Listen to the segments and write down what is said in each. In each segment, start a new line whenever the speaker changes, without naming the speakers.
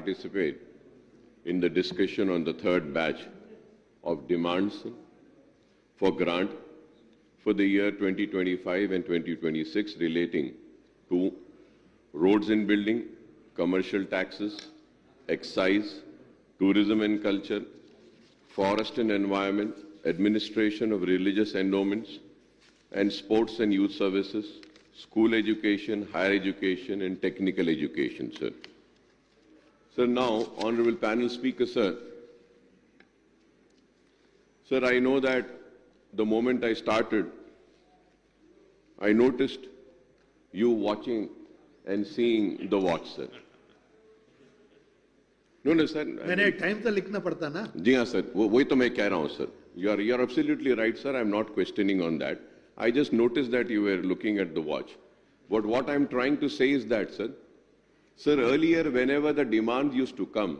participate in the discussion on the third batch of demands for grant for the year 2025 and 2026 relating to roads and building, commercial taxes, excise, tourism and culture, forest and environment, administration of religious endowments, and sports and youth services, school education, higher education, and technical education, sir. Sir, now, Honorable Panel Speaker, sir. Sir, I know that the moment I started, I noticed you watching and seeing the watch, sir. No, sir.
मैंने time तो लिखना पड़ता ना.
जी हाँ sir, वही तो मैं कह रहा हूँ sir. You are absolutely right, sir. I'm not questioning on that. I just noticed that you were looking at the watch. But what I'm trying to say is that, sir, earlier whenever the demand used to come,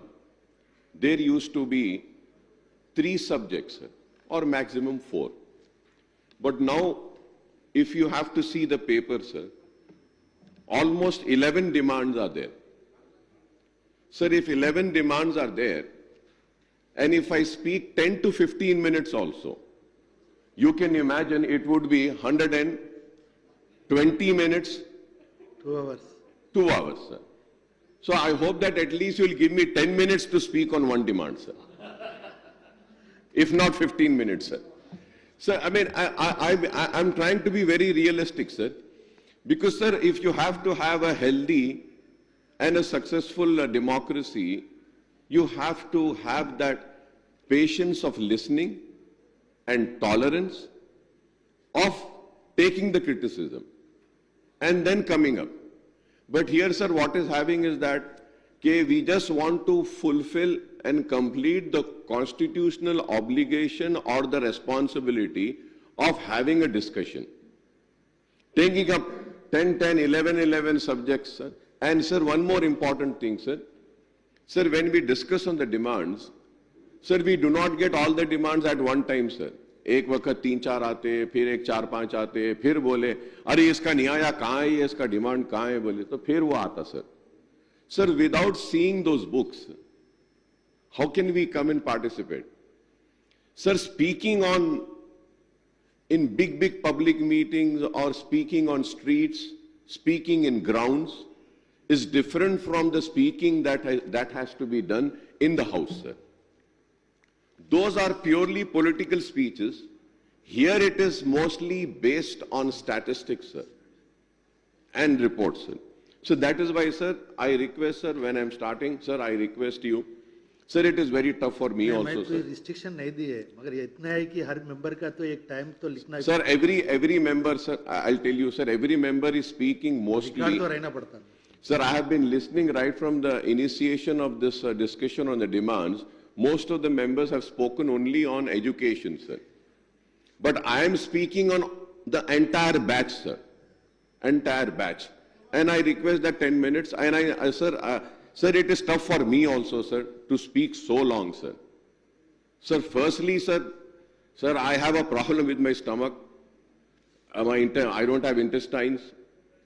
there used to be 3 subjects, sir, or maximum 4. But now, if you have to see the paper, sir, almost 11 demands are there. Sir, if 11 demands are there, and if I speak 10 to 15 minutes also, you can imagine it would be 120 minutes.
2 hours.
2 hours, sir. So I hope that at least you'll give me 10 minutes to speak on one demand, sir. If not 15 minutes, sir. Sir, I mean, I'm trying to be very realistic, sir. Because, sir, if you have to have a healthy and a successful democracy, you have to have that patience of listening and tolerance of taking the criticism and then coming up. But here, sir, what is happening is that we just want to fulfill and complete the constitutional obligation or the responsibility of having a discussion. Taking up 10, 11 subjects, sir. And, sir, one more important thing, sir. Sir, when we discuss on the demands, sir, we do not get all the demands at one time, sir. एक वक्त 3-4 आते, फिर एक 4-5 आते, फिर बोले, अरे इसका न्याय कहाँ है, इसका डिमांड कहाँ है बोले, तो फिर वो आता, sir. Sir, without seeing those books, how can we come and participate? Sir, speaking in big public meetings or speaking on streets, speaking in grounds, is different from the speaking that has to be done in the House, sir. Those are purely political speeches. Here it is mostly based on statistics, sir, and reports, sir. So that is why, sir, I request, sir, when I'm starting, sir, I request you, sir, it is very tough for me also, sir.
Restriction नहीं दी है, मगर ये इतना है कि हर member का तो एक टाइम तो लिखना.
Sir, every member, sir, I'll tell you, sir, every member is speaking mostly.
तो रहना पड़ता.
Sir, I have been listening right from the initiation of this discussion on the demands. Most of the members have spoken only on education, sir. But I am speaking on the entire batch, sir. Entire batch. And I request that 10 minutes. And sir, it is tough for me also, sir, to speak so long, sir. Sir, firstly, sir, I have a problem with my stomach. I don't have intestines.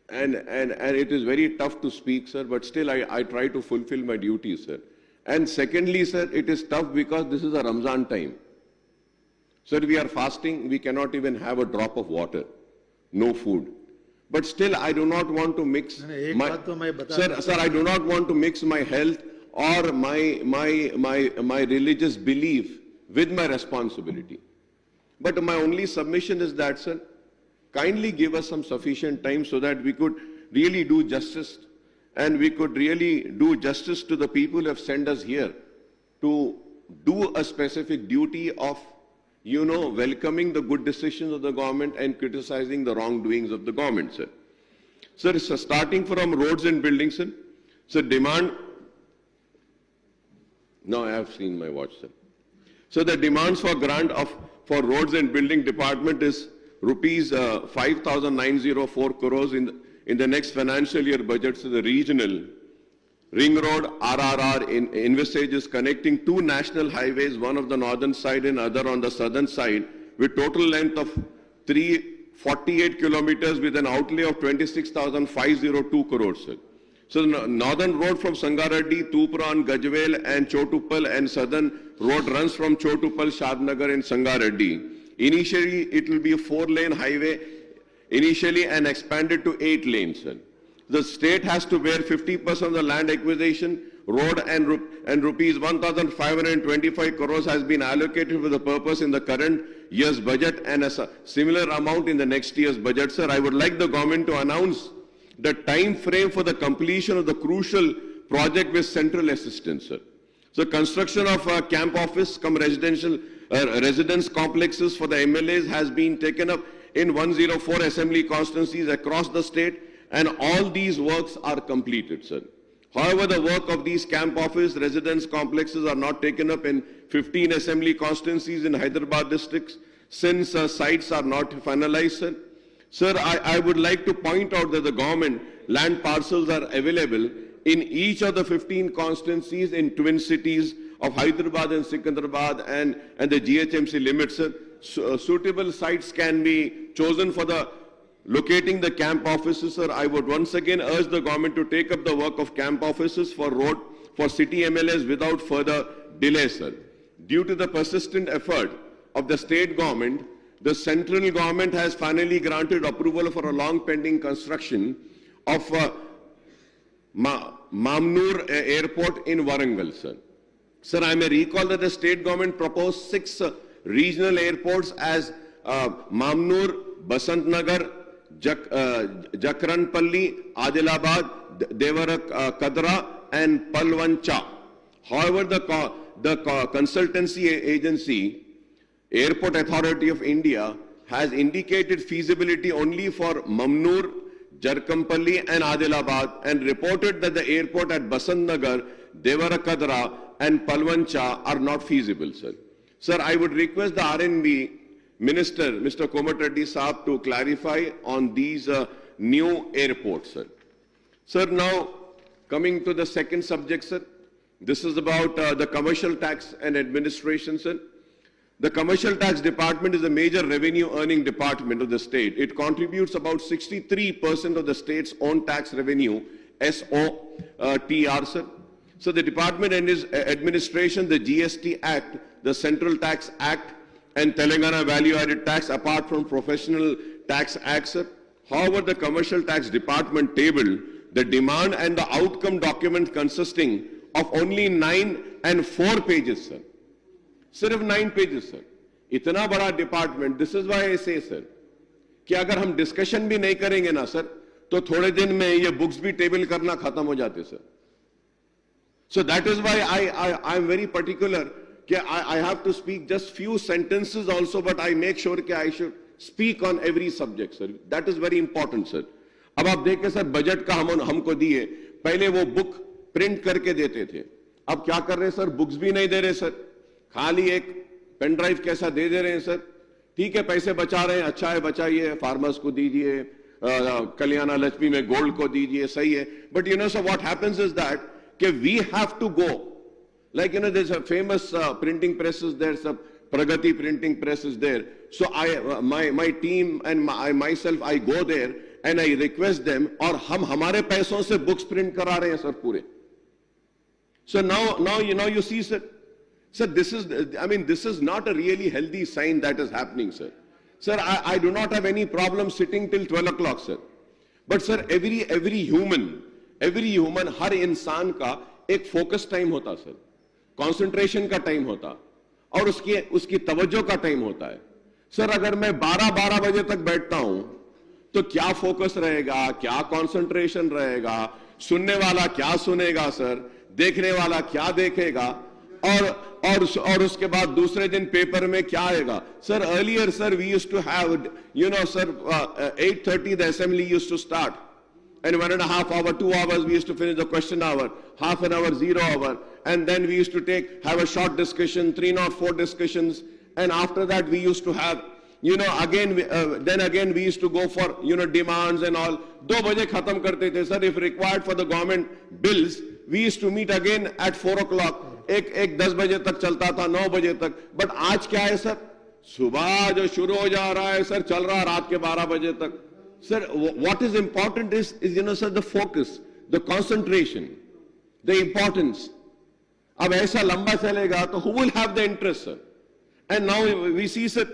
And it is very tough to speak, sir, but still I try to fulfill my duties, sir. And secondly, sir, it is tough because this is a Ramzan time. Sir, we are fasting, we cannot even have a drop of water, no food. But still, I do not want to mix sir, I do not want to mix my health or my religious belief with my responsibility. But my only submission is that, sir, kindly give us some sufficient time so that we could really do justice and we could really do justice to the people who have sent us here to do a specific duty of, welcoming the good decisions of the government and criticizing the wrongdoings of the government, sir. Sir, so starting from roads and buildings, sir. So demand, now I have seen my watch, sir. So the demands for grant for roads and building department is rupees 5,904 crores in the next financial year budget. So the regional ring road RRR envisages connecting 2 national highways, one on the northern side and other on the southern side, with total length of 348 kilometers with an outlay of 26,502 crores. Sir. So the northern road from Sangareddy, Tupran, Gajwel and Chotuppal, and southern road runs from Chotuppal, Shadnagar and Sangareddy. Initially, it will be a 4-lane highway initially and expanded to 8 lanes. The state has to bear 50% of the land acquisition, road and rupees 1,525 crores has been allocated for the purpose in the current year's budget and a similar amount in the next year's budget. Sir, I would like the government to announce the time frame for the completion of the crucial project with central assistance, sir. So construction of a camp office cum residential residence complexes for the MLAs has been taken up in 104 assembly constituencies across the state, and all these works are completed, sir. However, the work of these camp office residence complexes are not taken up in 15 assembly constituencies in Hyderabad districts since sites are not finalized, sir. Sir, I would like to point out that the government land parcels are available in each of the 15 constituencies in twin cities of Hyderabad and Secunderabad and the GHMC limits. Suitable sites can be chosen for the locating the camp offices, sir. I would once again urge the government to take up the work of camp offices for road for city MLAs without further delay, sir. Due to the persistent effort of the state government, the central government has finally granted approval for a long pending construction of Mamnoor Airport in Warangal, sir. Sir, I may recall that the state government proposed 6 regional airports as Mamnoor, Basantnagar, Jakranpalli, Adilabad, Devara Kadra and Palwancha. However, the consultancy agency, Airport Authority of India, has indicated feasibility only for Mamnoor, Jarkampalli and Adilabad and reported that the airport at Basantnagar, Devara Kadra and Palwancha are not feasible, sir. Sir, I would request the RNB Minister, Mr. Komatreddy Saab, to clarify on these new airports, sir. Sir, now coming to the second subject, sir. This is about the commercial tax and administration, sir. The commercial tax department is a major revenue earning department of the state. It contributes about 63% of the state's own tax revenue, SOTR, sir. So the department and its administration, the GST Act, the Central Tax Act, and Telangana Value Added Tax, apart from Professional Tax Act, sir. However, the Commercial Tax Department tabled the demand and the outcome document consisting of only 9 and 4 pages, sir. सिर्फ 9 pages, sir. इतना बड़ा department. This is why I से, sir, कि अगर हम discussion भी नहीं करेंगे ना, सर, तो थोड़े दिन में ये बुक्स भी टेबल करना खत्म हो जाते, sir. So that is why I am very particular कि I have to speak just few sentences also, but I make sure कि I should speak on every subject, sir. That is very important, sir. अब आप देखें, sir, budget का हमको दिए, पहले वो बुक प्रिंट करके देते थे. अब क्या कर रहे हैं, सर? बुक्स भी नहीं दे रहे, सर. खाली एक पेन ड्राइव कैसा दे रहे हैं, सर. ठीक है, पैसे बचा रहे हैं, अच्छा है, बचाइए, फार्मर्स को दीजिए, कल्याण लक्ष्मी में गोल्ड को दीजिए, सही है. But you know sir, what happens is that कि we have to go, like, you know, there's a famous printing press is there, sir, Pragati printing press is there. So my team and myself, I go there and I request them, और हम हमारे पैसों से books print करा रहे हैं, sir, पूरे. So now you see, sir. Sir, this is not a really healthy sign that is happening, sir. Sir, I do not have any problem sitting till 12 o'clock, sir. But sir, every human, हर इंसान का एक focus time होता, sir. Concentration का time होता, और उसकी तवज्जो का टाइम होता है. सर, अगर मैं 12 बजे तक बैठता हूं, तो क्या फोकस रहेगा, क्या कंसंट्रेशन रहेगा, सुनने वाला क्या सुनेगा, सर, देखने वाला क्या देखेगा, और उसके बाद दूसरे दिन पेपर में क्या आएगा. Sir, earlier, sir, we used to have, you know, sir, 8:30 the assembly used to start, and 1.5 hours, 2 hours we used to finish the question hour, half an hour, 0 hour, and then we used to have a short discussion, 3 or 4 discussions, and after that we used to have, you know, then again we used to go for, you know, demands and all. 2 baje khatam karte the, sir. If required for the government bills, we used to meet again at 4 o'clock. एक 10 बजे तक चलता था, 9 बजे तक. But आज क्या है, सर? सुबह जो शुरू हो जा रहा है, सर, चल रहा रात के 12 बजे तक. Sir, what is important is, you know, sir, the focus. the concentration, the importance. अब ऐसा लंबा चलेगा तो who will have the interest, sir? And now we see, sir,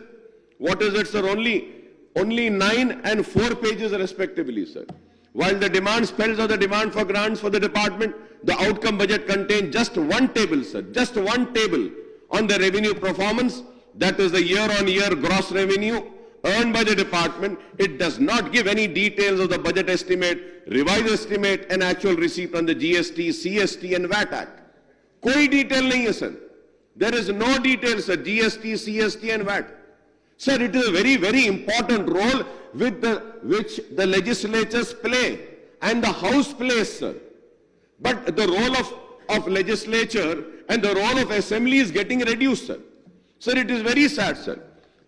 what is it, sir? Only 9 and 4 pages respectively, sir. While the demand spells out the demand for grants for the department, the outcome budget contains just one table, sir, just one table on the revenue performance, that is the year-on-year gross revenue earned by the department. It does not give any details of the budget estimate, revised estimate and actual receipt on the GST, CST and VAT Act. कोई detail नहीं है, sir. There is no detail, sir, GST, CST and VAT. Sir, it is a very, very important role which the legislatures play and the House plays, sir. But the role of legislature and the role of assembly is getting reduced, sir. Sir, it is very sad, sir.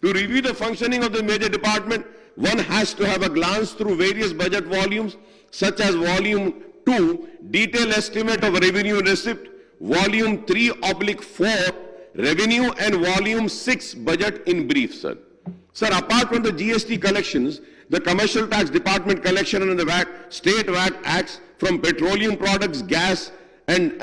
To review the functioning of the major department, one has to have a glance through various budget volumes, such as Volume 2, Detailed Estimate of Revenue and Receipt, Volume 3/4, Revenue, and Volume 6, Budget in Brief, sir. Sir, apart from the GST collections, the Commercial Tax Department collection under the VAT, State VAT Acts from petroleum products, gas, and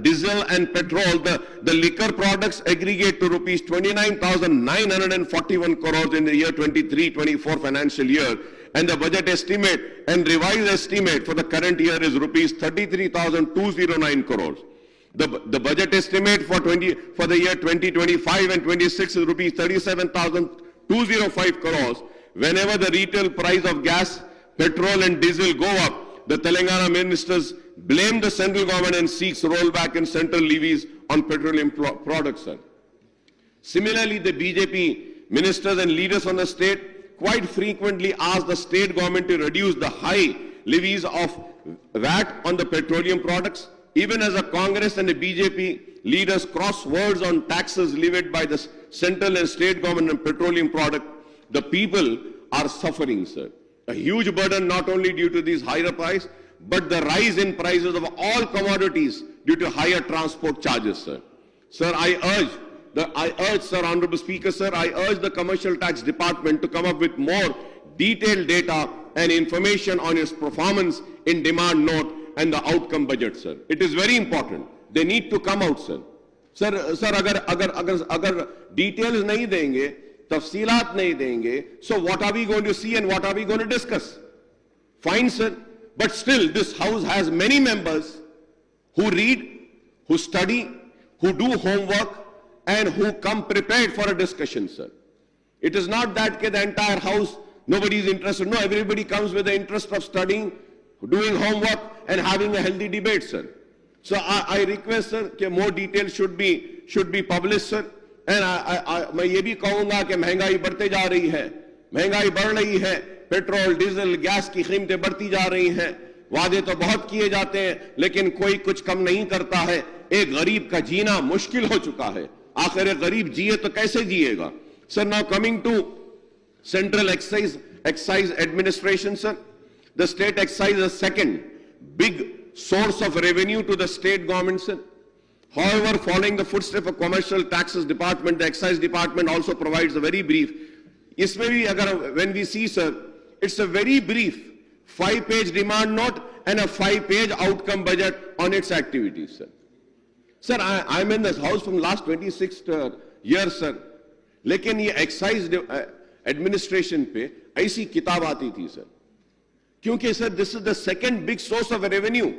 diesel and petrol, the liquor products aggregate to rupees 29,941 crores in the year 23-24 financial year, and the budget estimate and revised estimate for the current year is rupees 33,209 crores. The budget estimate for the year 2025 and 26 is rupees 37,205 crores. Whenever the retail price of gas, petrol and diesel go up, the Telangana ministers blame the central government and seeks rollback in central levies on petroleum products, sir. Similarly, the BJP ministers and leaders from the state quite frequently ask the state government to reduce the high levies of VAT on the petroleum products. Even as the Congress and the BJP leaders cross words on taxes levied by the central and state government on petroleum product, the people are suffering, sir. A huge burden not only due to these higher prices, but the rise in prices of all commodities due to higher transport charges, sir. Sir, I urge, sir, Honorable Speaker, sir, I urge the Commercial Tax Department to come up with more detailed data and information on its performance in demand note and the outcome budget, sir. It is very important. They need to come out, sir. Sir, अगर details नहीं देंगे, तफसीलात नहीं देंगे, so what are we going to see and what are we going to discuss? Fine, sir. But still, this House has many members who read, who study, who do homework, and who come prepared for a discussion, sir. It is not that the entire House, nobody is interested. No, everybody comes with the interest of studying, doing homework, and having a healthy debate, sir. So I request, sir, that more details should be published, sir. And मैं ये भी कहूँगा कि महंगाई बढ़ते जा रही है, महंगाई बढ़ रही है, पेट्रोल, डीजल, गैस की कीमतें बढ़ती जा रही हैं, वादे तो बहुत किए जाते हैं, लेकिन कोई कुछ कम नहीं करता है, एक गरीब का जीना मुश्किल हो चुका है, आखिर एक गरीब जिए तो कैसे जिएगा? Sir, now coming to Central Excise Administration, sir, the state excise is the second big source of revenue to the state government, sir. However, following the footsteps of Commercial Taxes Department, the Excise Department also provides a very brief. इसमें भी अगर when we see, sir, it's a very brief 5-page demand note and a 5-page outcome budget on its activities, sir. Sir, I'm in this house from last 26 years, sir. लेकिन ये excise administration पे ऐसी किताब आती थी, sir. क्योंकि sir, this is the second big source of revenue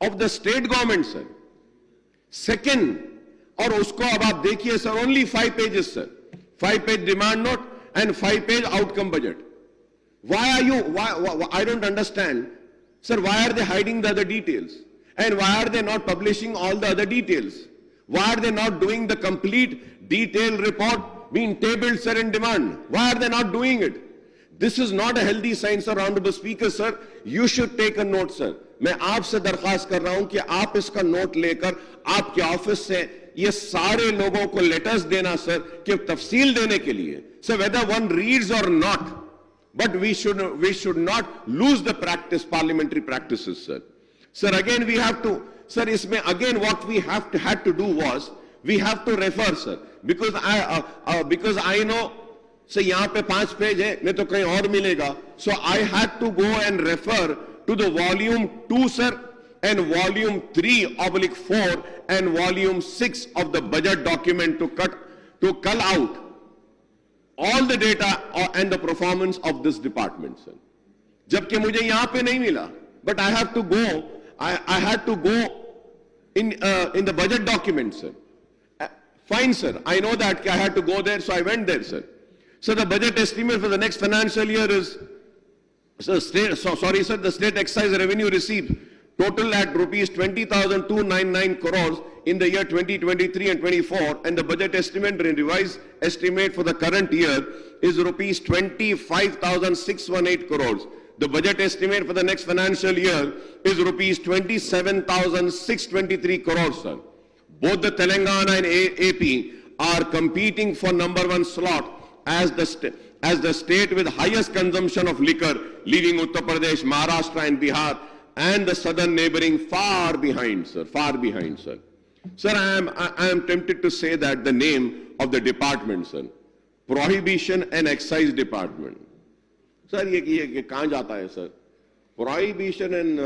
of the state government, sir. Second, और उसको अब आप देखिए, sir, only 5 pages, sir. 5-page demand note and 5-page outcome budget. Why, I don't understand. Sir, why are they hiding the other details? And why are they not publishing all the other details? Why are they not doing the complete detailed report being tabled, sir, in demand? Why are they not doing it? This is not a healthy sign, sir. Honorable Speaker, sir, you should take a note, sir. मैं आपसे दरख्वास्त कर रहा हूं कि आप इसका note लेकर आपके ऑफिस से ये सारे लोगों को लेटर्स देना, सर, कि तफसील देने के लिए. So whether one reads or not, but we should not lose the parliamentary practices, sir. Sir, again we have to, sir, इसमें again what we had to do was we have to refer, sir, because I know, so यहाँ पे 5 page है, नहीं तो कहीं और मिलेगा. So I had to go and refer to the volume 2, sir, and volume 3/4 and volume 6 of the budget document to cull out all the data and the performance of this department, sir. जबकि मुझे यहाँ पे नहीं मिला, but I had to go in the budget document, sir. Fine, sir. I know that I had to go there, so I went there, sir. So the budget estimate for the next financial year is, the state excise revenue received total at rupees 20,299 crores in the year 2023 and 24, and the budget estimate revised estimate for the current year is rupees 25,618 crores. The budget estimate for the next financial year is rupees 27,623 crores, sir. Both the Telangana and AP are competing for #1 slot as the state with highest consumption of liquor, leaving Uttar Pradesh, Maharashtra and Bihar and the southern neighboring far behind, sir. Far behind, sir. Sir, I am tempted to say that the name of the department, sir, Prohibition and Excise Department. Sir, ये कहाँ जाता है, sir? Prohibition and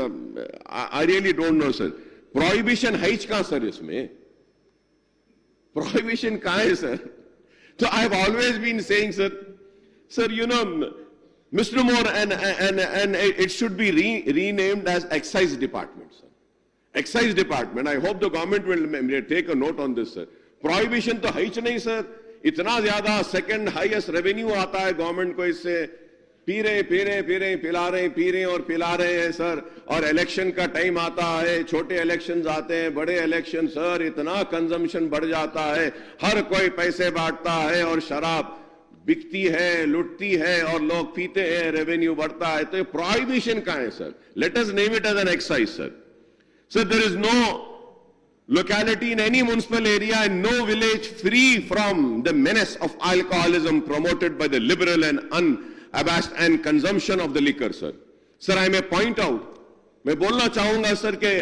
I really don't know, sir. Prohibition है कहाँ, sir, इसमें? Prohibition कहाँ है, sir? So I have always been saying, sir, you know, Mr. Moore, and it should be renamed as Excise Department, sir. Excise Department. I hope the government will take a note on this, sir. Prohibition तो है ही नहीं, sir. इतना ज़्यादा second highest revenue आता है government को इससे. P रहे पिला रहे और पिला रहे हैं, सर. और इलेक्शन का टाइम आता है, छोटे इलेक्शंस आते हैं, बड़े इलेक्शन, सर, इतना कंजम्पशन बढ़ जाता है, हर कोई पैसे बांटता है और शराब बिकती है, लुटती है और लोग पीते हैं, रेवेन्यू बढ़ता है. तो ये प्रोहिबिशन कहां है, sir? Let us name it as an excise, sir. Sir, there is no locality in any municipal area and no village free from the menace of alcoholism promoted by the liberal and unabashed and consumption of the liquor, sir. Sir, I may point out, मैं बोलना चाहूंगा, sir, के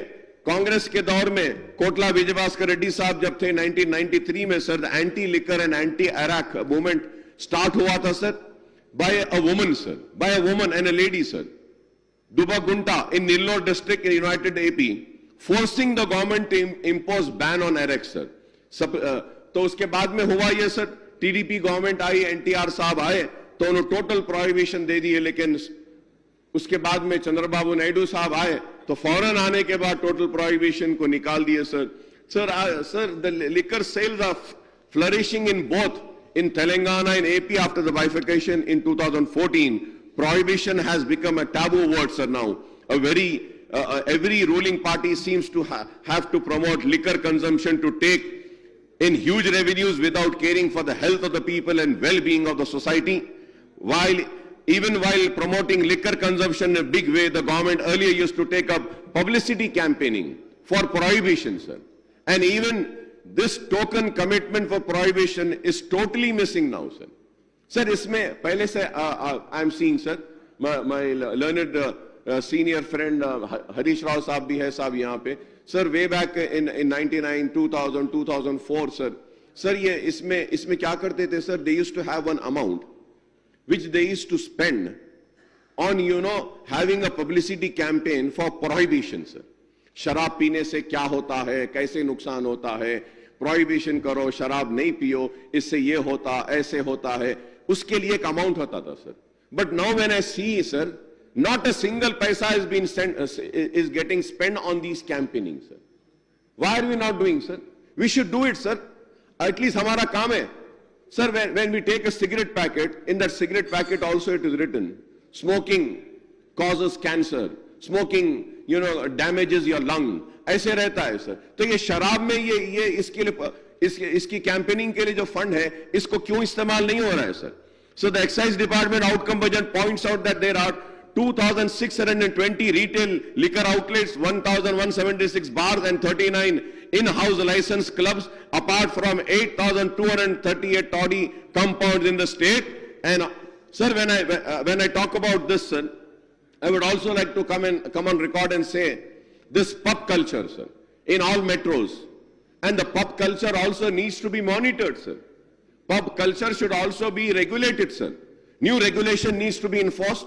कांग्रेस के दौर में कोटला विजयभास्कर रेड्डी साहब जब थे 1993 में, sir, the anti liquor and anti अराक movement start हुआ था, sir, by a woman, sir, by a woman and a lady, sir. Duba Gunta in Nellore district in United AP, forcing the government to impose ban on Arex, sir. तो उसके बाद में हुआ ये, sir, TDP government आई, एनटीआर साहब आए तो उन्होंने टोटल प्रोहिबिशन दे दिए, लेकिन उसके बाद में चंद्रबाबू नायडू साहब आए तो फौरन आने के बाद टोटल प्रोहिबिशन को निकाल दिए, sir. Sir, the liquor sales are flourishing in both in Telangana and AP after the bifurcation in 2014. Prohibition has become a taboo word, sir, now. Every ruling party seems to have to promote liquor consumption to take in huge revenues without caring for the health of the people and well-being of the society. Even while promoting liquor consumption in a big way, the government earlier used to take up publicity campaigning for prohibition, sir. And even this token commitment for prohibition is totally missing now, sir. Sir, इसमें पहले से I am seeing, sir, my learned senior friend Harish Rao साहब भी है साहब यहाँ पे, sir, way back in 99, 2000, 2004, sir. Sir, ये इसमें क्या करते थे, sir? They used to have one amount which they used to spend on, having a publicity campaign for prohibition, sir. शराब पीने से क्या होता है, कैसे नुकसान होता है, प्रोहिबिशन करो, शराब नहीं पियो, इससे ये होता, ऐसे होता है, उसके लिए एक अमाउंट होता था, sir. But now when I see, sir, not a single paisa is getting spent on these campaigning, sir. Why are we not doing, sir? We should do it, sir. At least हमारा काम है. Sir, when we take a cigarette packet, in that cigarette packet also it is written, smoking causes cancer, smoking, damages your lung. ऐसे रहता है, sir. तो ये शराब में ये इसके लिए इसकी कैंपेनिंग के लिए जो फंड है, इसको क्यों इस्तेमाल नहीं हो रहा है, sir? So the excise department outcome budget points out that there are 2,620 retail liquor outlets, 1,176 bars and 39 in-house licensed clubs, apart from 8,238 toddy compounds in the state. And sir, when I talk about this, sir, I would also like to come on record and say this pub culture, sir, in all metros, and the pub culture also needs to be monitored, sir. Pub culture should also be regulated, sir. New regulation needs to be enforced.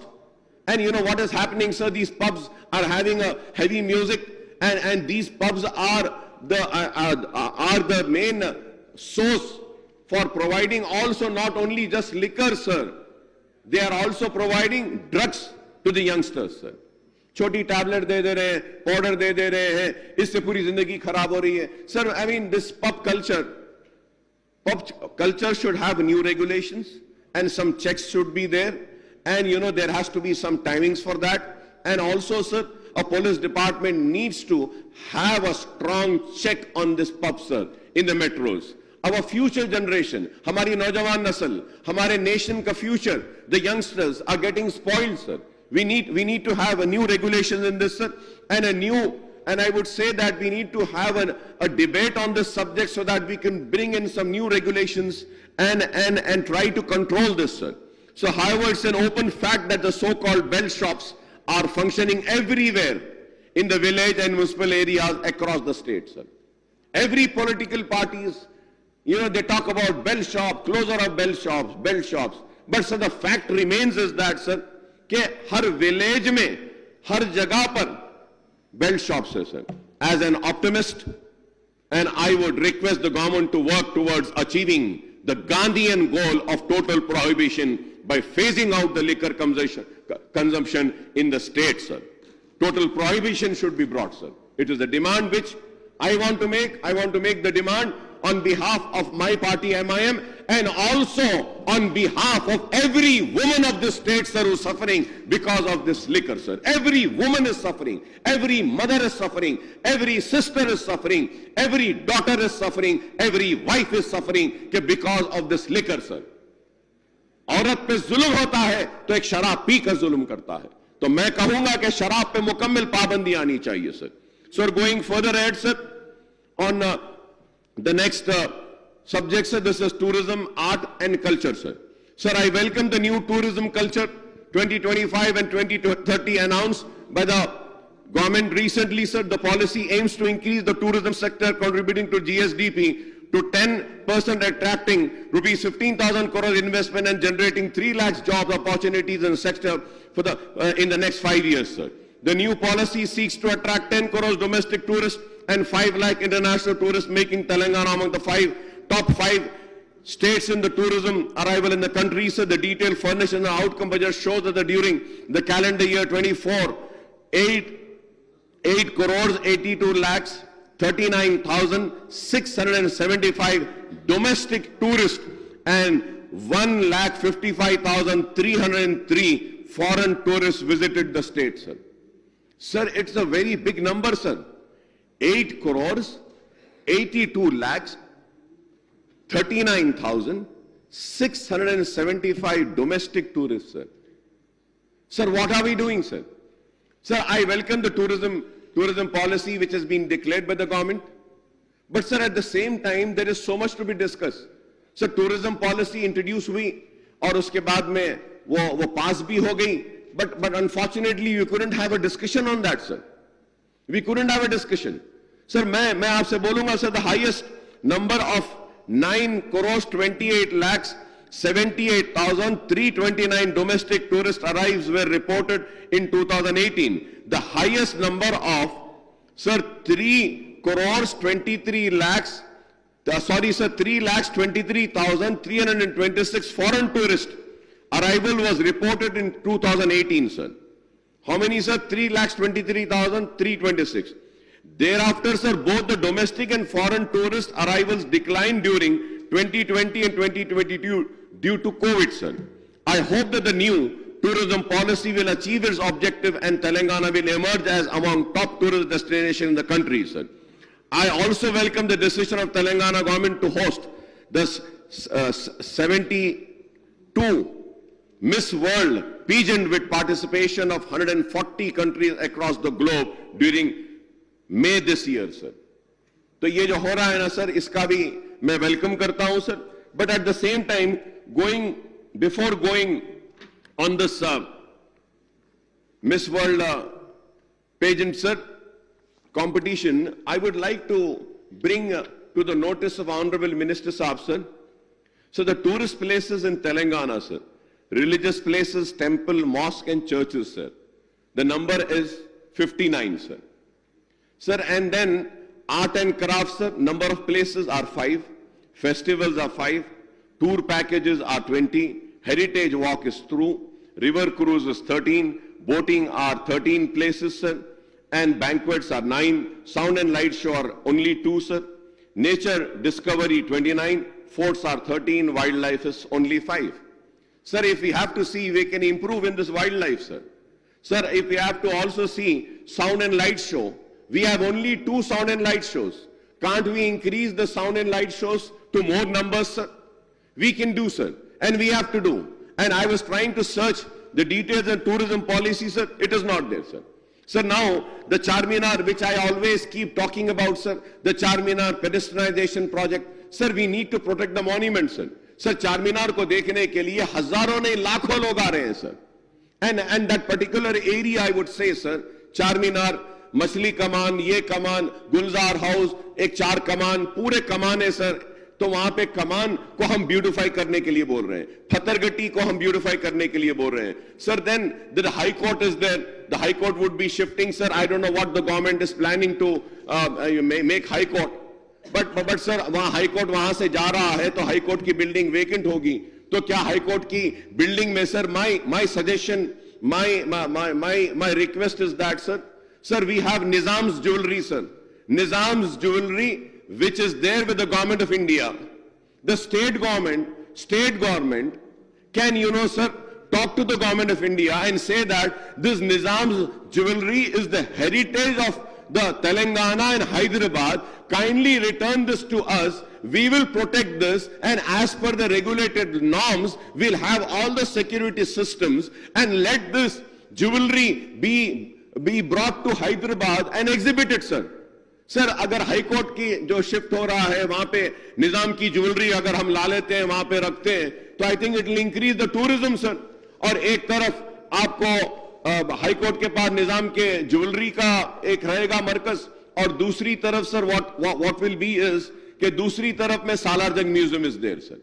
And you know what is happening, sir? These pubs are having a heavy music, and these pubs are the main source for providing also not only just liquor, sir. They are also providing drugs to the youngsters, sir. छोटी tablet दे दे रहे हैं, powder दे दे रहे हैं, इससे पूरी जिंदगी खराब हो रही है. Sir, I mean, this pub culture should have new regulations, and some checks should be there, and you know there has to be some timings for that. And also, sir, a police department needs to have a strong check on this pub, sir, in the metros. Our future generation, हमारी नौजवान नस्ल, हमारे nation का future, the youngsters are getting spoiled, sir. We need to have a new regulation in this, sir, and I would say that we need to have a debate on this subject so that we can bring in some new regulations and try to control this, sir. So, however, it's an open fact that the so-called bell shops are functioning everywhere in the village and municipal areas across the state, sir. Every political parties, you know, they talk about bell shop, closure of bell shops. But, sir, the fact remains is that, sir, कि हर village में हर जगह पर bell shops है, sir. As an optimist, and I would request the government to work towards achieving the Gandhian goal of total prohibition by phasing out the liquor consumption in the state, sir. Total prohibition should be brought, sir. It is a demand which I want to make. I want to make the demand on behalf of my party MIM and also on behalf of every woman of this state, sir, who is suffering because of this liquor, sir. Every woman is suffering. Every mother is suffering. Every sister is suffering. Every daughter is suffering. Every wife is suffering because of this liquor, sir. औरत पे जुल्म होता है तो एक शराब P कर जुल्म करता है. तो मैं कहूंगा कि शराब पे मुकम्मल पाबंदी आनी चाहिए, sir. So going further ahead, sir, on the next subject, sir, this is tourism, art and culture, sir. Sir, I welcome the new tourism culture 2025 and 2030 announced by the government recently, sir. The policy aims to increase the tourism sector contributing to GSDP to 10%, attracting rupees 15,000 crore investment and generating 3 lakhs job opportunities in the sector for in the next 5 years, sir. The new policy seeks to attract 10 crores domestic tourists and 5 lakh international tourists, making Telangana among the top 5 states in the tourism arrival in the country. So the detailed furnished in the outcome budget shows that during the calendar year 24, 8 crores 82 lakhs 39,675 domestic tourists and 1,55,303 foreign tourists visited the state, sir. Sir, it's a very big number, sir. 8 crores, 82 lakhs, 39,675 domestic tourists, sir. Sir, what are we doing, sir? Sir, I welcome the tourism policy which has been declared by the government. But, sir, at the same time, there is so much to be discussed. Sir, tourism policy introduced हुई और उसके बाद में वो pass भी हो गई. But unfortunately, you couldn't have a discussion on that, sir. We couldn't have a discussion. Sir, मैं आपसे बोलूंगा, sir, the highest number of 9 crores 28 lakhs 78,329 domestic tourist arrivals were reported in 2018. The highest number of, sir, 3 crores 23 lakhs, 3,23,326 foreign tourist arrival was reported in 2018, sir. How many, sir? 3,23,326. Thereafter, sir, both the domestic and foreign tourist arrivals declined during 2020 and 2022 due to COVID, sir. I hope that the new tourism policy will achieve its objective and Telangana will emerge as among top tourist destinations in the country, sir. I also welcome the decision of Telangana government to host the 72 Miss World pageant with participation of 140 countries across the globe during May this year, sir. तो ये जो हो रहा है ना, sir, इसका भी मैं वेलकम करता हूं, sir. But at the same time, before going on this Miss World pageant, sir, competition, I would like to bring to the notice of Honorable Minister Saab, sir. So the tourist places in Telangana, sir, religious places, temple, mosque and churches, sir. The number is 59, sir. Sir, and then art and crafts, sir, number of places are 5, festivals are 5, tour packages are 20, heritage walk is through, river cruise is 13, boating are 13 places, sir, and banquets are 9, sound and light show are only 2, sir, nature discovery 29, forts are 13, wildlife is only 5. Sir, if we have to see, we can improve in this wildlife, sir. Sir, if we have to also see sound and light show, we have only 2 sound and light shows. Can't we increase the sound and light shows to more numbers, sir? We can do, sir, and we have to do. And I was trying to search the details and tourism policy, sir. It is not there, sir. Sir, now the Charminar, which I always keep talking about, sir, the Charminar pedestrianization project, sir, we need to protect the monument, sir. Sir, Charminar को देखने के लिए हजारों नहीं लाखों लोग आ रहे हैं, sir. And that particular area, I would say, sir, Charminar, मछली कमान, ये कमान, गुलजार हाउस, एक 4 कमान, पूरे कमान है, सर. तो वहां पे कमान को हम ब्यूटिफाई करने के लिए बोल रहे हैं, फतरगट्टी को हम ब्यूटिफाई करने के लिए बोल रहे हैं, sir. Then the high court is there, the high court would be shifting, sir. I don't know what the government is planning to make high court, but sir वहां हाई कोर्ट वहां से जा रहा है तो हाई कोर्ट की building vacant होगी. तो क्या हाई कोर्ट की बिल्डिंग में, sir, my suggestion, my request is that, sir, we have Nizam's jewelry, sir. Nizam's jewelry, which is there with the government of India. The state government can, sir, talk to the government of India and say that this Nizam's jewelry is the heritage of the Telangana and Hyderabad. Kindly return this to us. We will protect this, and as per the regulated norms, we'll have all the security systems, and let this jewelry be brought to Hyderabad and exhibited, sir. Sir, अगर high court की जो shift हो रहा है वहां पे निजाम की jewellery अगर हम ला लेते हैं, वहां पे रखते हैं, तो I think it will increase the tourism, sir. और एक तरफ आपको हाई कोर्ट के पास निजाम के ज्वेलरी का एक रहेगा मरकज, और दूसरी तरफ, sir, what will be is कि दूसरी तरफ में Salarjung museum is there, sir.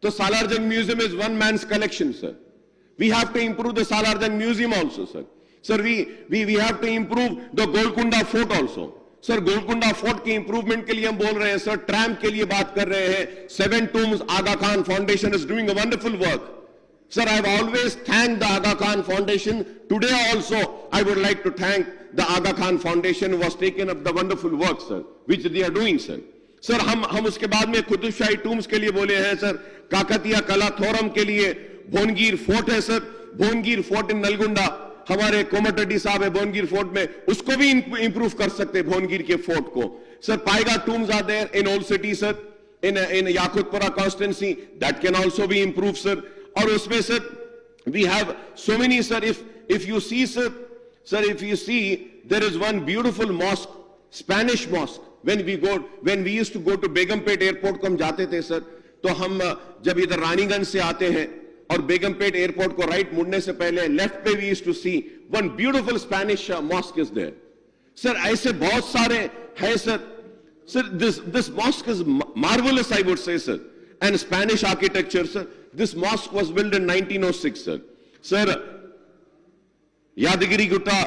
तो Salarjung museum is one man's collection, sir. We have to improve the Salarjung museum also, sir. Sir, we have to improve the Golconda Fort also. Sir, Golconda Fort की improvement के लिए हम बोल रहे हैं, sir. Tramp के लिए बात कर रहे हैं. 7 Tombs Aga Khan Foundation is doing a wonderful work. Sir, I have always thanked the Aga Khan Foundation. Today also, I would like to thank the Aga Khan Foundation who has taken up the wonderful work, sir, which they are doing, sir. Sir, हम उसके बाद में कुतुब शाही tombs के लिए बोले हैं, sir. Kakatiya कलाथोरम के लिए भोनगिर फोर्ट है, sir. भोनगिर फोर्ट इन नलगुंडा, हमारे कोमटड्डी साहब है भोनगिर फोर्ट में, उसको भी इंप्रूव कर सकते हैं भोनगिर के फोर्ट को, sir. Paigah tombs are there in old city, sir, in Yakutpura constituency, that can also be improve, sir. और उसमें, sir, we have so many, sir. If you see, sir, if you see, there is one beautiful mosque, Spanish mosque. when we used to go to Begumpet airport को हम जाते थे, sir, तो हम जब इधर रानीगंज से आते हैं और बेगमपेट एयरपोर्ट को राइट मुड़ने से पहले लेफ्ट पे we used to see one beautiful Spanish mosque is there, sir. ऐसे बहुत सारे है, sir. Sir, this mosque is marvellous, I would say, sir. And Spanish architecture, sir. This mosque was build in 1906, sir. Sir, Yadagiri Gutta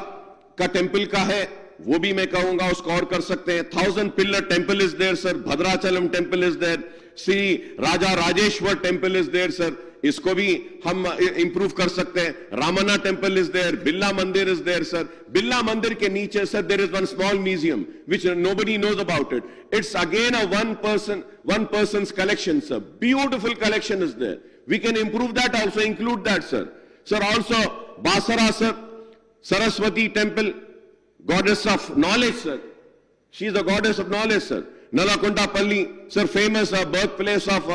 का temple का है, वो भी मैं कहूंगा उसको और कर सकते हैं. 1000 pillar temple is there, sir. Bhadrachalam temple is there. Shri Raja Rajeshwara temple is there, sir. इसको भी हम इंप्रूव कर सकते हैं. Ramanna temple is there. Birla Mandir is there, sir. Birla Mandir के नीचे, sir, there is one small museum which nobody knows about it. It's again a one person's collection, sir. Beautiful collection is there. We can improve that also, include that, sir. Sir, also Basara, sir, Saraswati temple, goddess of knowledge, sir. She is the goddess of knowledge, sir. Nalakondapalli, sir, famous birthplace of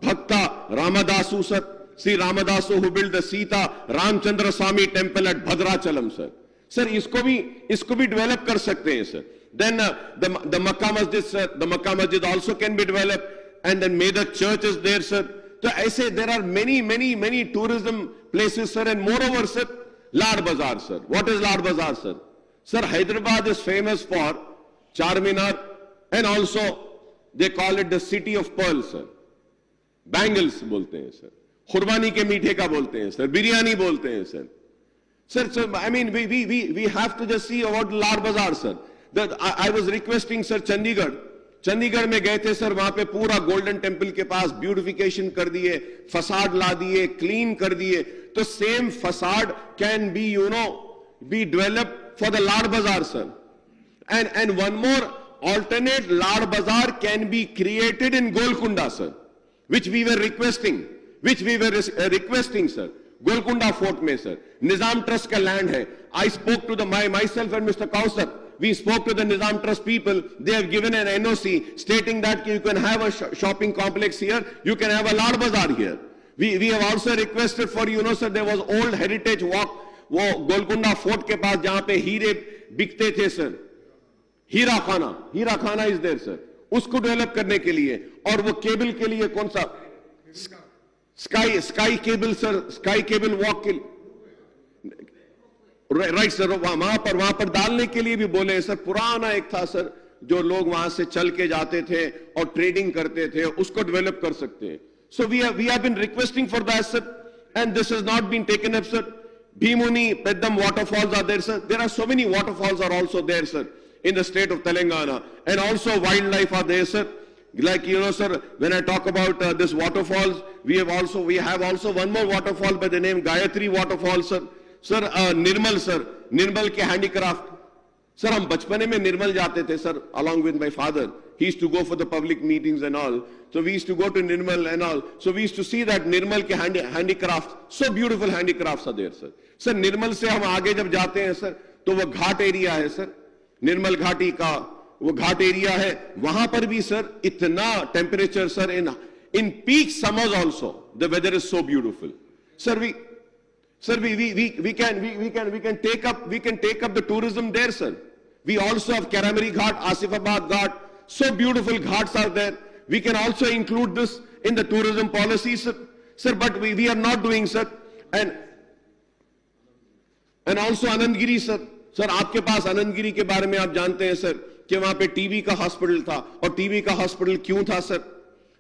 Bhakta Ramadasu, sir. Sri Ramadasu, who built the Sita Ramchandra Swami temple at Bhadrachalam, sir. Sir, इसको भी develop कर सकते हैं, sir. Then the Makkah Masjid, sir. The Makkah Masjid also can be developed, and then Medak Church is there, sir. So I say there are many tourism places, sir, and moreover, sir, Lad Bazaar, sir. What is Lad Bazaar, sir? Sir, Hyderabad is famous for Charminar, and also they call it the city of pearls, sir. Bangles बोलते हैं, sir. खुरबानी के मीठे का बोलते हैं sir, biryani बोलते हैं sir. Sir, I mean, we have to just see about Lal Bazaar, sir. I was requesting, sir, Chandigarh में गए थे सर, वहां पे पूरा गोल्डन टेम्पल के पास ब्यूटिफिकेशन कर दिए, फसाड ला दिए, क्लीन कर दिए. तो same facade can be be developed for the Lal Bazaar sir. And one more alternate Lal Bazaar can be created in Golconda, sir, which we were requesting, sir. Golconda Fort में sir, Nizam Trust का land है. I spoke to myself and Mr. Kausar. We spoke to the Nizam Trust people. They have given an NOC stating that you can have a shopping complex here, you can have a Lal Bazaar here. We have also requested for, sir, there was old heritage walk, वो Golconda Fort के पास जहां पे हीरे बिकते थे sir. हीरा खाना is there sir, उसको develop करने के लिए. और वो केबल के लिए कौन सा sky cable sir, sky cable walk के राइट सर, वहां पर डालने के लिए भी बोले हैं सर. पुराना एक था सर, जो लोग वहां से चल के जाते थे और ट्रेडिंग करते थे, उसको डेवलप कर सकते हैं. So we have been requesting for that sir, and this has not been taken up sir. Bhimuni, Peddam waterfalls are there sir. There are so many waterfalls are also there sir in the state of Telangana, and also wildlife are there sir. Like sir, when I talk about this waterfalls, we have also one more waterfall by the name Gayatri waterfall sir. Sir, Nirmal ke handicraft. Sir, हम बचपने में निर्मल जाते थे sir, along with my father. He used to go for the public meetings and all. So we used to go to Nirmal and all. So we used to see that Nirmal ke handicraft, so beautiful handicrafts are there sir. Sir, Nirmal से हम आगे जब जाते हैं sir, तो वो घाट area है sir, निर्मल घाटी का वो घाट एरिया है. वहां पर भी sir इतना temperature sir, in peak summers also the weather is so beautiful. Sir, we can take up the tourism there sir. We also have Karamari Ghat, Asifabad Ghat, so beautiful ghats are there. We can also include this in the tourism policy sir. Sir, but we are not doing sir. And also Anandgiri sir. Sir, आपके पास आनंदगिरी के बारे में आप जानते हैं sir कि वहां पे टीबी का हॉस्पिटल था. और टीबी का हॉस्पिटल क्यों था सर?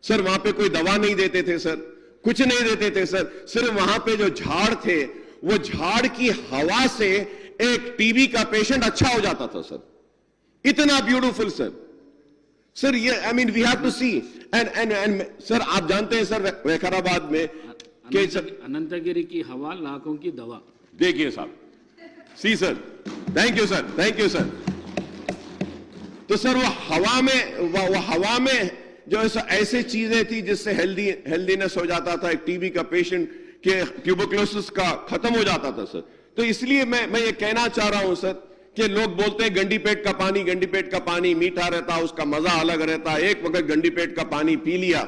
सर, वहां पे कोई दवा नहीं देते थे सर, कुछ नहीं देते थे सर. सिर्फ वहां पे जो झाड़ थे, वो झाड़ की हवा से एक टीबी का पेशेंट अच्छा हो जाता था सर. इतना ब्यूटीफुल सर. सर, ये I mean we have to see. And sir, आप जानते हैं सर वैखाराबाद में कि
अनंतगिरी की हवा लाखों की दवा.
देखिए साहब, सी सर, थैंक यू सर. तो सर वो हवा में जो ऐसे चीजें थी जिससे हेल्दीनेस हो जाता था. एक टीबी का पेशेंट के ट्यूबरक्लोसिस का खत्म हो जाता था सर. तो इसलिए मैं ये कहना चाह रहा हूं सर कि लोग बोलते हैं गंडीपेट का पानी मीठा रहता, उसका मजा अलग रहता. एक वक्त गंडीपेट का पानी पी लिया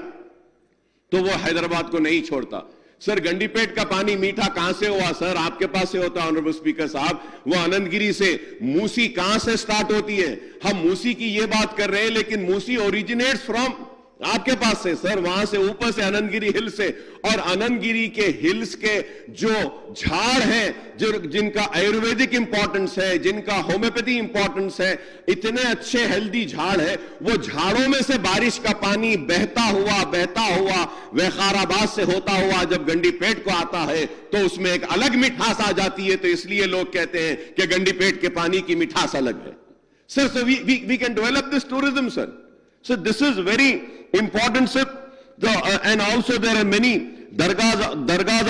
तो वो हैदराबाद को नहीं छोड़ता. सर, गंडीपेट का पानी मीठा कहां से हुआ सर? आपके पास से होता है ऑनरेबल स्पीकर साहब. वो आनंदगिरी से. मूसी कहां से स्टार्ट होती है? हम मूसी की ये बात कर रहे हैं, लेकिन मूसी ओरिजिनेट्स फ्रॉम आपके पास से सर, वहां से ऊपर से आनंदगिरी हिल से. और आनंदगिरी के हिल्स के जो झाड़ हैं, जिनका आयुर्वेदिक इंपॉर्टेंस है, जिनका होम्योपैथी इंपॉर्टेंस है, इतने अच्छे हेल्दी झाड़ है, वो झाड़ों में से बारिश का पानी बहता हुआ वैखाराबाद से होता हुआ जब गंडीपेट को आता है तो उसमें एक अलग मिठास आ जाती है. तो इसलिए लोग कहते हैं कि गंडीपेट के पानी की मिठास अलग है. Sir, so we can develop this tourism sir. So this is very important sir. And also there are many dargahs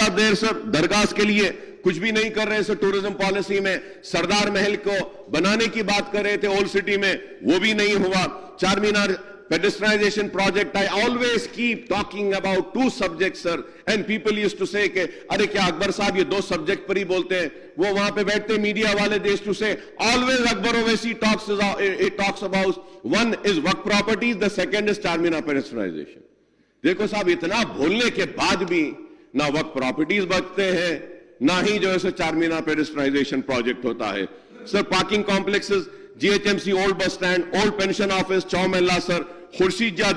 are there sir. दरगाह के लिए कुछ भी नहीं कर रहे सर टूरिज्म पॉलिसी में. सरदार महल को बनाने की बात कर रहे थे ओल्ड सिटी में, वो भी नहीं हुआ. Charminar pedestrianization project, I always keep talking about two subjects sir, and people used to say कि अरे क्या अकबर साहब ये दो सब्जेक्ट पर ही बोलते हैं. वो वहां पे बैठते मीडिया वाले, they used to say always Akbar Owaisi talks about one is work properties, the second is Charminar pedestrianization. देखो साहब, इतना बोलने के बाद भी ना वर्क प्रॉपर्टीज बचते हैं, ना ही जो है चारमीनार पेडिस्ट्राइजेशन प्रोजेक्ट होता है. Sir, parking complexes, GHMC old bus stand, old pension office, Chowmahalla sir, Khursheed Jah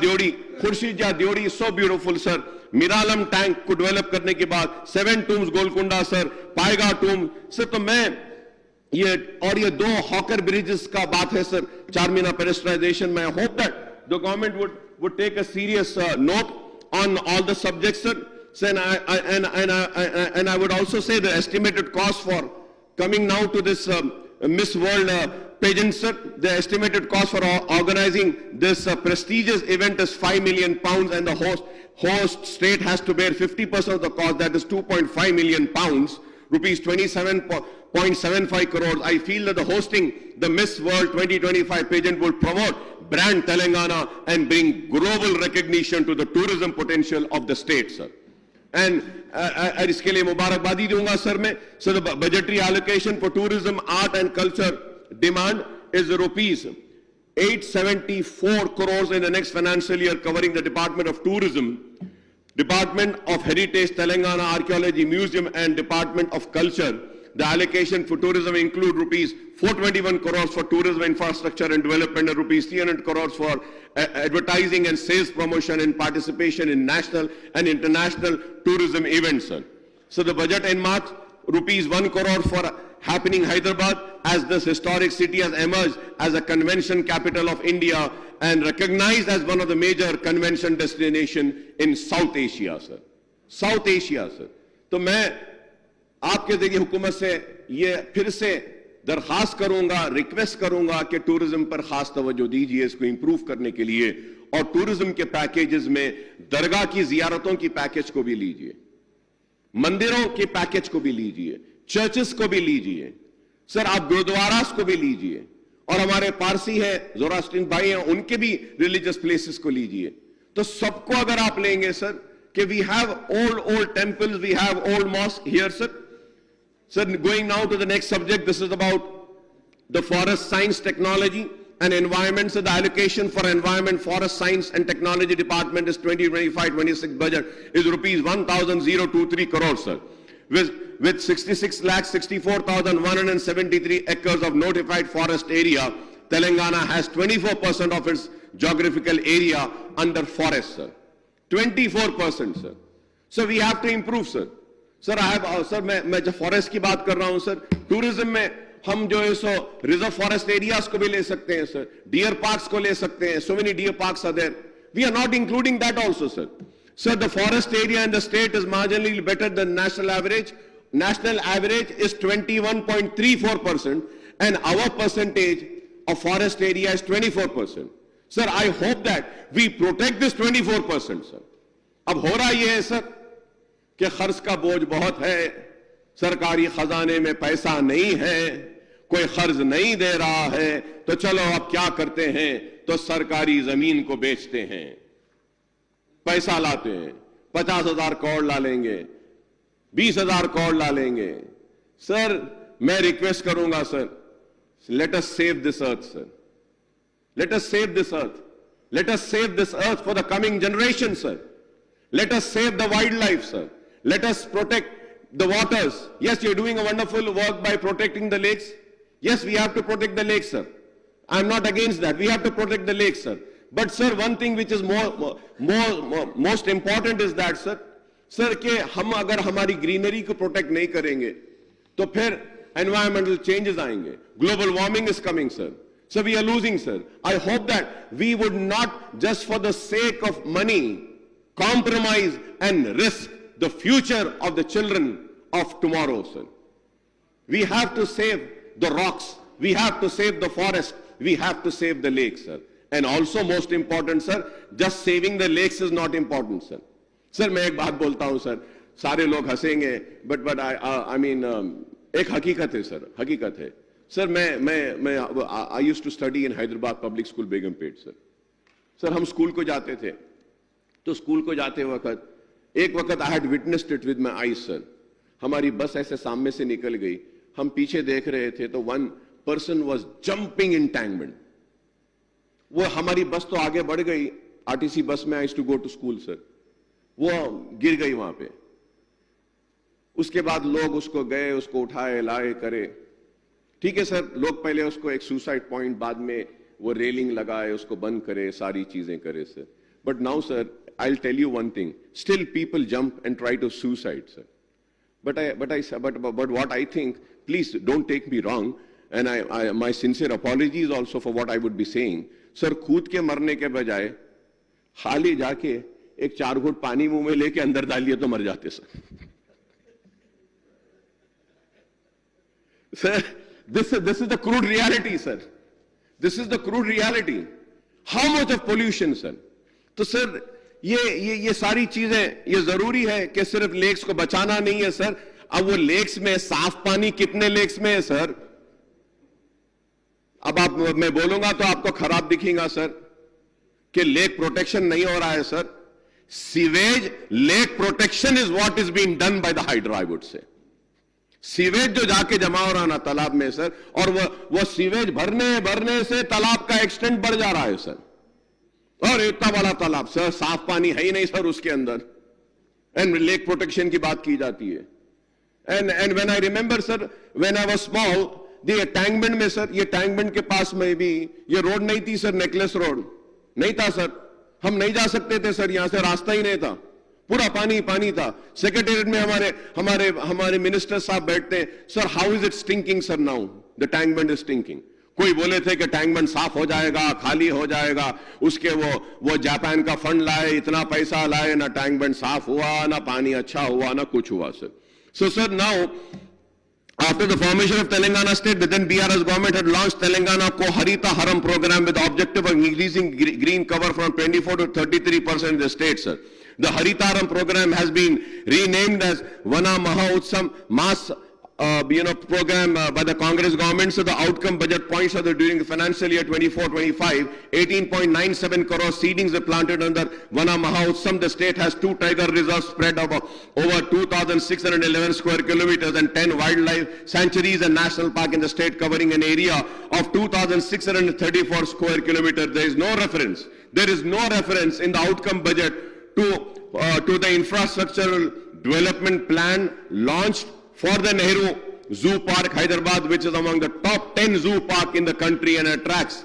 Deodi so beautiful sir. Miralam tank को डेवलप करने के बाद 7 टूम्स गोलकुंडा सर, पाएगा टूम सर. तो मैं ये दो हॉकर ब्रिजेस का बात है सर, चारमीनार पेडिस्ट्राइजेशन. मैं hope that the government would take a serious note on all the subjects sir. So, and I would also say the estimated cost for coming now to this Miss World pageant, sir, the estimated cost for organizing this prestigious event is £5 million, and the host state has to bear 50% of the cost, that is £2.5 million, rupees 27.75 crores. I feel that the hosting the Miss World 2025 pageant will promote brand Telangana and bring global recognition to the tourism potential of the state, sir. And इसके लिए मुबारकबादी दूंगा sir मैं. So the budgetary allocation for tourism, art and culture demand is rupees 874 crores in the next financial year, covering the Department of Tourism, Department of Heritage, Telangana Archaeology Museum, and Department of Culture. The allocation for tourism include rupees 421 crores for tourism infrastructure and development, and rupees 300 crores for advertising and sales promotion and participation in national and international tourism events, sir. So the budget earmarks rupees 1 crore for happening Hyderabad, as this historic city has emerged as a convention capital of India and recognized as one of the major convention destination in South Asia, sir. South Asia, sir. तो मैं आपके जरिए हुकूमत से ये फिर से दरखास्त करूंगा, रिक्वेस्ट करूंगा कि टूरिज्म पर खास तवज्जो दीजिए, इसको इंप्रूव करने के लिए, और टूरिज्म के पैकेजेस में दरगाह की जियारतों की पैकेज को भी लीजिए, मंदिरों के पैकेज को भी लीजिए, चर्चेस को भी लीजिए, सर आप गुरुद्वारास को भी लीजिए, और हमारे पारसी है, ज़ोरास्ट्रियन भाई हैं, उनके भी रिलीजियस प्लेसेस को लीजिए. तो सबको अगर आप लेंगे सर, कि we have old temples, we have old mosques here, sir. Sir, going now to the next subject, this is about the forest science, technology and environment. So the allocation for environment, forest science and technology department is 2025-26 budget is rupees 1,023 crores, sir. With 66,64,173 acres of notified forest area, Telangana has 24% of its geographical area under forest, sir. 24%, sir. So we have to improve, sir. Sir sir मैं जब forest की बात कर रहा हूं sir, tourism में हम जो है सो रिजर्व फॉरेस्ट एरियाज को भी ले सकते हैं सर, डियर पार्क्स को ले सकते हैं, so many deer parks are there, we are not including that also, sir. Sir the forest area in the state is marginally better than national average. National average is 21.34% and our percentage of forest area is 24%. Sir, I hope that we protect this 24%, sir. अब हो रहा ये है sir कि खर्च का बोझ बहुत है, सरकारी खजाने में पैसा नहीं है, कोई खर्च नहीं दे रहा है, तो चलो अब क्या करते हैं, तो सरकारी जमीन को बेचते हैं, पैसा लाते हैं, 50,000 करोड़ ला लेंगे, 20,000 करोड़ ला लेंगे. सर मैं रिक्वेस्ट करूंगा sir, let us save this earth sir, let us save this earth, let us save this earth for the coming generation sir, let us save the wildlife sir, let us protect the waters. Yes, you're doing a wonderful work by protecting the lakes. Yes, we have to protect the lakes sir, I'm not against that, we have to protect the lakes sir. But sir, one thing which is most important is that sir कि हम अगर हमारी greenery को protect नहीं करेंगे तो फिर environmental changes आएंगे, global warming is coming sir, so we are losing sir. I hope that we would not just for the sake of money compromise and risk the future of the children of tomorrow sir. We have to save the rocks, we have to save the forest, we have to save the lakes sir. And also most important sir, just saving the lakes is not important sir. Sir मैं एक बात बोलता हूं sir, सारे लोग हंसेंगे, but I mean एक हकीकत है सर, हकीकत है सर. मैं I used to study in Hyderabad public school Begumpet sir. Sir हम स्कूल को जाते थे, तो स्कूल को जाते वक्त एक वक्त I had witnessed it with my eyes sir. हमारी बस ऐसे सामने से निकल गई, हम पीछे देख रहे थे तो one person was jumping in टैंकमेंट. वो हमारी बस तो आगे बढ़ गई, आरटीसी बस में I used to go to school sir, वो गिर गई वहां पे. उसके बाद लोग उसको गए, उसको उठाए लाए करे, ठीक है सर, लोग पहले उसको एक सुसाइड पॉइंट, बाद में वो रेलिंग लगाए, उसको बंद करे, सारी चीजें करे sir. But now sir I'll tell you one thing, still people jump and try to suicide sir. But what I think, please don't take me wrong, and my sincere apologies also for what I would be saying. Sir, कूद के मरने के बजाय खाली जाके एक 4 घूंट पानी मुंह में लेके अंदर डालिए तो मर जाते sir. Sir, this is the crude reality, sir. This is the crude reality. How much of pollution, sir? तो सर ये सारी चीजें ये जरूरी है कि सिर्फ लेक्स को बचाना नहीं है सर. अब वो लेक्स में साफ पानी कितने लेक्स में है सर? अब मैं बोलूंगा तो आपको खराब दिखेगा सर कि लेक प्रोटेक्शन नहीं हो रहा है sir. Sewage lake protection is what is being done by the hydra, I would से. सीवेज जो जाके जमा हो रहा ना तालाब में सर, और वो सीवेज भरने से तालाब का एक्सटेंट बढ़ जा रहा है सर. और इतना बड़ा तालाब सर, साफ पानी है ही नहीं सर उसके अंदर, एंड लेक प्रोटेक्शन की बात की जाती है. And when I remember sir, when I was small, ये टैंकबंड में सर, ये टैंकबंड के पास में भी ये रोड नहीं थी सर, नेकलेस रोड नहीं था सर. हम नहीं जा सकते थे सर, यहां से रास्ता ही नहीं था, पूरा पानी पानी था. सेक्रेटेरिएट में हमारे मिनिस्टर साहब बैठते हैं, sir how is it stinking sir now, the Tank Bund is stinking. कोई बोले थे कि टैंकबंड साफ हो जाएगा, खाली हो जाएगा, उसके वो जापान का फंड लाए, इतना पैसा लाए, ना टैंकबंड साफ हुआ, ना पानी अच्छा हुआ, ना कुछ हुआ sir. So sir, now after the formation of Telangana state, the then BRS government had launched Telangana Ko-Harita Haram program with the objective of increasing green cover from 24 to 33% in the state, sir. The Harita Haram program has been renamed as Vana Mahautsam Mass program by the Congress government. So the outcome budget points are that during the financial year 24-25, 18.97 crore seedlings were planted under Vana Mahautsam. The state has 2 tiger reserves spread over 2,611 square kilometers and 10 wildlife sanctuaries and national park in the state covering an area of 2,634 square kilometers. There is no reference in the outcome budget to the infrastructural development plan launched for the Nehru Zoo Park, Hyderabad, which is among the top 10 zoo park in the country and attracts,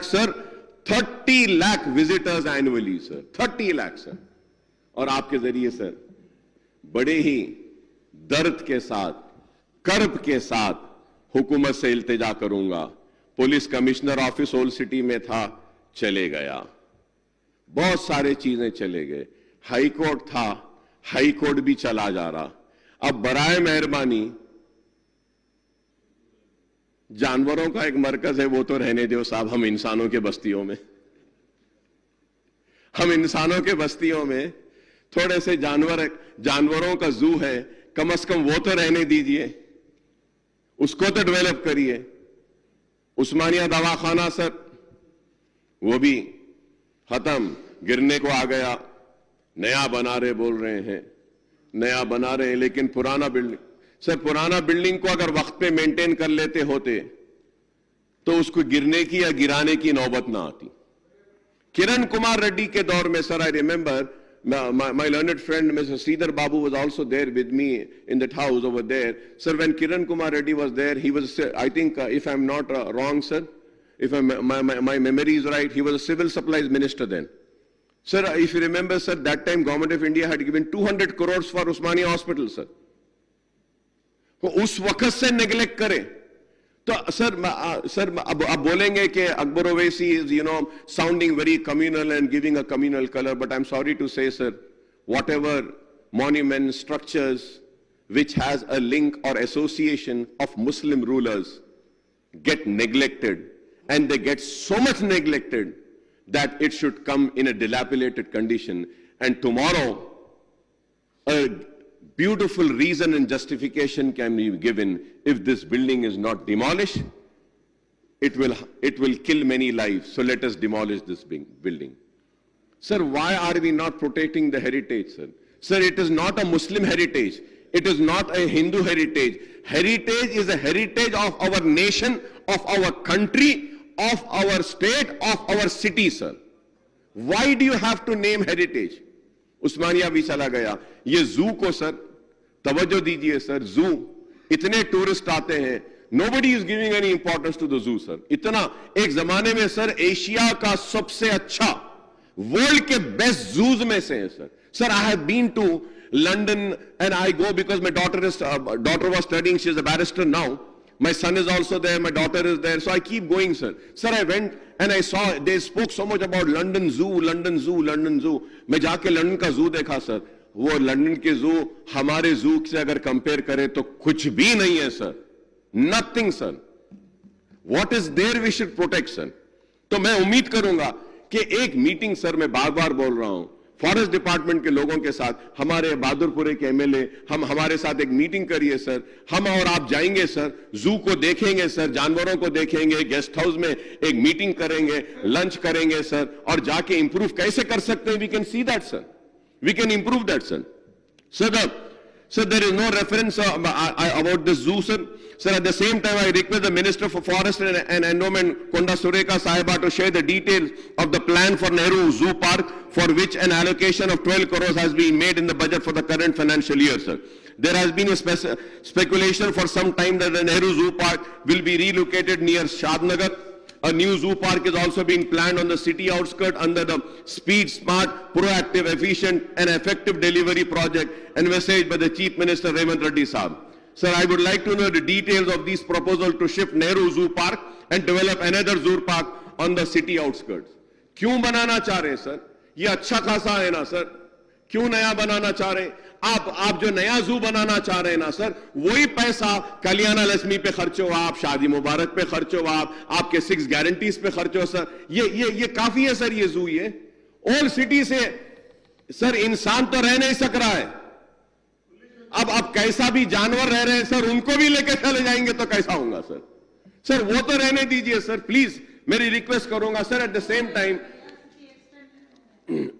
sir, 30 lakh visitors annually, sir. 30 lakh, sir. और आपके जरिए sir बड़े ही दर्द के साथ, कर्ब के साथ हुकूमत से इल्तिजा करूंगा. Police commissioner office old city में था, चले गया. बहुत सारे चीजें चले गए. हाई कोर्ट था, हाई कोर्ट भी चला जा रहा. अब बराए मेहरबानी जानवरों का एक मरकज है, वो तो रहने दो साहब. हम इंसानों के बस्तियों में थोड़े से जानवरों का जू है, कम से कम वो तो रहने दीजिए, उसको तो डेवलप करिए. उस्मानिया दवाखाना सर, वो भी खत्म, गिरने को आ गया. नया बना रहे बोल रहे हैं, नया बना रहे हैं, लेकिन पुराना बिल्डिंग सर, पुराना बिल्डिंग को अगर वक्त पे मेंटेन कर लेते होते तो उसको गिरने की या गिराने की नौबत ना आती. किरण कुमार रेड्डी के दौर में sir, I remember my learned friend Mr. Sridhar Babu was also there with me in that house over there. Sir, when Kiran Kumar Reddy was there, he was, I think, if I'm not wrong, sir, if my memory is right, he was a civil supplies minister then. Sir, if you remember, sir, that time Government of India had given 200 crores for Usmania Hospital, sir. तो उस वक्त से neglect करें तो sir अब बोलेंगे कि Akbar Owaisi is sounding very communal and giving a communal color, but I'm sorry to say, sir, whatever monument structures which has a link or association of Muslim rulers get neglected, and they get so much neglected that it should come in a dilapidated condition, and tomorrow a beautiful reason and justification can be given. If this building is not demolished, it will kill many lives. So let us demolish this building. Sir, why are we not protecting the heritage, sir? Sir, it is not a Muslim heritage. It is not a Hindu heritage. Heritage is a heritage of our nation, of our country, of our state, of our city, sir. Why do you have to name heritage? उस्मानिया भी चला गया. ये जू को sir तवज्जो दीजिए sir. जू इतने टूरिस्ट आते हैं, nobody is giving any importance to the zoo, sir. इतना एक जमाने में सर एशिया का सबसे अच्छा, वर्ल्ड के बेस्ट जूज में से है sir. Sir, I have been to London and I go because my daughter was studying, she is a barrister now. My son is also there, my daughter is there, so I keep going, sir. Sir, I went and I saw, they spoke so much about London Zoo, London Zoo, London Zoo. मैं जाके London का जू देखा sir, वो London के जू हमारे जू से अगर कंपेयर करें तो कुछ भी नहीं है sir, nothing sir. What is there we should protect sir. तो मैं उम्मीद करूंगा कि एक मीटिंग सर, मैं बार बार बोल रहा हूं, फॉरेस्ट डिपार्टमेंट के लोगों के साथ, हमारे बहादुरपुरे के एमएलए, हम हमारे साथ एक मीटिंग करिए सर. हम और आप जाएंगे सर, जू को देखेंगे सर, जानवरों को देखेंगे, गेस्ट हाउस में एक मीटिंग करेंगे, लंच करेंगे सर, और जाके इंप्रूव कैसे कर सकते हैं, we can see that sir, we can improve that sir. Sir, there is no reference about this zoo, sir. Sir, at the same time, I request the Minister for Forest and Endowment, Konda Sureka Sahiba, to share the details of the plan for Nehru Zoo Park, for which an allocation of 12 crores has been made in the budget for the current financial year, sir. There has been a speculation for some time that the Nehru Zoo Park will be relocated near Shadnagar. A new zoo park is also being planned on the city outskirts under the Speed, Smart, Proactive, Efficient and Effective Delivery project envisaged by the Chief Minister Revanth Reddy Saab. Sir, I would like to know the details of these proposals to shift Nehru Zoo Park and develop another zoo park on the city outskirts. क्यों बनाना चाह रहे हैं sir? ये अच्छा खासा है ना sir? क्यों नया बनाना चाह रहे हैं? आप जो नया जू बनाना चाह रहे हैं ना सर, वही पैसा कल्याण लक्ष्मी पे खर्च हो, आप शादी मुबारक पे खर्च हो, आपके 6 गारंटीज पे खर्च हो सर. ये काफी है सर. ये जू, ये ओल्ड सिटी से सर इंसान तो रह नहीं सक रहा है. अब कैसा भी जानवर रह रहे हैं सर, उनको भी लेके चले जाएंगे तो कैसा होगा सर? सर वो तो रहने दीजिए सर, प्लीज. मेरी रिक्वेस्ट करूंगा sir, at the same time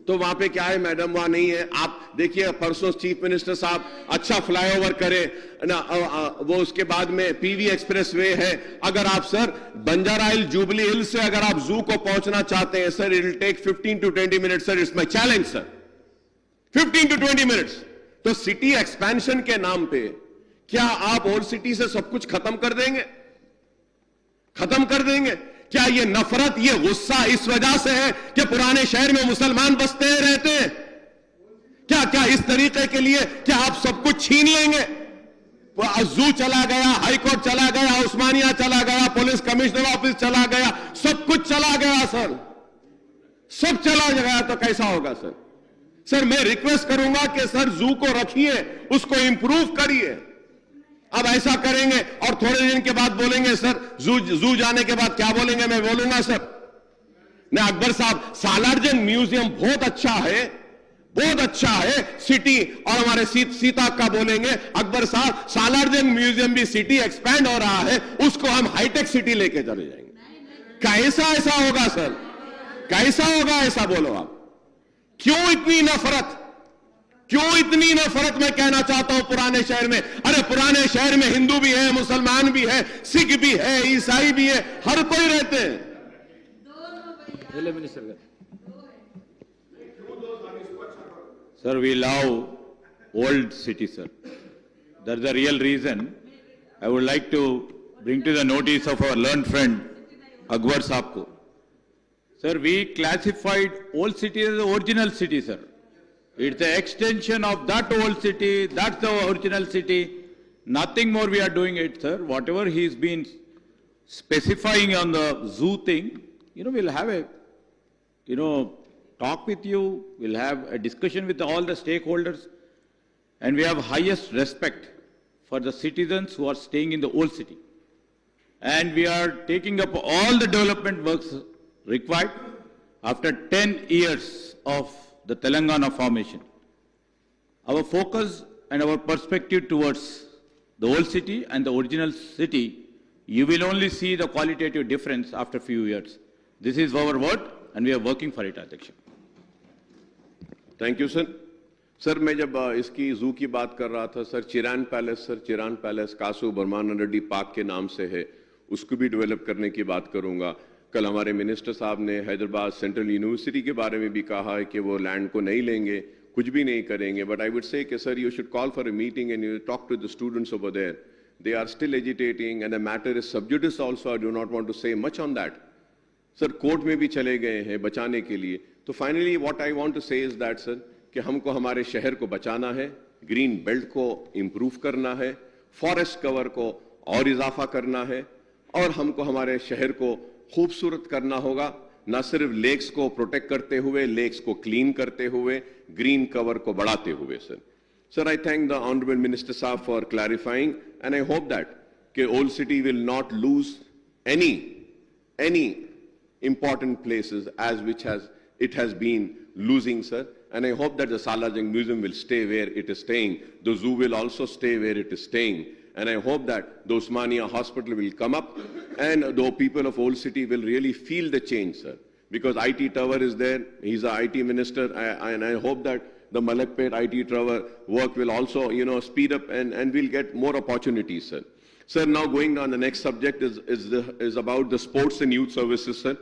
तो वहां पे क्या है मैडम, वहां नहीं है. आप देखिए परसों चीफ मिनिस्टर साहब अच्छा फ्लाईओवर करे ना, वो उसके बाद में पीवी एक्सप्रेसवे है. अगर आप सर बंजारा हिल, जुबली हिल से अगर आप जू को पहुंचना चाहते हैं sir, it will take 15 to 20 minutes sir. It's my challenge sir, 15 to 20 minutes. तो सिटी एक्सपेंशन के नाम पे क्या आप ओल्ड सिटी से सब कुछ खत्म कर देंगे? खत्म कर देंगे? क्या ये नफरत, ये गुस्सा इस वजह से है कि पुराने शहर में मुसलमान बसते हैं, रहते हैं? क्या इस तरीके के लिए क्या आप सब कुछ छीन लेंगे? जू चला गया, हाईकोर्ट चला गया, उस्मानिया चला गया, पुलिस कमिश्नर ऑफिस चला गया, सब कुछ चला गया सर, सब चला गया तो कैसा होगा सर? सर मैं रिक्वेस्ट करूंगा कि सर जू को रखिए, उसको इंप्रूव करिए. अब ऐसा करेंगे और थोड़े दिन के बाद बोलेंगे सर जू जाने के बाद क्या बोलेंगे? मैं बोलूंगा सर ना, अकबर साहब सालारजंग म्यूजियम बहुत अच्छा है, बहुत अच्छा है सिटी, और हमारे सीता का बोलेंगे अकबर साहब सालारजंग म्यूजियम भी सिटी एक्सपैंड हो रहा है, उसको हम हाईटेक सिटी लेके चले जाएंगे. कैसा ऐसा होगा सर? कैसा होगा ऐसा? बोलो आप. क्यों इतनी नफरत? क्यों इतनी नफरत? मैं कहना चाहता हूं पुराने शहर में, अरे पुराने शहर में हिंदू भी है, मुसलमान भी है, सिख भी है, ईसाई भी है, हर कोई रहते हैं.
Sir, we love old city, sir. That's the real reason. I would like to bring to the notice of our learned friend Akbar Saab ko. Sir, we classified old city as the original city, sir. It's the extension of that old city, that's the original city. Nothing more we are doing it, sir. Whatever he's been specifying on the zoo thing, we'll have a, talk with you, we'll have a discussion with all the stakeholders, and we have highest respect for the citizens who are staying in the old city. And we are taking up all the development works required after 10 years of the Telangana formation. Our focus and our perspective towards the old city and the original city, you will only see the qualitative difference after a few years. This is our word and we are working for it, Adhyaksha.
Thank you sir. Sir मैं जब इसकी zoo की बात कर रहा था sir, Chiran palace, sir Chiran palace Kasu Brahmananda Reddy park के नाम से है, उसको भी डेवलप करने की बात करूंगा. कल हमारे मिनिस्टर साहब ने हैदराबाद सेंट्रल यूनिवर्सिटी के बारे में भी कहा है कि वो लैंड को नहीं लेंगे, कुछ भी नहीं करेंगे. बट आई वुड से कि sir you should call for a meeting and you talk to the students over there. They are still agitating and the matter is sub judice also. I do not want to say much on that. Sir court में भी चले गए हैं बचाने के लिए. तो finally what I want to say is that sir कि हमको हमारे शहर को बचाना है, ग्रीन बेल्ट को इंप्रूव करना है, फॉरेस्ट कवर को और इजाफा करना है और हमको हमारे शहर को खूबसूरत करना होगा, न सिर्फ लेक्स को प्रोटेक्ट करते हुए, लेक्स को क्लीन करते हुए, ग्रीन कवर को बढ़ाते हुए sir. Sir, I thank the Honorable Minister Saab for clarifying, and I hope that Old City will not lose any important places as which it has been losing, sir. And I hope that the Salajang Museum will stay where it is staying. The zoo will also stay where it is staying. And I hope that the Osmania Hospital will come up and the people of Old City will really feel the change, sir. Because IT Tower is there, he's a IT minister, and I hope that the Malakpet IT Tower work will also, speed up and we'll get more opportunities, sir. Sir, now going on, the next subject is about the sports and youth services, sir.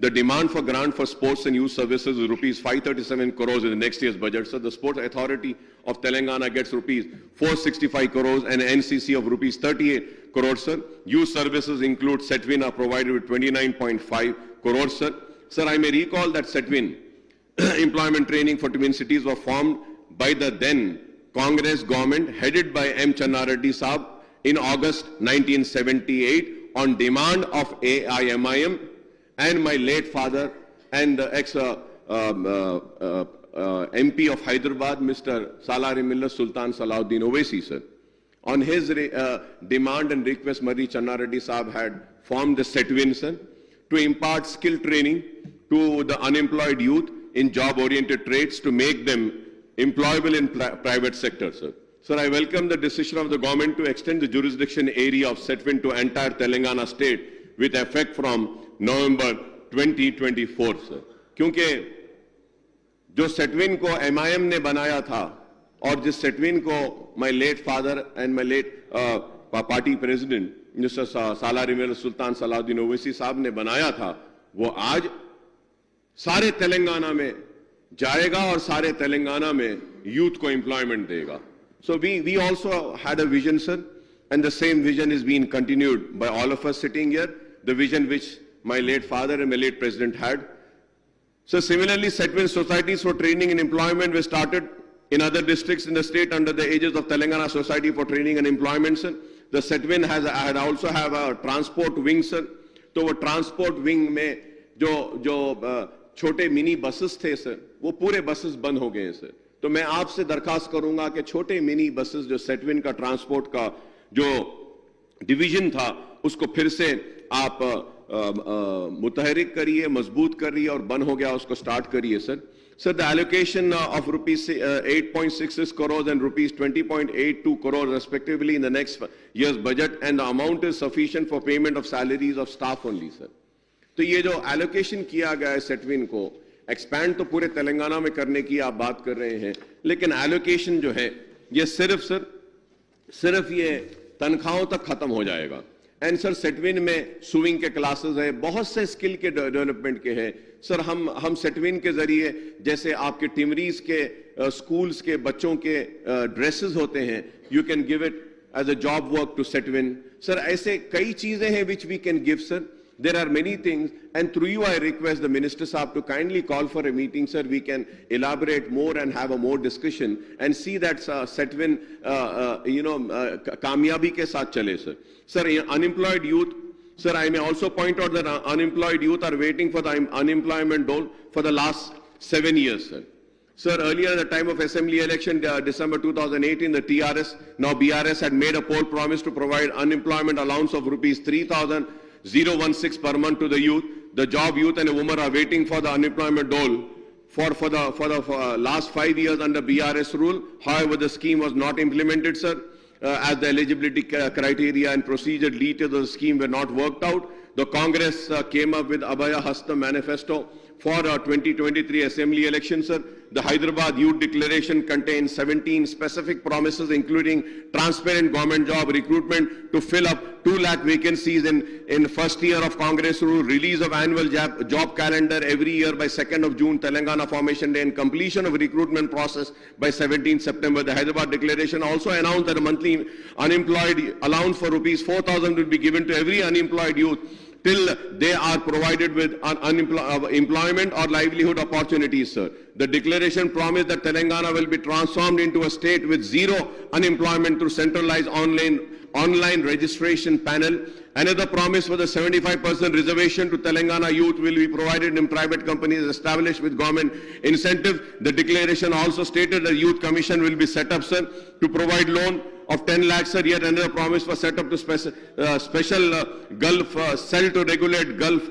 The demand for grant for sports and youth services is rupees 537 crores in the next year's budget. So the Sports Authority of Telangana gets rupees 465 crores and NCC of rupees 38 crores, sir. Youth services include Setwin are provided with 29.5 crores, sir. Sir, I may recall that Setwin employment training for twin cities were formed by the then Congress government headed by M. Channa Reddy Saab in August 1978 on demand of AIMIM and my late father and the MP of Hyderabad, Mr. Salarimilla Sultan Salahuddin Owaisi, sir. On his demand and request, Mari Channa Reddy Saab had formed the Setwin, sir, to impart skill training to the unemployed youth in job-oriented trades to make them employable in private sector, sir. Sir, I welcome the decision of the government to extend the jurisdiction area of Setwin to entire Telangana state with effect from November 2024, sir. क्योंकि जो सेटविन को MIM ने बनाया था और जिस सेटविन को my late father and my late party president Mr. Salarimilla Sultan Salahuddin Owaisi साहब ने बनाया था, वो आज सारे तेलंगाना में जाएगा और सारे तेलंगाना में youth को employment देगा. So we also had a vision, sir, and the same vision is being continued by all of us sitting here, the vision which my late father and my late president had. So similarly, Setwin societies for training and employment were started in other districts in the state under the aegis of Telangana Society for Training and Employment, sir. The Setwin had also have a transport wing, sir. तो वो transport wing में जो छोटे mini buses थे, sir, वो पूरे buses बंद हो गए हैं, sir. तो मैं आपसे दरखास्त करूंगा कि छोटे मिनी बसेस जो सेटविन का ट्रांसपोर्ट का जो डिवीजन था उसको फिर से आप मुतहरिक करिए, मजबूत करिए और बंद हो गया उसको स्टार्ट करिए, sir. Sir, the allocation of rupees 8.66 crores and rupees 20.82 crores respectively in the next year's budget, and the amount is sufficient for payment of salaries of staff only, sir. तो ये जो allocation किया गया है सेटविन को expand तो पूरे तेलंगाना में करने की आप बात कर रहे हैं, लेकिन एलोकेशन जो है ये सिर्फ ये तनख्वाहों तक खत्म हो जाएगा. एंड सर सेटविन में स्विमिंग के क्लासेस है, बहुत से स्किल के डेवलपमेंट के हैं. सर हम सेटविन के जरिए जैसे आपके टिमरीज के स्कूल्स के बच्चों के ड्रेसेस होते हैं, you can give it as a job work to Setwin. Sir ऐसे कई चीजें हैं which we can give, sir. There are many things, and through you I request the Minister Saab to kindly call for a meeting, sir. We can elaborate more and have a more discussion and see that Setwin, कामयाबी के साथ चले, sir. Sir, unemployed youth, sir, I may also point out that unemployed youth are waiting for the unemployment dole for the last 7 years, sir. Sir, earlier at the time of assembly election, December 2018, the TRS, now BRS, had made a poll promise to provide unemployment allowance of rupees 3,016 per month to the youth. The job youth and women are waiting for the unemployment dole for the last 5 years under BRS rule. However, the scheme was not implemented, sir, as the eligibility criteria and procedure details of the scheme were not worked out. The Congress came up with Abhaya Hasta manifesto for 2023 assembly elections, sir. The Hyderabad Youth Declaration contains 17 specific promises, including transparent government job recruitment to fill up 2 lakh vacancies in first year of Congress rule, release of annual job calendar every year by 2nd of June, Telangana Formation Day, and completion of recruitment process by 17th September. The Hyderabad Declaration also announced that a monthly unemployed allowance for rupees 4,000 will be given to every unemployed youth till they are provided with employment or livelihood opportunities, sir. The declaration promised that Telangana will be transformed into a state with zero unemployment through centralized online online registration panel. Another promise was a 75% reservation to Telangana youth will be provided in private companies established with government incentive. The declaration also stated the Youth Commission will be set up, sir, to provide loan of 10 lakhs, sir. Yet another promise was set up to special Gulf cell to regulate Gulf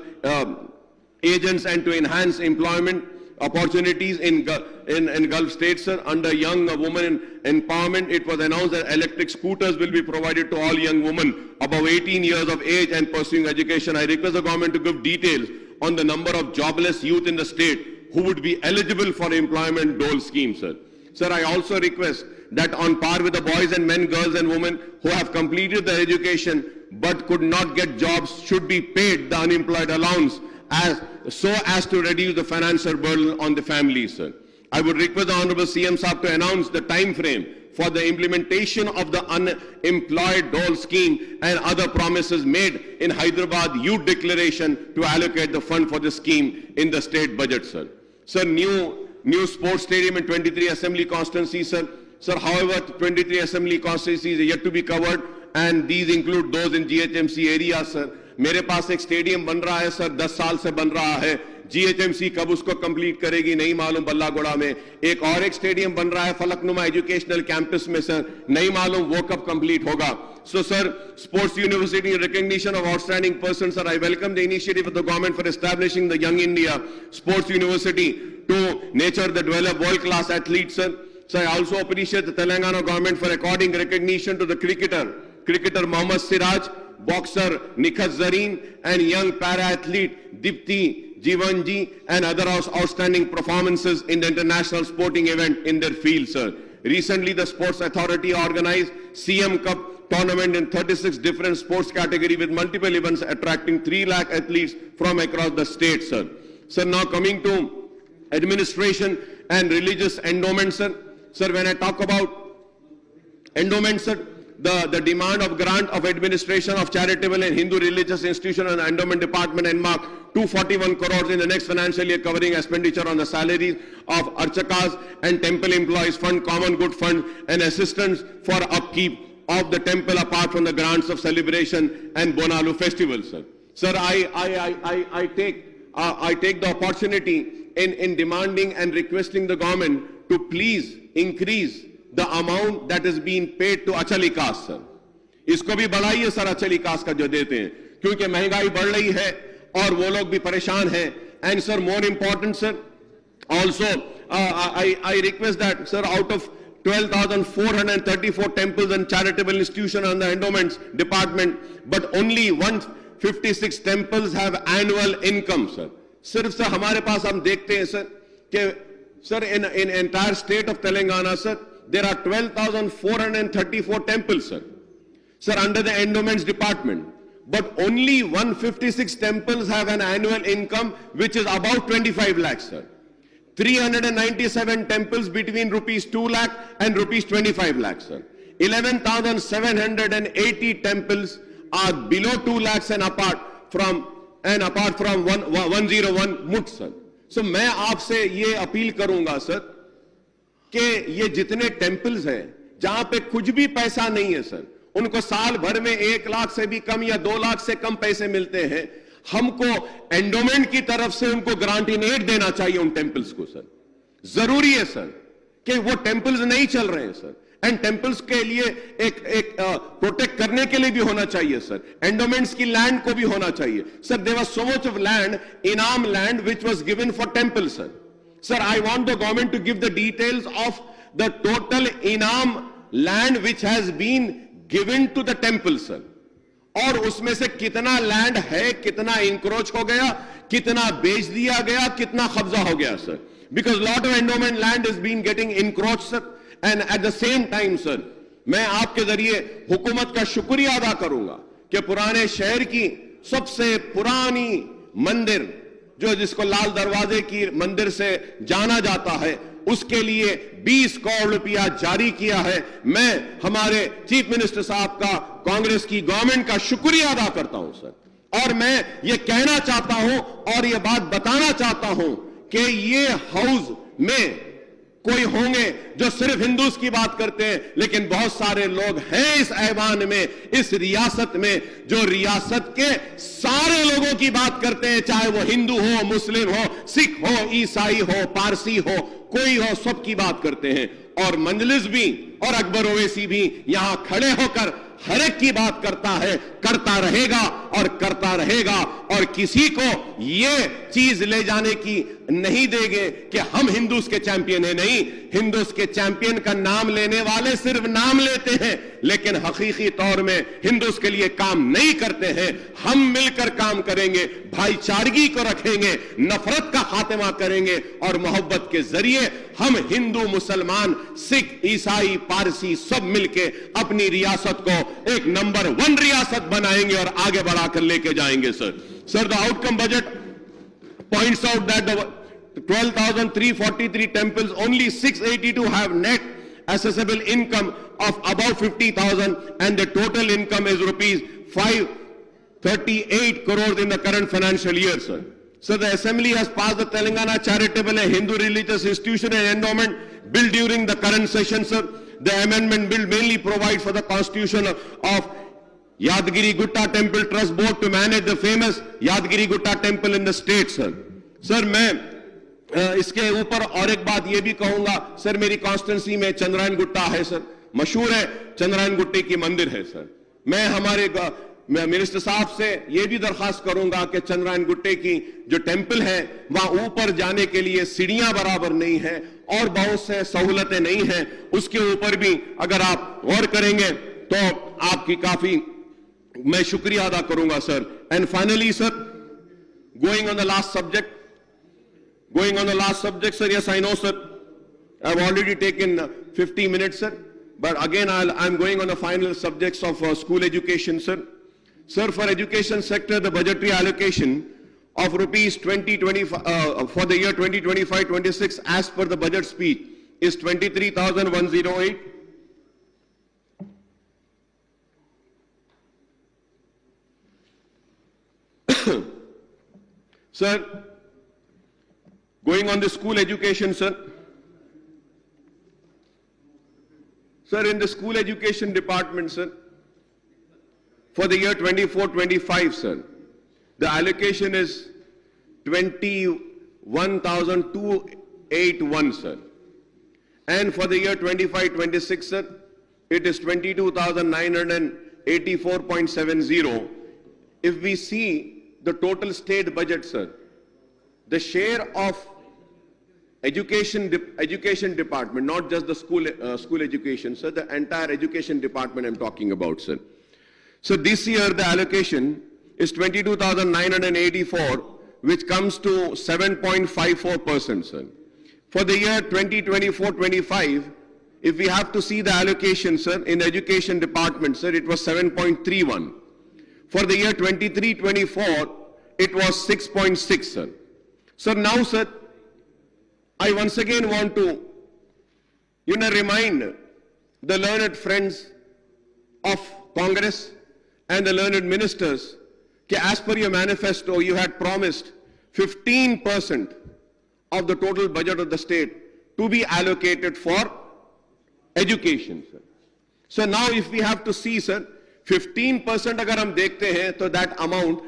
agents and to enhance employment opportunities in Gulf states, sir. Under young women empowerment, it was announced that electric scooters will be provided to all young women above 18 years of age and pursuing education. I request the government to give details on the number of jobless youth in the state who would be eligible for employment dole scheme, sir. Sir, I also request that on par with the boys and men, girls and women who have completed their education but could not get jobs should be paid the unemployed allowance so as to reduce the financial burden on the families, sir. I would request the Honorable CM Saab to announce the time frame for the implementation of the unemployed dole scheme and other promises made in Hyderabad Youth Declaration to allocate the fund for the scheme in the state budget, sir. Sir, new sports stadium in 23 assembly constituencies, sir. Sir, however, 23 assembly constituencies are yet to be covered, and these include those in GHMC area, sir. मेरे पास एक stadium बन रहा है sir, 10 साल से बन रहा है. जीएचएमसी कब उसको कंप्लीट करेगी नहीं मालूम. बल्लागुड़ा में एक और एक स्टेडियम बन रहा है फलकनुमा एजुकेशनल कैंपस में, सर, नहीं मालूम वो कब कंप्लीट होगा. So, sir, sports university recognition of outstanding persons, sir, I welcome the initiative of the government for establishing the Young India Sports University to nurture the develop world-class athletes, sir. So, I also appreciate the Telangana government for according recognition to the cricketer Mohammad Siraj, boxer Nikhat Zareen, and young para-athlete Dipti Jivanji, and other outstanding performances in the international sporting event in their field, sir. Recently, the Sports Authority organized CM Cup tournament in 36 different sports categories with multiple events attracting 3 lakh athletes from across the state, sir. Sir, now coming to administration and religious endowments, sir. Sir, when I talk about endowments, sir, the demand of grant of administration of charitable and Hindu religious institution and endowment department earmarked 241 crores in the next financial year, covering expenditure on the salaries of archakas and temple employees fund, common good fund, and assistance for upkeep of the temple apart from the grants of celebration and Bonalu festival, sir. Sir, I take the opportunity in demanding and requesting the government to please increase the amount that is being paid to Achali caste, sir. इसको भी बढ़ाइए sir, अचली cast का जो देते हैं, क्योंकि महंगाई बढ़ रही है और वो लोग भी परेशान हैं. And sir, more important, sir, also I request that, sir, out of 12,434 temples and charitable institutions on the endowments department, but only 156 temples have annual income, sir. सिर्फ सर हमारे पास हम देखते हैं सर कि sir in entire state of Telangana, sir, there are 12,434 temples, sir. Sir, under the endowments department, but only 156 temples have an annual income which is about 25 lakhs, sir. 397 temples between rupees 2 lakh and rupees 25 lakhs, sir. 11,780 temples are below 2 lakhs and apart from 101 mut, sir. So मैं आपसे ये appeal करूंगा sir कि ये जितने temples हैं जहां पे कुछ भी पैसा नहीं है सर, उनको साल भर में 1 लाख से भी कम या 2 लाख से कम पैसे मिलते हैं, हमको एंडोमेंट की तरफ से उनको ग्रांट इन एड देना चाहिए उन टेम्पल्स को सर. जरूरी है सर कि वो टेम्पल्स नहीं चल रहे हैं सर, एंड टेम्पल्स के लिए एक प्रोटेक्ट करने के लिए भी होना चाहिए सर. एंडोमेंट्स की लैंड को भी होना चाहिए sir. There was so much of land, inam land, which was given for temple, sir. Sir, I want the government to give the details of the total inam land which has been given to the temple, sir. और उसमें से कितना land है, कितना encroach हो गया, कितना बेच दिया गया, कितना कब्जा हो गया, sir. Because lot of endowment land is being getting encroached, sir. And at the same time, sir, मैं आपके जरिए हुकूमत का शुक्रिया अदा करूंगा कि पुराने शहर की सबसे पुरानी मंदिर जो जिसको लाल दरवाजे की मंदिर से जाना जाता है, उसके लिए 20 करोड़ रुपया जारी किया है. मैं हमारे चीफ मिनिस्टर साहब का, कांग्रेस की गवर्नमेंट का शुक्रिया अदा करता हूं सर. और मैं ये कहना चाहता हूं और ये बात बताना चाहता हूं कि ये हाउस में कोई होंगे जो सिर्फ हिंदूज की बात करते हैं, लेकिन बहुत सारे लोग हैं इस ऐवान में, इस रियासत में, जो रियासत के सारे लोगों की बात करते हैं, चाहे वो हिंदू हो, मुस्लिम हो, सिख हो, ईसाई हो, पारसी हो, कोई हो, सबकी बात करते हैं। और मंजलिस भी और अकबर ओवैसी भी यहां खड़े होकर हर एक की बात करता है, करता रहेगा और करता रहेगा, और किसी को यह चीज ले जाने की नहीं देंगे कि हम हिंदूज के चैंपियन हैं। नहीं, हिंदूज के चैंपियन का नाम लेने वाले सिर्फ नाम लेते हैं, लेकिन हकीकी तौर में हिंदूज के लिए काम नहीं करते हैं। हम मिलकर काम करेंगे, भाईचारगी को रखेंगे, नफरत का खात्मा करेंगे, और मोहब्बत के जरिए हम हिंदू, मुसलमान, सिख, ईसाई, पारसी सब मिलके अपनी रियासत को एक नंबर 1 रियासत बनाएंगे और आगे बढ़ाकर लेके जाएंगे। Sir the outcome budget points out that the 12,343 temples, only 682 have net accessible income of above 50,000, and the total income is rupees 538 crores in the current financial year, sir. So the assembly has passed the Telangana Charitable and Hindu Religious Institution and Endowment Bill during the current session, sir. The amendment bill mainly provides for the constitution of Yadgiri Gutta Temple Trust Board to manage the famous Yadgiri Gutta Temple in the state, sir. Sir मैं इसके ऊपर और एक बात ये भी कहूंगा, sir मेरी कॉन्स्टिट्यूंसी में चंद्रायन गुट्टा है सर, मशहूर है चंद्रायन गुट्टे की मंदिर है सर। मैं हमारे मिनिस्टर साहब से ये भी दरखास्त करूंगा कि चंद्रायन गुट्टे की जो टेंपल है वहां ऊपर जाने के लिए सीढ़ियां बराबर नहीं है और बहुत से सहूलतें नहीं है, उसके ऊपर भी अगर आप गौर करेंगे तो आपकी काफी मैं शुक्रिया अदा करूंगा sir. And finally sir, going on the last subject, sir, yes, I know, sir, I've already taken 50 minutes, sir, but again, I'm going on the final subjects of school education, sir. Sir, for education sector, the budgetary allocation of rupees 2025 for the year 2025-26 as per the budget speech is 23,108. Sir, going on the school education, sir. Sir, in the school education department, sir, for the year 24-25, sir, the allocation is 21,281, sir. And for the year 25-26, sir, it is 22,984.70. If we see the total state budget, sir, the share of education department, not just the school education, sir, the entire education department I'm talking about, sir. So this year the allocation is 22,984, which comes to 7.54%, sir. For the year 2024-25, if we have to see the allocation, sir, in the education department, sir, it was 7.31. For the year 23-24, it was 6.6, sir. So now, sir, I once again want to, remind the learned friends of Congress and the learned ministers that as per your manifesto, you had promised 15% of the total budget of the state to be allocated for education, sir. So now if we have to see, sir, 15% अगर हम देखते हैं तो that amount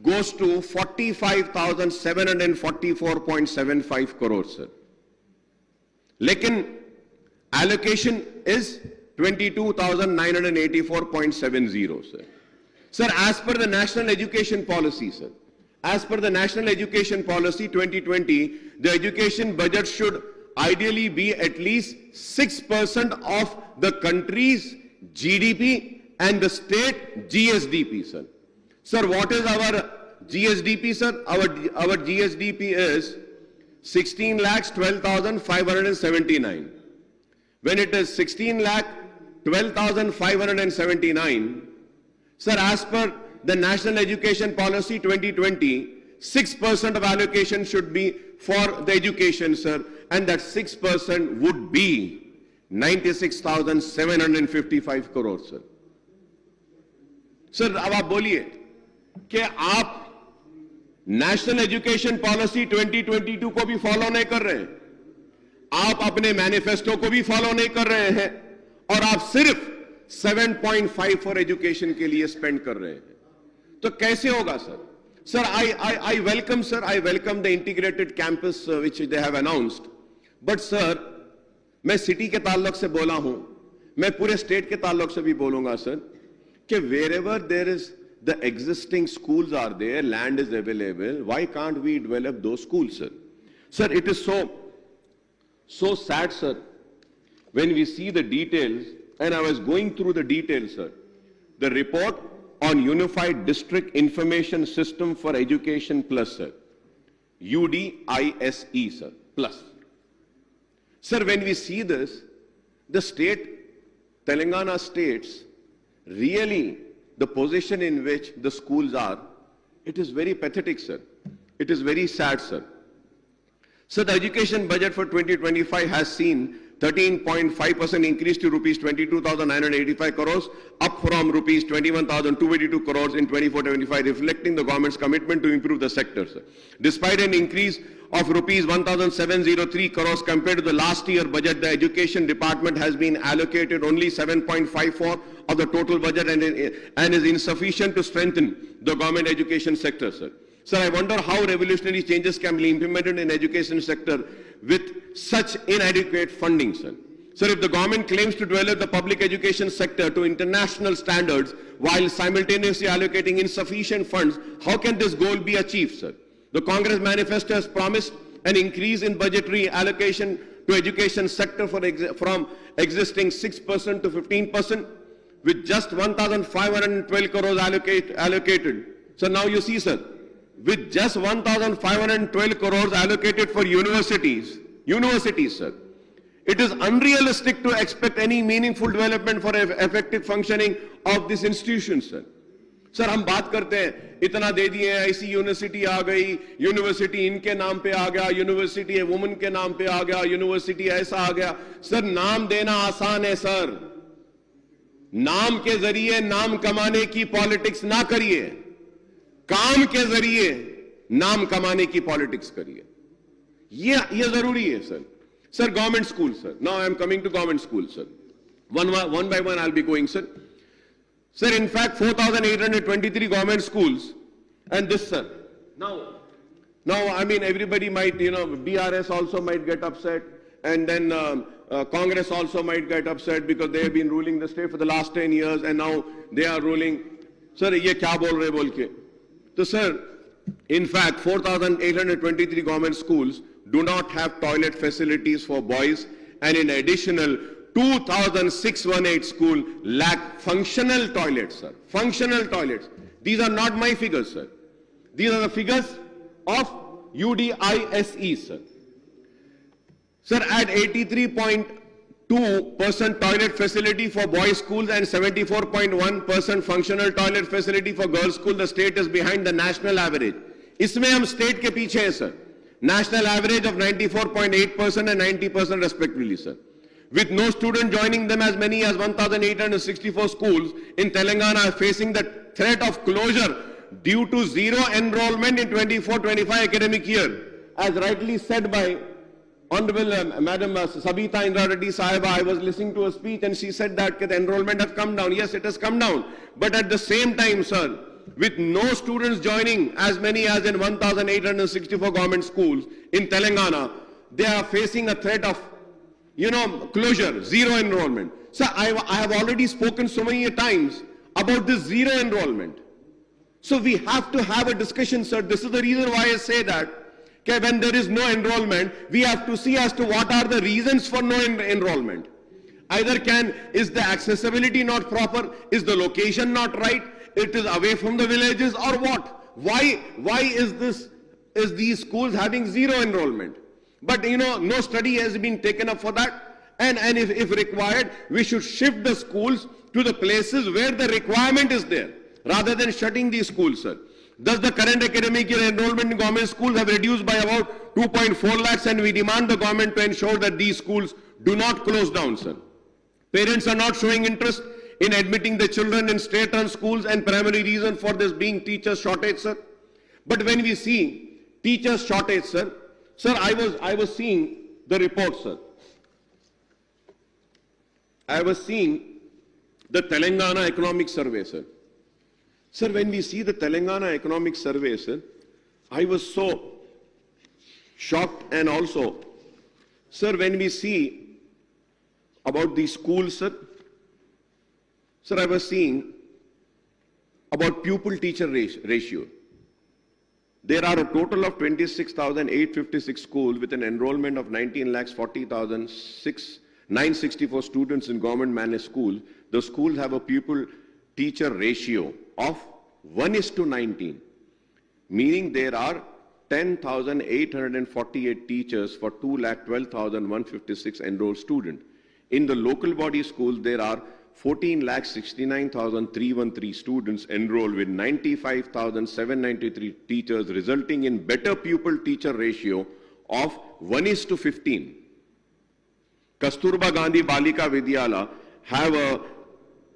goes to 45,744.75 crores, sir. लेकिन allocation is 22,984.70, sir. Sir, as per the National Education Policy, sir, as per the National Education Policy 2020, the education budget should ideally be at least 6% of the country's GDP and the state GSDP, sir. Sir, what is our GSDP, sir? Our GSDP is 16,12,579. When it is 16,12,579, sir, as per the National Education Policy 2020, 6% of allocation should be for the education, sir, and that 6% would be 96,755 crores, sir. Sir, अब आप बोलिए कि आप national education policy 2022 को भी follow नहीं कर रहे हैं, आप अपने मैनिफेस्टो को भी फॉलो नहीं कर रहे हैं और आप सिर्फ 7.5 फॉर एजुकेशन के लिए स्पेंड कर रहे हैं, तो कैसे होगा sir? Sir, I welcome, sir, I welcome the integrated campus which they have announced. But sir, मैं सिटी के ताल्लुक से बोला हूं, मैं पूरे स्टेट के ताल्लुक से भी बोलूंगा सर, कि wherever there is the existing schools are there, land is available, why can't we develop those schools, sir? Sir, it is so sad, sir, when we see the details, and I was going through the details, sir, the report on Unified District Information System for Education Plus, sir. UDISE, sir, plus. Sir, when we see this, the state, Telangana states, really the position in which the schools are, it is very pathetic, sir. It is very sad, sir. So the education budget for 2025 has seen 13.5% increase to rupees 22,985 crores, up from rupees 21,282 crores in 24-25, reflecting the government's commitment to improve the sector, sir. Despite an increase of rupees 1,703 crores compared to the last year budget, the education department has been allocated only 7.54 of the total budget and is insufficient to strengthen the government education sector, sir. Sir, I wonder how revolutionary changes can be implemented in education sector with such inadequate funding, sir. Sir, if the government claims to develop the public education sector to international standards while simultaneously allocating insufficient funds, how can this goal be achieved, sir? The Congress manifesto has promised an increase in budgetary allocation to education sector from existing 6% to 15%, with just 1,512 crores allocated. So now you see, sir, with just 1,512 crores allocated for universities, sir, it is unrealistic to expect any meaningful development for effective functioning of this institution, sir. Sir हम बात करते हैं इतना दे दिए, ऐसी university आ गई, university इनके नाम पे आ गया, यूनिवर्सिटी वुमेन के नाम पे आ गया, यूनिवर्सिटी ऐसा आ गया। सर नाम देना आसान है सर, नाम के जरिए नाम कमाने की पॉलिटिक्स ना करिए, काम के जरिए नाम कमाने की पॉलिटिक्स करिए, ये जरूरी है sir. Sir government school sir, now I am coming to government school sir, one by one I'll be going sir. Sir, in fact 4,823 government schools, and this sir, now I mean everybody might, BRS also might get upset, and then Congress also might get upset because they have been ruling the state for the last 10 years and now they are ruling. Sir ये क्या बोल रहे बोल के, तो sir in fact 4,823 government schools do not have toilet facilities for boys, and in additional 2,618 schools lack functional toilets, sir. Functional toilets. These are not my figures, sir. These are the figures of UDISE, sir. Sir, at 83.2% toilet facility for boys' schools and 74.1% functional toilet facility for girls' schools, the state is behind the national average. इसमें हम state के पीछे हैं, sir. National average of 94.8% and 90% respectively, sir. With no student joining them, as many as 1,864 schools in Telangana are facing the threat of closure due to zero enrollment in 24-25 academic year. As rightly said by Honorable Madam Sabita Indra Reddy Sahiba, I was listening to a speech and she said that the enrollment has come down. Yes, it has come down. But at the same time, sir, with no students joining, as many as in 1,864 government schools in Telangana, they are facing a threat of closure, zero enrollment. Sir, I have already spoken so many times about this zero enrollment. So we have to have a discussion, sir. This is the reason why I say that when there is no enrollment, we have to see as to what are the reasons for no enrollment. Either is the accessibility not proper, is the location not right, it is away from the villages, or what? Why is these schools having zero enrollment? But no study has been taken up for that, and if required, we should shift the schools to the places where the requirement is there, rather than shutting these schools, sir. Thus, the current academic year enrollment in government schools have reduced by about 2.4 lakhs, and we demand the government to ensure that these schools do not close down, sir. Parents are not showing interest in admitting the children in state-run schools, and primary reason for this being teacher shortage, sir. But when we see teacher shortage, sir, I was seeing the report, sir. I was seeing the Telangana Economic Survey, sir. Sir, when we see the Telangana Economic Survey, sir, I was so shocked, and also, sir, when we see about the schools, sir, I was seeing about pupil-teacher ratio. There are a total of 26,856 schools with an enrollment of 19,40,964 students in government-managed schools. The schools have a pupil-teacher ratio of 1:19, meaning there are 10,848 teachers for 2,12,156 enrolled students. In the local body schools, there are 14,69,313 students enrolled with 95,793 teachers, resulting in better pupil-teacher ratio of 1:15. Kasturba Gandhi Balika Vidyalaya have a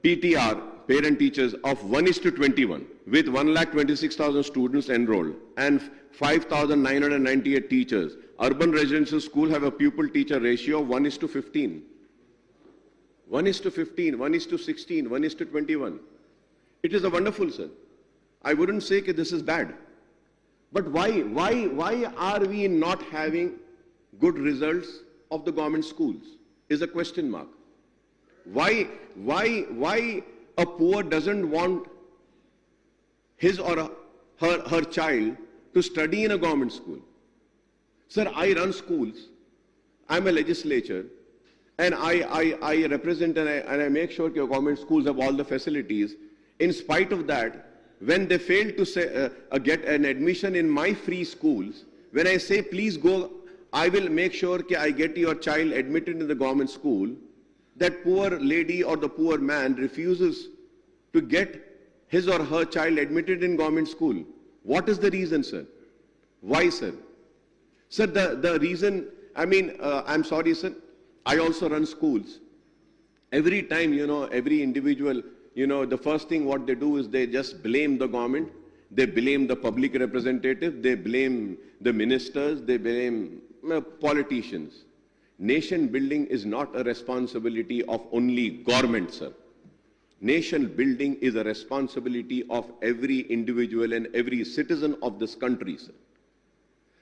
PTR, parent teachers, of 1:21 with 1,26,000 students enrolled and 5,998 teachers. Urban residential school have a pupil-teacher ratio of 1:15. 1:15, 1:16, 1:21. It is a wonderful, sir. I wouldn't say that this is bad. But why are we not having good results of the government schools? Is a question mark. Why a poor doesn't want his or her child to study in a government school? Sir, I run schools. I'm a legislature. And I represent and I make sure that government schools have all the facilities. In spite of that, when they fail to get an admission in my free schools, when I say, please go, I will make sure that I get your child admitted in the government school, that poor lady or the poor man refuses to get his or her child admitted in government school. What is the reason, sir? Why, sir? Sir, the reason, I'm sorry, sir. I also run schools. Every time, every individual, the first thing what they do is they just blame the government, they blame the public representative, they blame the ministers, they blame politicians. Nation building is not a responsibility of only government, sir. Nation building is a responsibility of every individual and every citizen of this country, sir.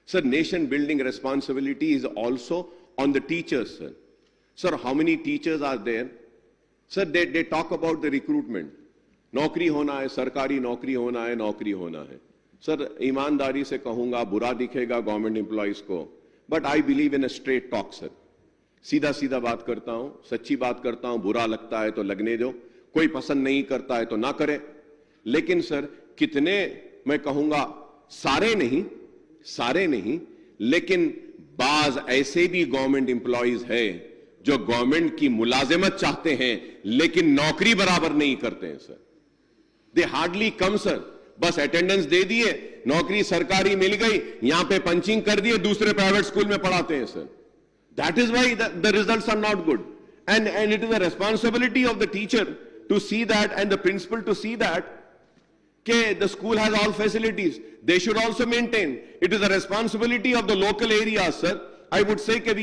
Sir, nation building responsibility is also on the teachers, sir. Sir, how many teachers are there? Sir, they talk about the recruitment. नौकरी होना है, सरकारी नौकरी होना है, नौकरी होना है. सर, ईमानदारी से कहूंगा, बुरा दिखेगा गवर्नमेंट एम्प्लॉइज को, but I believe in a straight talk, sir. सीधा सीधा बात करता हूं, सच्ची बात करता हूं. बुरा लगता है तो लगने दो, कोई पसंद नहीं करता है तो ना करे. लेकिन सर, कितने, मैं कहूंगा सारे नहीं, लेकिन बाज ऐसे भी गवर्नमेंट एम्प्लॉइज है जो गवर्नमेंट की मुलाजिमत चाहते हैं लेकिन नौकरी बराबर नहीं करते हैं, सर. दे हार्डली कम, सर. बस अटेंडेंस दे दिए, नौकरी सरकारी मिल गई, यहां पे पंचिंग कर दिए, दूसरे प्राइवेट स्कूल में पढ़ाते हैं, sir. That is why the results are not good. And it is the responsibility of the teacher to see that and the principal to see that the school has all facilities. They should also maintain. It is a responsibility of the local areas, sir. I would say that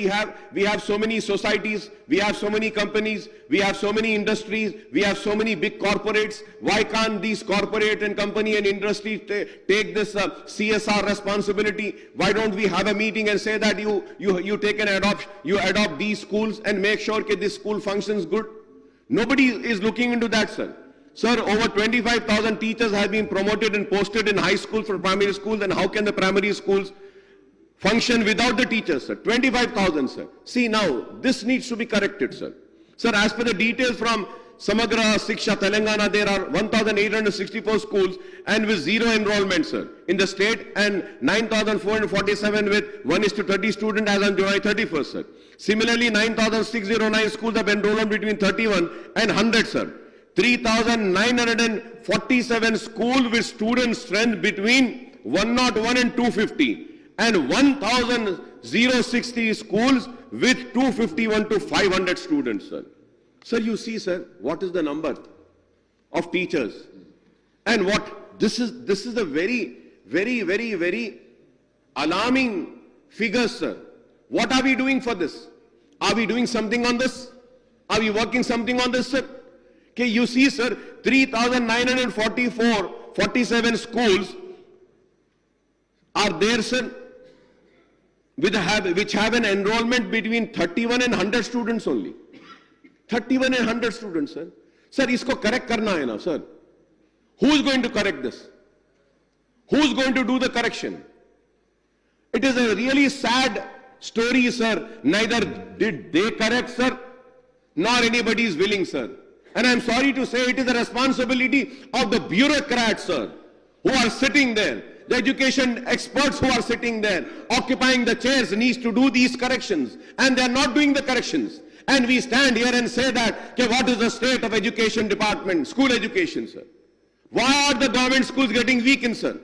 we have so many societies, we have so many companies, we have so many industries, we have so many big corporates. Why can't these corporate and company and industry take this CSR responsibility? Why don't we have a meeting and say that you take an you adopt these schools and make sure that this school functions good? Nobody is looking into that, sir. Sir, over 25,000 teachers have been promoted and posted in high schools for primary schools, and how can the primary schools function without the teachers, sir? 25,000, sir. See, now, this needs to be corrected, sir. Sir, as per the details from Samagra Shiksha Telangana, there are 1,864 schools and with zero enrollment, sir, in the state, and 9,447 with 1:30 student as on July 31st, sir. Similarly, 9,609 schools have enrollment between 31 and 100, sir. 3,947 schools with student strength between 101 and 250, and 1,060 schools with 251 to 500 students, sir. Sir, you see, sir, what is the number of teachers? And this is a very, very, very, very alarming figure, sir. What are we doing for this? Are we doing something on this? Are we working something on this, sir? Okay, you see, sir, 47 schools are there, sir, which have an enrollment between 31 and 100 students only. 31 and 100 students, sir. Sir, isko correct karna hai na, sir. Who is going to correct this? Who is going to do the correction? It is a really sad story, sir. Neither did they correct, sir, nor anybody is willing, sir. And I'm sorry to say it is the responsibility of the bureaucrats, sir, who are sitting there. The education experts who are sitting there, occupying the chairs, needs to do these corrections. And they are not doing the corrections. And we stand here and say that, okay, what is the state of education department, school education, sir? Why are the government schools getting weakened, sir?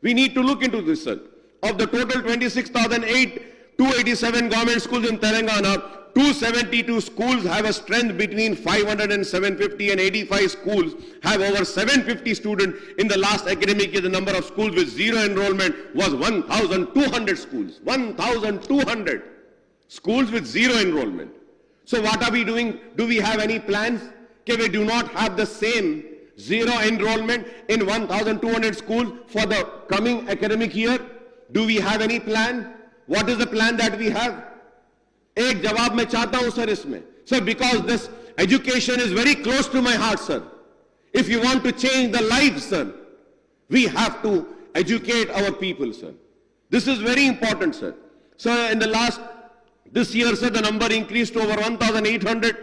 We need to look into this, sir. Of the total 287 government schools in Telangana, 272 schools have a strength between 500 and 750, and 85 schools have over 750 students. In the last academic year, the number of schools with zero enrollment was 1,200 schools. 1,200 schools with zero enrollment. So what are we doing? Do we have any plans? Okay, we do not have the same zero enrollment in 1,200 schools for the coming academic year. Do we have any plan? What is the plan that we have? एक जवाब मैं चाहता हूं sir इसमें. Sir, because this education is very close to my heart, sir. If you want to change the lives, sir, we have to educate our people, sir. This is very important, sir. Sir, in the this year, sir, the number increased to over 1,800.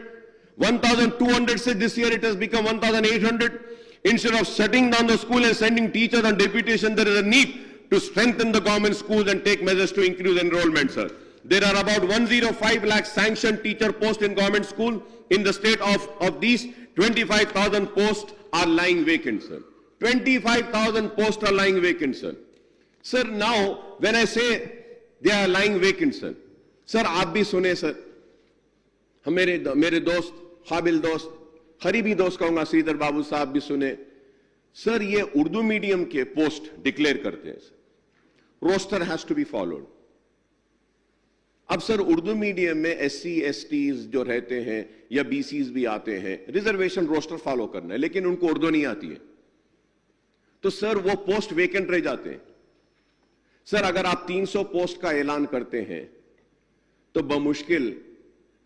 1,200, say this year it has become 1,800. Instead of shutting down the school and sending teachers on deputation, there is a need to strengthen the government schools and take measures to increase enrollment, sir. There are about 105 lakh sanctioned teacher posts in government school. In the state of these, 25,000 posts are lying vacant, sir. 25,000 posts are lying vacant, sir. Sir, now, when I say they are lying vacant, sir, आप भी सुने, sir. मेरे दोस्त, काबिल दोस्त, करीबी दोस्त कहूंगा, श्रीधर बाबू साहब भी सुने. सर, ये उर्दू मीडियम के पोस्ट डिक्लेयर करते हैं, sir. Roster has to be followed. अब सर, उर्दू मीडियम में SC, STs जो रहते हैं या BCs भी आते हैं, रिजर्वेशन रोस्टर फॉलो करना है, लेकिन उनको उर्दू नहीं आती है, तो सर वो पोस्ट वेकेंट रह जाते हैं. सर, अगर आप 300 पोस्ट का ऐलान करते हैं तो बमुश्किल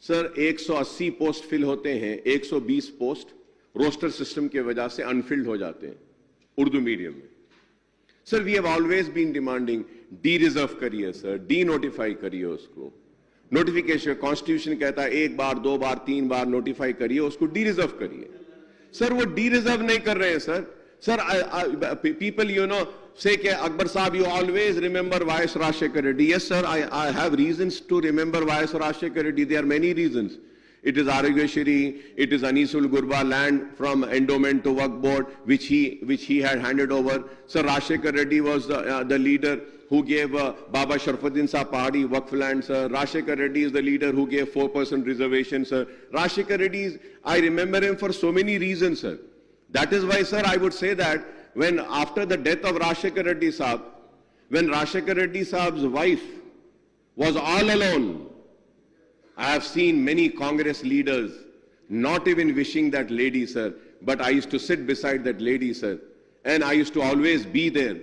सर 180 पोस्ट फिल होते हैं. 120 पोस्ट रोस्टर सिस्टम के वजह से अनफिल्ड हो जाते हैं उर्दू मीडियम में. Sir, we have always been demanding, dereserve करिए सर, डी नोटिफाई करिए उसको. नोटिफिकेशन कॉन्स्टिट्यूशन कहता है 1 बार 2 बार 3 बार नोटिफाई करिए, उसको डी रिजर्व करिए. सर, वो डी रिजर्व नहीं कर रहे हैं, sir. Sir, people, say that Akbar Sahab, you always remember Y.S. Rajshekar Reddy. Yes, sir, I have reasons to remember Y.S. Rajshekar Reddy. There are many reasons. It is Arogeshwari, it is Anisul Gurba land from endowment to Waqf board, which he had handed over. Sir, Rajshekar Reddy was the leader who gave Baba Sharfuddin Sahab Pahadi Waqf land, sir. Rajshekar Reddy is the leader who gave 4% reservation, sir. Rajshekar Reddy, I remember him for so many reasons, sir. That is why, sir, I would say that when after the death of Rajshekar Reddy Sahab, when Rajshekar Reddy Sahab's wife was all alone, I have seen many Congress leaders not even wishing that lady, sir, but I used to sit beside that lady, sir, and I used to always be there,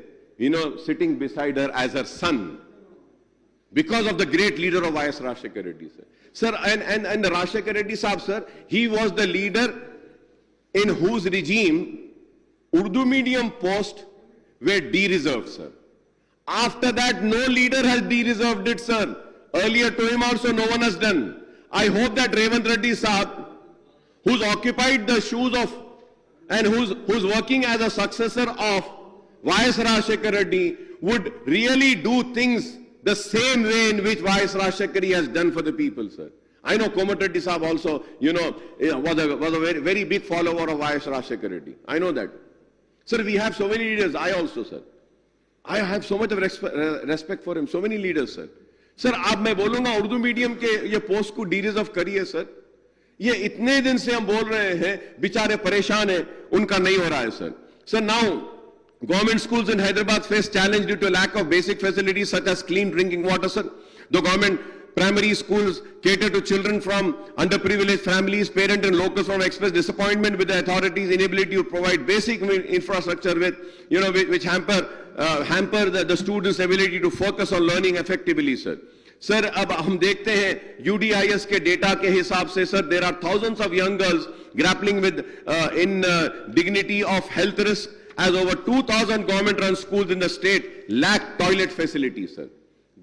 sitting beside her as her son, because of the great leader of Y.S. Rajshekar Reddy, sir. Sir, and the Rajshekar Reddy Sahab, sir, he was the leader in whose regime Urdu medium posts were de-reserved, sir. After that, no leader has de-reserved it, sir. Earlier to him also, no one has done. I hope that Revant Reddy Sahab, who's occupied the shoes of, and who's working as a successor of Y.S. Rajshekar Reddy, would really do things the same way in which Y.S. Rajshekar Reddy has done for the people, sir. I know Komat Reddy Sahab also, was a very, very big follower of Y.S. Rajshekar Reddy. I know that. Sir, we have so many leaders. I also, sir. I have so much of respect for him. So many leaders, sir. Sir, अब मैं बोलूंगा Urdu medium के ये post को D-reserve करिए, sir. ये इतने दिन से हम बोल रहे हैं, बेचारे परेशान हैं, उनका नहीं हो रहा है, sir. Sir, now, government schools in Hyderabad face challenge due to lack of basic facilities such as clean drinking water, sir. The government primary schools cater to children from underprivileged families. Parents and locals have expressed disappointment with the authorities' inability to provide basic infrastructure with, which hamper the students' ability to focus on learning effectively, sir. Sir, अब हम देखते हैं UDIS के data के हिसाब से, sir, there are thousands of young girls grappling with dignity of health risk, as over 2,000 government-run schools in the state lack toilet facilities, sir.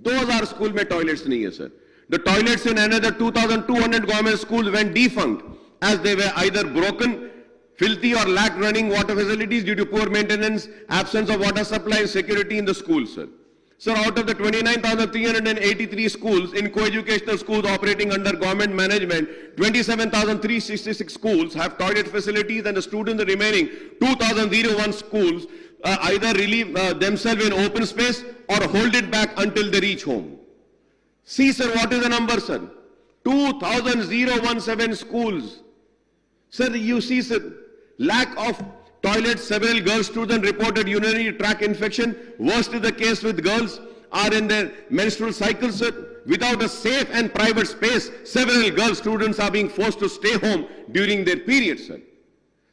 2,000 school में toilets नहीं है, sir. The toilets in another 2,200 government schools went defunct as they were either broken, filthy, or lacked running water facilities due to poor maintenance, absence of water supply, and security in the schools, sir. Sir, out of the 29,383 schools in co-educational schools operating under government management, 27,366 schools have toilet facilities, and the students in the remaining 2,001 schools either relieve themselves in open space or hold it back until they reach home. See, sir, what is the number, sir? 2,017 schools. Sir, you see, sir, lack of toilets. Several girl students reported urinary tract infection. Worst is the case with girls are in their menstrual cycles, sir. Without a safe and private space, several girl students are being forced to stay home during their periods, sir.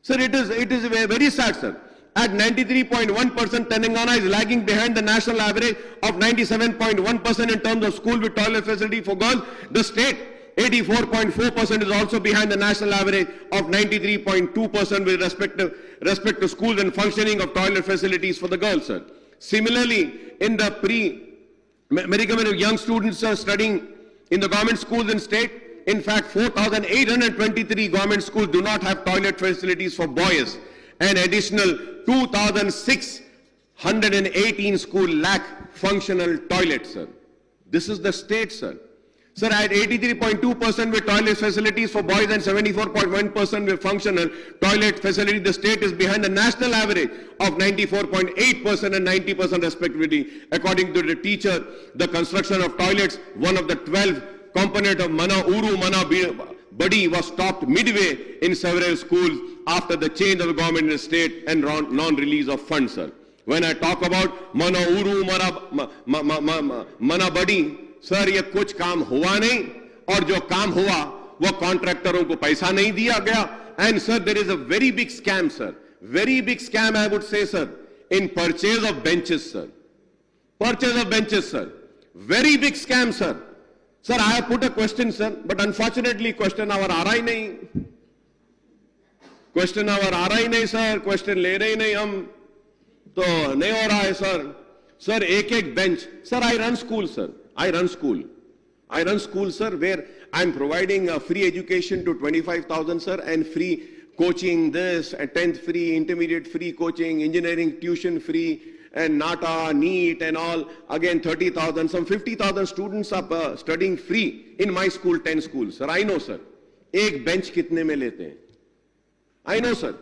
Sir, it is very sad, sir. At 93.1%, Telangana is lagging behind the national average of 97.1% in terms of school with toilet facility for girls. The state, 84.4%, is also behind the national average of 93.2% with respect to schools and functioning of toilet facilities for the girls, sir. Similarly, in the pre-medical young students are studying in the government schools in state. In fact, 4,823 government schools do not have toilet facilities for boys. An additional 2,618 schools lack functional toilets, sir. This is the state, sir. Sir, at 83.2% with toilet facilities for boys and 74.1% with functional toilet facilities, the state is behind the national average of 94.8% and 90% respectively. According to the teacher, the construction of toilets, one of the 12 components of Mana Uru Mana Badi, was stopped midway in several schools after the change of the government in the state and non-release of funds, sir. When I talk about Mana Uru Mana Badi, sir, ये कुछ काम हुआ नहीं, और जो काम हुआ वो कॉन्ट्रैक्टरों को पैसा नहीं दिया गया. And sir, there is a very big scam, sir, very big scam, I would say, sir, in purchase of benches, sir. Purchase of benches, sir. Very big scam, sir. Sir, I have put a question, sir, but unfortunately question hour आ रहा ही नहीं. Question hour आ रहा ही नहीं, sir. Question ले रहे ही नहीं हम, तो नहीं हो रहा है, sir. Sir, एक bench. Sir, I run school, sir. I run school, sir, where I'm providing free education to 25,000, sir, and free coaching, this, 10th free, intermediate free coaching, engineering tuition free, and NATA, NEET, and all. Again, 30,000, some 50,000 students are studying free in my school, 10 schools. Sir, I know, sir. एक bench कितने में लेते हैं? I know, sir.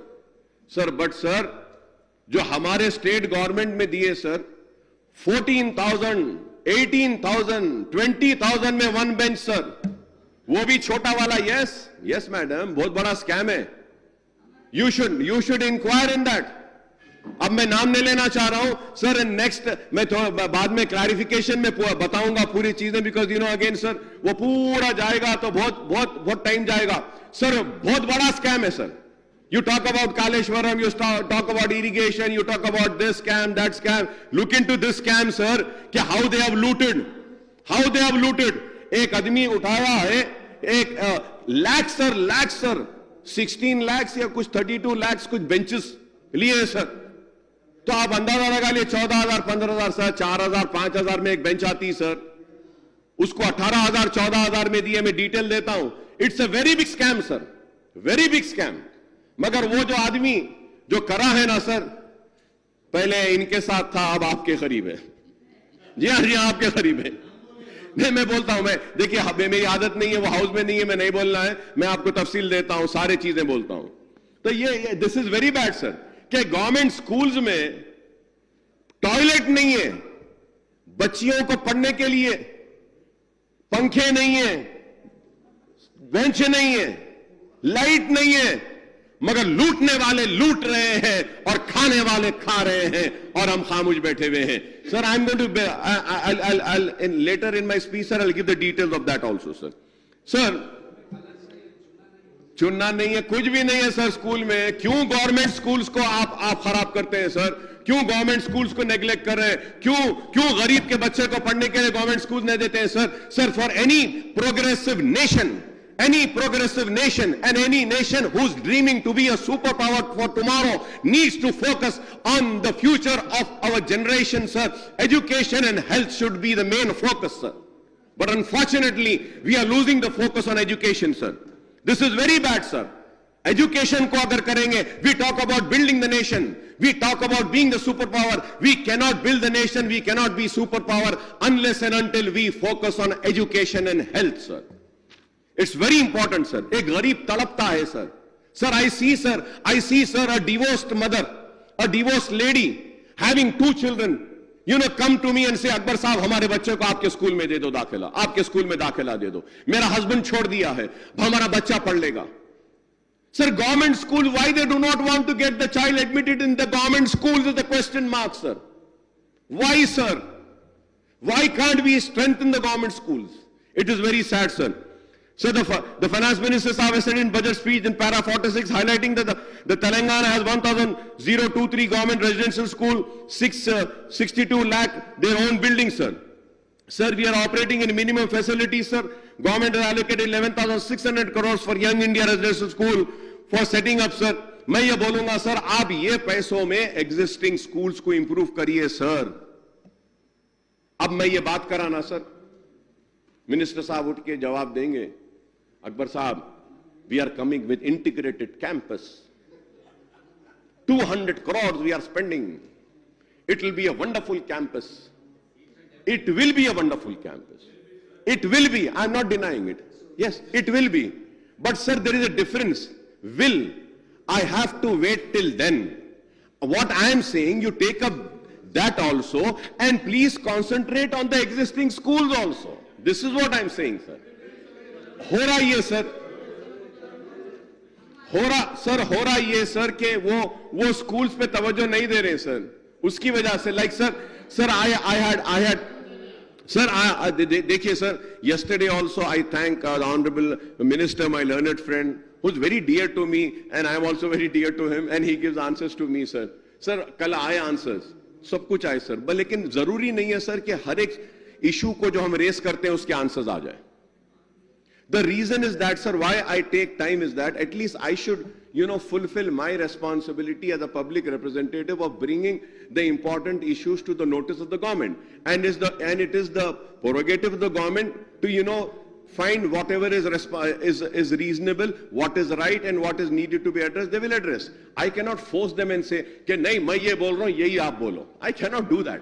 Sir, but sir, जो हमारे state government में दिए, sir, 14,000, 18,000, 20,000 में one bench, sir. वो भी छोटा वाला. Yes, yes, madam, बहुत बड़ा scam है. You should inquire in that. अब मैं नाम नहीं लेना चाह रहा हूं, सर. नेक्स्ट मैं थोड़ा बाद में क्लैरिफिकेशन में बताऊंगा पूरी चीजें, because you know again sir वो पूरा जाएगा तो बहुत टाइम जाएगा. सर, बहुत बड़ा स्कैम है, sir. You talk about Kaleshwaram, you talk about irrigation, you talk about this scam, that scam. Look into this scam, sir, कि how they have looted. एक आदमी उठाया है, एक लाख सर, 16 lakhs या कुछ 32 lakhs कुछ benches लिए सर. तो आप अंदाजा लगा लिए 14,000, 15,000, सर, 4,000, 5,000 में एक बेंच आती, सर. उसको 18,000, 14,000 में दिए. मैं डिटेल देता हूं. It's a very big scam, sir, very big scam. मगर वो जो आदमी जो करा है ना, सर, पहले इनके साथ था, अब आपके करीब है. जी हाँ, आपके करीब है. नहीं, मैं बोलता हूं, मैं देखिए, मेरी आदत नहीं है, वो हाउस में नहीं है, मैं नहीं बोलना है, मैं आपको तफसील देता हूं, सारे चीजें बोलता हूं. तो ये this is very bad, sir, कि गवर्नमेंट स्कूल्स में टॉयलेट नहीं है, बच्चियों को पढ़ने के लिए पंखे नहीं है, बेंच नहीं है, लाइट नहीं है, मगर लूटने वाले लूट रहे हैं और खाने वाले खा रहे हैं और हम खामोश बैठे हुए हैं. Sir, I'm going to, later in my speech, sir, I'll give the details of that also, sir. Sir, चुनना नहीं है, कुछ भी नहीं है सर स्कूल में. क्यों गवर्नमेंट स्कूल्स को आप खराब करते हैं सर? क्यों गवर्नमेंट स्कूल्स को नेग्लेक्ट कर रहे हैं? क्यों गरीब के बच्चे को पढ़ने के लिए गवर्नमेंट स्कूल नहीं देते हैं sir? Sir, for any progressive nation and any nation who's dreaming to be a superpower for tomorrow needs to focus on the future of our generation, sir. Education and health should be the main focus, sir. But unfortunately, we are losing the focus on education, sir. This is very bad, sir. Education ko agar karenge, we talk about building the nation. We talk about being the superpower. We cannot build the nation. We cannot be superpower unless and until we focus on education and health, sir. It's very important, sir. एक गरीब तड़पता है, sir. Sir, I see, sir, a divorced mother, a divorced lady having 2 children, come to me and say, Akbar साहब, हमारे बच्चे को आपके school में दे दो दाखिला, आपके स्कूल में दाखिला दे दो. मेरा हस्बैंड छोड़ दिया है, हमारा बच्चा पढ़ लेगा. Sir, government school, why they do not want to get the child admitted in the government schools is the question mark, sir. Why, sir? Why can't we strengthen the government schools? It is very sad, sir. So the finance minister has said in budget speech in para 46, highlighting that the Telangana has 1,023 government residential school, 62 lakh their own buildings, sir. Sir, we are operating in minimum facilities, sir. Government has allocated 11,600 crores for Young India Residential School for setting up, sir. मैं ये बोलूंगा, sir, आप ये पैसों में existing schools को improve करिए, sir. अब मैं ये बात कराना, sir. Minister साहब उठ के जवाब देंगे. Akbar साहब, we are coming with integrated campus. 200 crores we are spending. It will be a wonderful campus. It will be a wonderful campus. It will be. I'm not denying it. Yes, it will be. But sir, there is a difference. Will. I have to wait till then. What I am saying, you take up that also and please concentrate on the existing schools also. This is what I'm saying, sir. हो रहा ये sir, हो रहा ये sir के वो schools पे तवज्जो नहीं दे रहे सर. उसकी वजह से like sir, I had sir, देखिए sir, yesterday also I thank the honorable minister, my learned friend, who's very dear to me and I am also very dear to him and he gives answers to me, sir. Sir, कल आए answers, सब कुछ आए sir, लेकिन जरूरी नहीं है sir कि हर एक issue को जो हम raise करते हैं उसके answers आ जाए. The reason is that, sir, why I take time is that at least I should, fulfill my responsibility as a public representative of bringing the important issues to the notice of the government. And it is the prerogative of the government to, find whatever is reasonable, what is right and what is needed to be addressed, they will address. I cannot force them and say, कि नहीं मैं ये बोल रहा हूँ, यही आप बोलो. I cannot do that.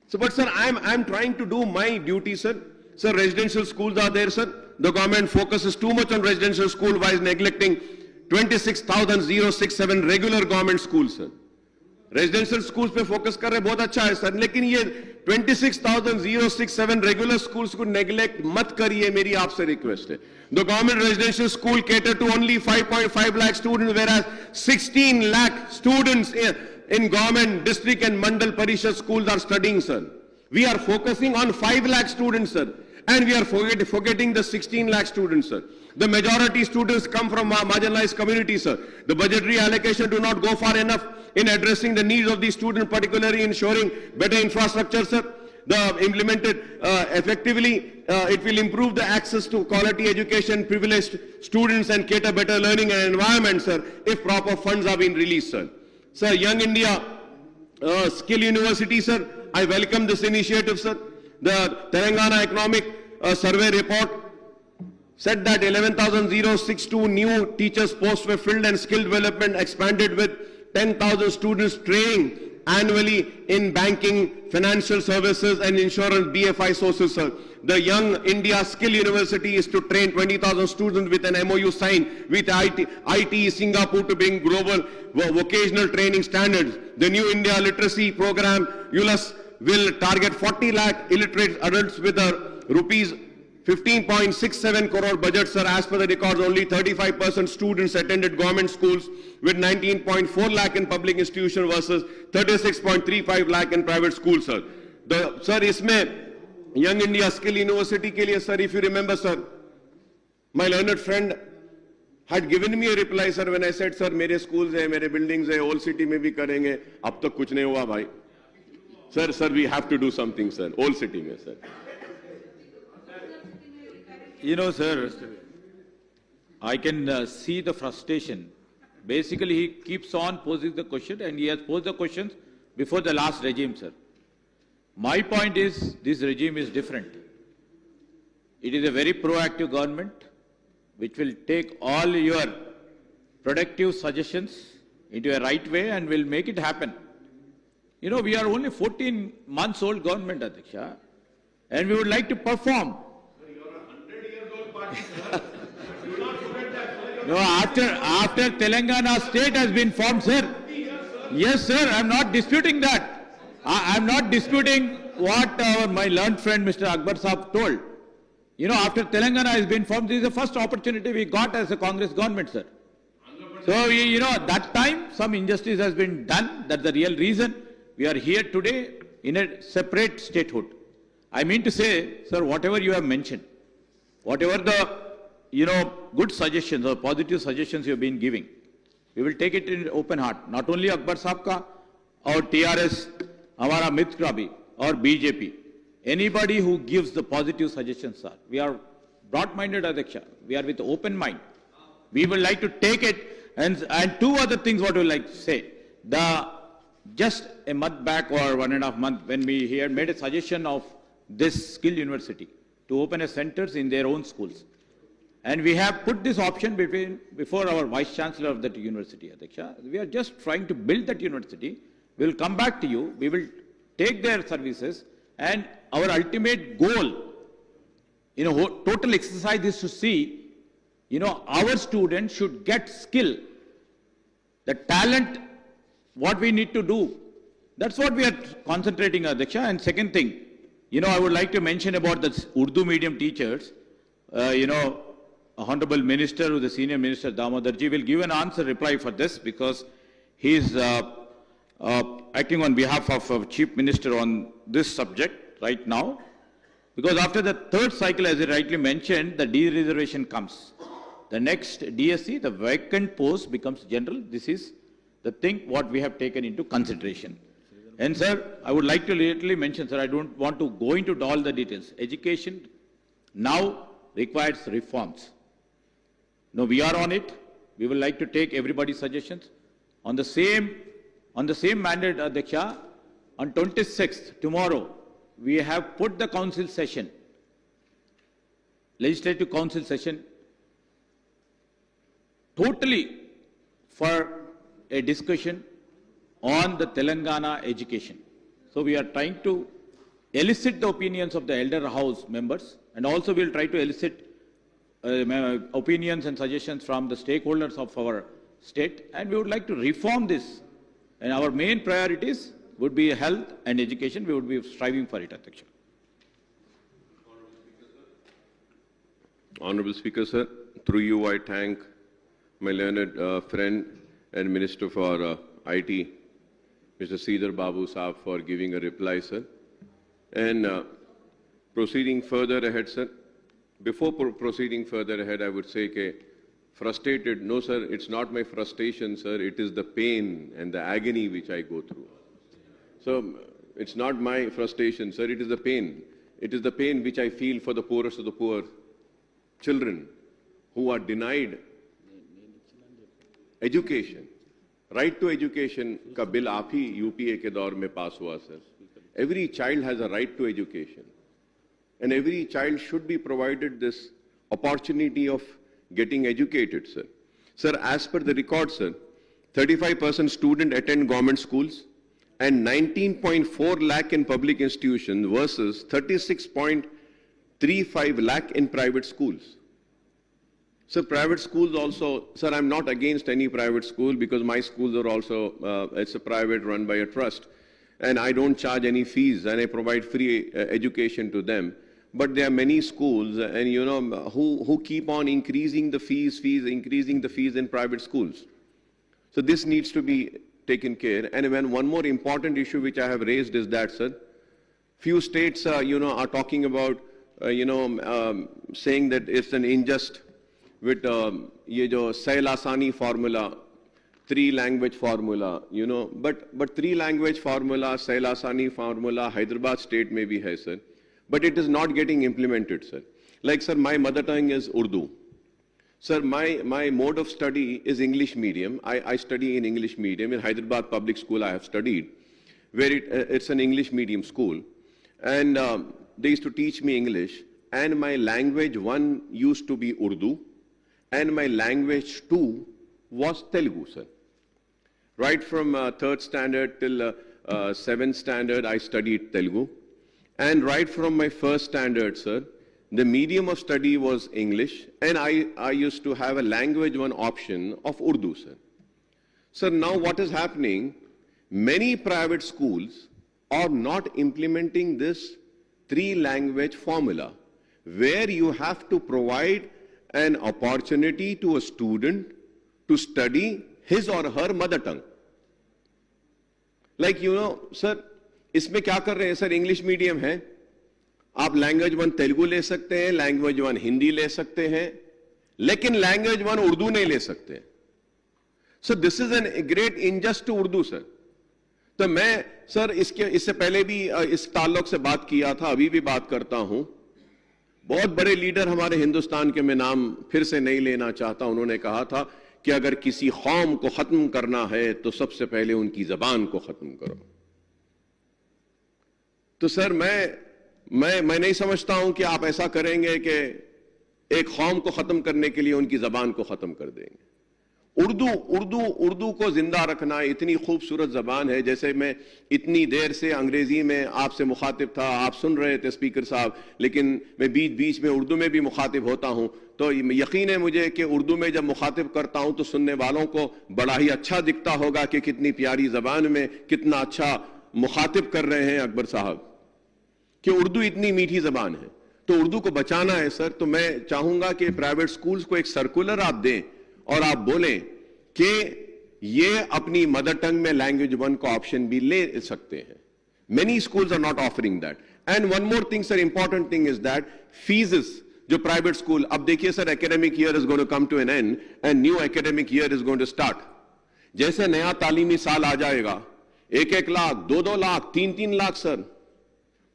So, but sir, I'm trying to do my duty, sir. Sir, residential schools are there, sir. The government focuses too much on residential school while neglecting 26,067 regular government schools, sir. Residential schools पे focus कर रहे बहुत अच्छा है sir, लेकिन ये 26,067 regular schools को neglect मत करिए, मेरी आपसे request है. The government residential school cater to only 5.5 lakh students, whereas 16 lakh students in government district and mandal parishad schools are studying, sir. We are focusing on 5 lakh students, sir. And we are forgetting the 16 lakh students, sir. The majority students come from marginalized communities, sir. The budgetary allocation do not go far enough in addressing the needs of these students, particularly ensuring better infrastructure, sir. The implemented effectively, it will improve the access to quality education, privileged students and cater better learning and environment, sir, if proper funds are being released, sir. Sir, Young India Skill University, sir, I welcome this initiative, sir. The Telangana Economic Survey report said that 11,062 new teachers posts were filled and skill development expanded with 10,000 students training annually in banking, financial services and insurance BFI sources, sir. The Young India Skill University is to train 20,000 students with an MOU signed with IT Singapore to bring global vocational training standards. The New India Literacy Program, ULUS, will target 40 lakh illiterate adults with a rupees 15.67 crore budget, sir. As per the records, only 35% students attended government schools, with 19.4 lakh in public institution versus 36.35 lakh in private schools, sir. Sir, isme Young India Skill University ke liye, sir, if you remember, sir, my learned friend had given me a reply, sir, when I said, sir, mere schools hai, mere buildings hai, old city mein bhi karenge. Ab tak kuch nahi hua, bhai. Sir, we have to do something, sir. Old city mein, sir.
You know, sir, I can see the frustration. Basically, he keeps on posing the question, and he has posed the questions before the last regime, sir. My point is, this regime is different. It is a very proactive government, which will take all your productive suggestions into a right way and will make it happen. You know, we are only 14 months old government, Adhyaksha, and we would like to perform. No, after Telangana state has been formed, sir. Yes, sir, I am not disputing that. I am not disputing what my learned friend Mr. Akbar Saab told. You know, after Telangana has been formed, this is the first opportunity we got as a Congress government, sir. So, you know, that time some injustice has been done. That's the real reason we are here today in a separate statehood. I mean to say, sir, whatever you have mentioned, whatever the, you know, good suggestions or positive suggestions you have been giving, we will take it in open heart. Not only Akbar Saab ka, or TRS, Hamara Mitra bhi, or BJP. Anybody who gives the positive suggestions, sir, we are broad-minded, Adhyaksha. We are with open mind. We would like to take it, and two other things what we would like to say. Just a month back or 1.5 months, when we here made a suggestion of this skill university to open a centers in their own schools. And we have put this option before our Vice Chancellor of that university, Adhyaksha. We are just trying to build that university. We will come back to you. We will take their services, and our ultimate goal, you know, total exercise is to see, you know, our students should get skill, the talent, what we need to do. That's what we are concentrating, Adhyaksha. And second thing, you know, I would like to mention about the Urdu medium teachers. You know, Honorable Minister, the Senior Minister Damodarji will give an answer reply for this, because he is acting on behalf of Chief Minister on this subject right now. Because after the third cycle, as he rightly mentioned, the de-reservation comes. The next DSC, the vacant post becomes general. This is the thing what we have taken into consideration. And sir, I would like to lately mention, sir, I don't want to go into all the details. Education now requires reforms. No, we are on it. We would like to take everybody's suggestions. On the same mandate, Adhyaksha, on 26th, tomorrow, we have put the council session, legislative council session, totally for a discussion on the Telangana education. So we are trying to elicit the opinions of the elder house members, and also we will try to elicit opinions and suggestions from the stakeholders of our state, and we would like to reform this. And our main priorities would be health and education. We would be striving for it, Adhyaksha.
Honorable Speaker, sir, through you I thank my learned friend and Minister for IT, Mr. Sridhar Babu Saab, for giving a reply, sir. And proceeding further ahead, sir, before proceeding further ahead, I would say that frustrated, no sir, it's not my frustration, sir, it is the pain and the agony which I go through. So it's not my frustration, sir, it is the pain. It is the pain which I feel for the poorest of the poor children who are denied education. Right to education का bill आप ही UPA के दौर में पास हुआ, sir. Every child has a right to education. And every child should be provided this opportunity of getting educated, sir. Sir, as per the record, sir, 35% students attend government schools and 19.4 lakh in public institutions versus 36.35 lakh in private schools. Sir, private schools also, sir, I'm not against any private school because my schools are also, it's a private run by a trust. And I don't charge any fees and I provide free education to them. but there are many schools, and you know, who keep on increasing the fees in private schools. So this needs to be taken care. And when one more important issue which I have raised is that, sir, few states, are talking about, saying that it's an unjust with ye jo Sail Asani formula, 3-language formula, but 3-language formula, Sail Asani formula, Hyderabad state may be hai, sir, but it is not getting implemented, sir. Like, sir, my mother tongue is Urdu. Sir, my mode of study is English medium. I study in English medium. In Hyderabad Public School I have studied, where it's an English medium school. And they used to teach me English. And my language 1 used to be Urdu. And my language 2 was Telugu, sir. Right from 3rd standard till 7th standard, I studied Telugu. And right from my 1st standard, sir, the medium of study was English, and I used to have a language 1 option of Urdu, sir. Sir, now what is happening, many private schools are not implementing this 3-language formula, where you have to provide an opportunity to a student to study his or her mother tongue. Like, sir, इसमें क्या कर रहे हैं, sir, English medium है, आप language 1 Telugu ले सकते हैं, लैंग्वेज 1 हिंदी ले सकते हैं, लेकिन लैंग्वेज 1 उर्दू नहीं ले सकते. So this is an great injust to Urdu, sir. तो मैं, सर, इससे पहले भी इस ताल्लुक से बात किया था, अभी भी बात करता हूं. बहुत बड़े लीडर हमारे हिंदुस्तान के, मैं नाम फिर से नहीं लेना चाहता, उन्होंने कहा था कि अगर किसी कौम को खत्म करना है तो सबसे पहले उनकी जबान को खत्म करो. तो सर, मैं नहीं समझता हूं कि आप ऐसा करेंगे कि एक कौम को खत्म करने के लिए उनकी जबान को खत्म कर देंगे. उर्दू को जिंदा रखना इतनी खूबसूरत जबान है. जैसे मैं इतनी देर से अंग्रेजी में आपसे मुखातिब था, आप सुन रहे थे स्पीकर साहब, लेकिन मैं बीच बीच में उर्दू में भी मुखातिब होता हूं, तो यकीन है मुझे कि उर्दू में जब मुखातिब करता हूं तो सुनने वालों को बड़ा ही अच्छा दिखता होगा कि कितनी प्यारी जबान में कितना अच्छा मुखातिब कर रहे हैं अकबर साहब, कि उर्दू इतनी मीठी जबान है. तो उर्दू को बचाना है, सर. तो मैं चाहूंगा कि प्राइवेट स्कूल्स को एक सर्कुलर आप दें और आप बोलें कि ये अपनी मदर टंग में लैंग्वेज 1 का ऑप्शन भी ले सकते हैं. Many schools are not offering that. And one more thing, sir, important thing is that fees जो प्राइवेट स्कूल, अब देखिए sir, academic year is going to come to an end and new academic year is going to start. जैसे नया तालीमी साल आ जाएगा, 1-1 lakh, 2-2 lakh, 3-3 lakh, sir,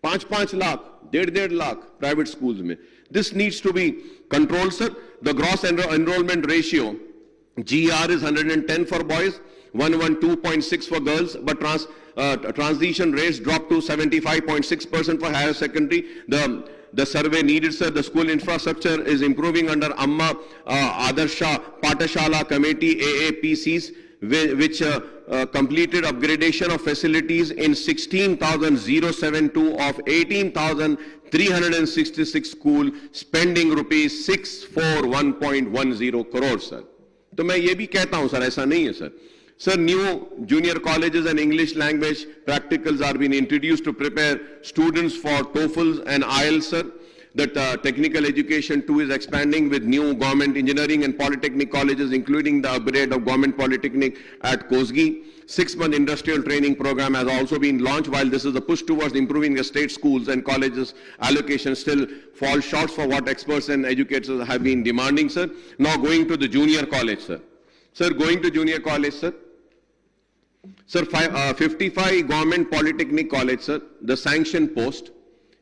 5-5 lakh, 1.5 lakh private schools में. This needs to be control, sir. The gross enrolment ratio GR is 110 for boys, 112.6 for girls, but transition rates dropped to 75.6% for higher secondary. The survey needed, sir. The school infrastructure is improving under Amma Adarsha Patashala Committee, AAPCs, which completed upgradation of facilities in 16,072 of 18,366 school, spending rupees 641.10 crore, sir. तो मैं ये भी कहता हूं, sir, ऐसा नहीं है, sir. Sir, new junior colleges and English language practicals are being introduced to prepare students for TOEFL and IELTS, sir. That technical education too is expanding with new government engineering and polytechnic colleges, including the upgrade of government polytechnic at Kosgi. 6-month industrial training program has also been launched. While this is a push towards improving the state schools and colleges, allocation still falls short for what experts and educators have been demanding, sir. Now going to the junior college, sir. Sir, going to junior college, sir. Sir, 55 government polytechnic college, sir. The sanction post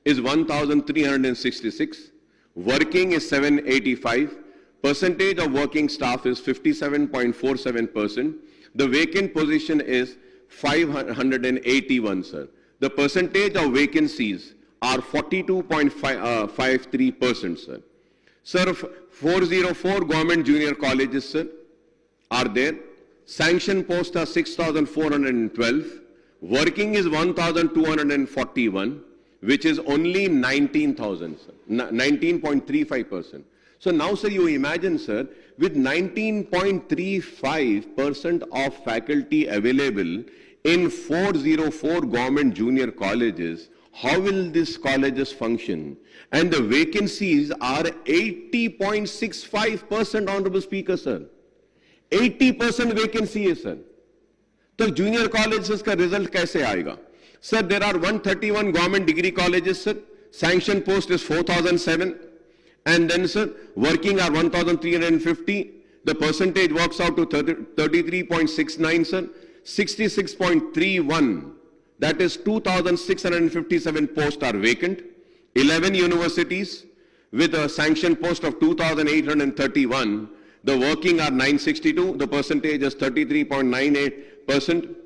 is 1,366. Working is 785. Percentage of working staff is 57.47%. The vacant position is 581, sir. The percentage of vacancies are 42.53%, sir. Sir, 404 government junior colleges, sir, are there. Sanction posts are 6,412. Working is 1,241, which is only 19,000, sir. 19.35%. So now, sir, you imagine, sir, with 19.35% of faculty available in 404 government junior colleges, how will these colleges function? And the vacancies are 80.65%, Honorable Speaker, sir. 80% vacancy है sir. तो junior colleges का result कैसे आएगा? Sir, there are 131 government degree colleges, sir. Sanction post is 4,007. And then, sir, working are 1,350. The percentage works out to 33.69, sir. 66.31. That is 2,657 posts are vacant. 11 universities with a sanction post of 2,831. The working are 962. The percentage is 33.98%.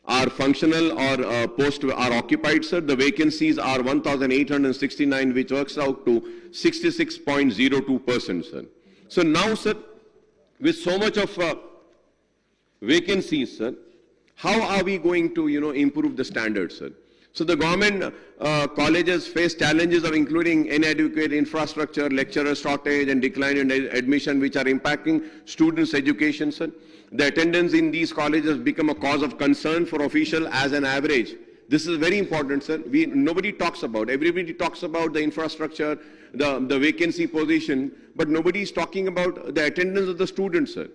Are functional or post are occupied, sir. The vacancies are 1,869, which works out to 66.02%, sir. So now, sir, with so much of vacancies, sir, how are we going to, improve the standards, sir? So the government colleges face challenges of including inadequate infrastructure, lecturer shortage, and decline in admission, which are impacting students' education, sir. The attendance in these colleges become a cause of concern for officials as an average. This is very important, sir. Nobody talks about. Everybody talks about the infrastructure, the vacancy position, but nobody is talking about the attendance of the students, sir.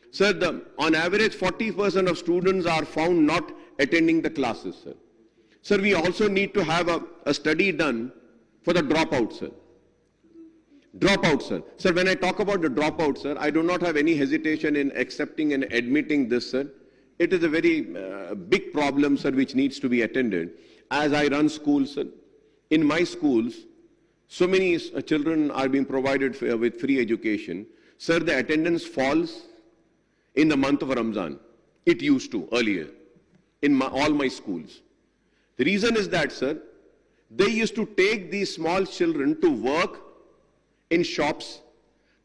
Sir, on average, 40% of students are found not attending the classes, sir. Sir, we also need to have a study done for the dropouts, sir. Dropout, sir. Sir, when I talk about the dropout, sir, I do not have any hesitation in accepting and admitting this, sir. It is a very big problem, sir, which needs to be attended. As I run schools, sir, in my schools, so many children are being provided with free education. Sir, the attendance falls in the month of Ramzan. It used to earlier in all my schools. The reason is that, sir, they used to take these small children to work in shops,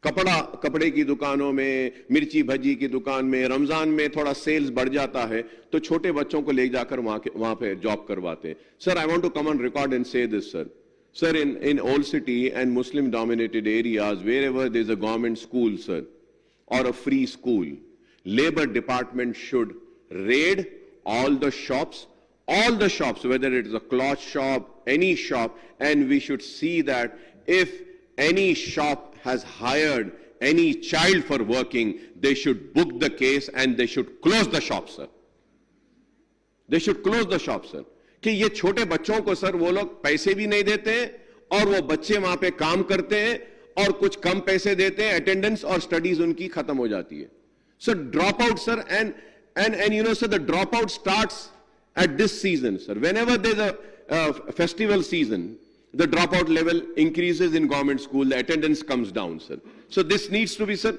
कपड़े की दुकानों में, मिर्ची भजी की दुकान में, रमजान में थोड़ा सेल्स बढ़ जाता है तो छोटे बच्चों को ले जाकर वहां पे जॉब करवाते. Sir, I want to come on record and say this, sir. Sir, in old city and Muslim dominated areas, wherever there's a government school, sir, or a free school, labor department should raid all the shops, whether it is a cloth shop, any shop, and we should see that if any shop has hired any child for working, they should book the case and they should close the shop, sir. They should close the shop, sir. कि ये छोटे बच्चों को, sir, वो लोग पैसे भी नहीं देते हैं और वो बच्चे वहां पे काम करते हैं और कुछ कम पैसे देते हैं, अटेंडेंस और स्टडीज उनकी खत्म हो जाती है. So drop out, sir, and sir, the dropout starts at this season, sir. Whenever there's a festival season, the dropout level increases in government school, the attendance comes down, sir. So this needs to be, sir,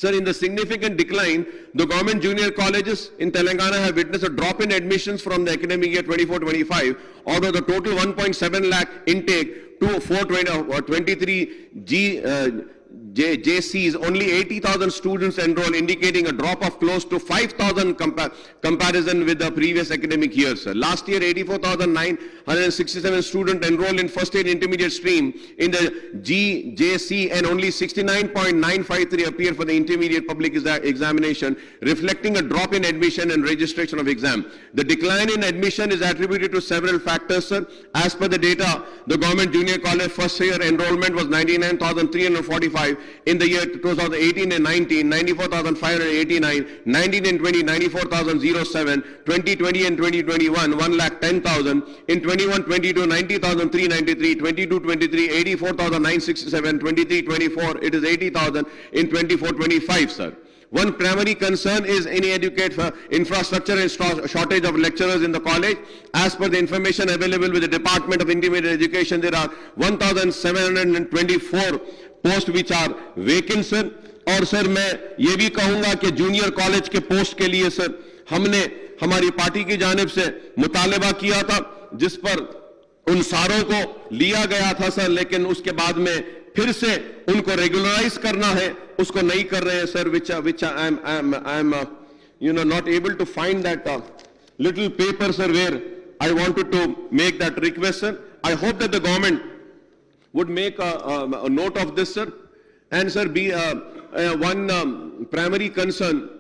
in the significant decline, the government junior colleges in Telangana have witnessed a drop in admissions from the academic year 24-25, out of the total 1.7 lakh intake to 423 JCs, only 80,000 students enroll, indicating a drop of close to 5,000 comparison with the previous academic year, sir. Last year, 84,967 students enrolled in first aid intermediate stream in the JC, and only 69.953 appear for the intermediate public examination, reflecting a drop in admission and registration of exam. The decline in admission is attributed to several factors, sir. As per the data, the government junior college first year enrollment was 99,345. In the year 2018 and 19, 94,589, 19 and 20, 94,007, 2020 and 2021, 1,10,000, in 21-22, 90,393, 22-23, 84,967, 23-24, it is 80,000, in 24-25, sir. One primary concern is inadequate infrastructure and shortage of lecturers in the college. As per the information available with the Department of Intermediate Education, there are 1,724 post which are vacant, sir. और sir, मैं ये भी कहूंगा कि junior college के post के लिए, sir, हमने हमारी पार्टी की जानिब से मुतालबा किया था, जिस पर उन सारों को लिया गया था, सर, लेकिन उसके बाद में फिर से उनको रेगुलराइज करना है, उसको नहीं कर रहे हैं, sir. which I am not able to find that little paper, sir, where I wanted to make that request, sir. I hope that the government would make a note of this, sir. And, sir, one primary concern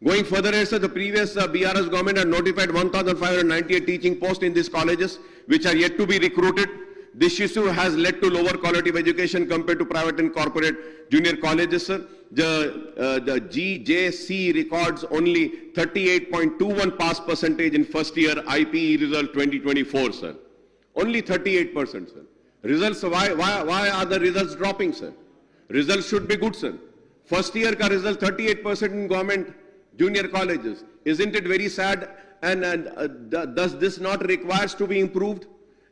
Going further ahead, sir, the previous BRS government had notified 1,598 teaching posts in these colleges, which are yet to be recruited. This issue has led to lower quality of education compared to private and corporate junior colleges, sir. The GJC records only 38.21 pass percentage in first year IPE result 2024, sir. Only 38%, sir. Results, why are the results dropping, sir? Results should be good, sir. First year ka result 38% in government junior colleges. Isn't it very sad? And does this not requires to be improved?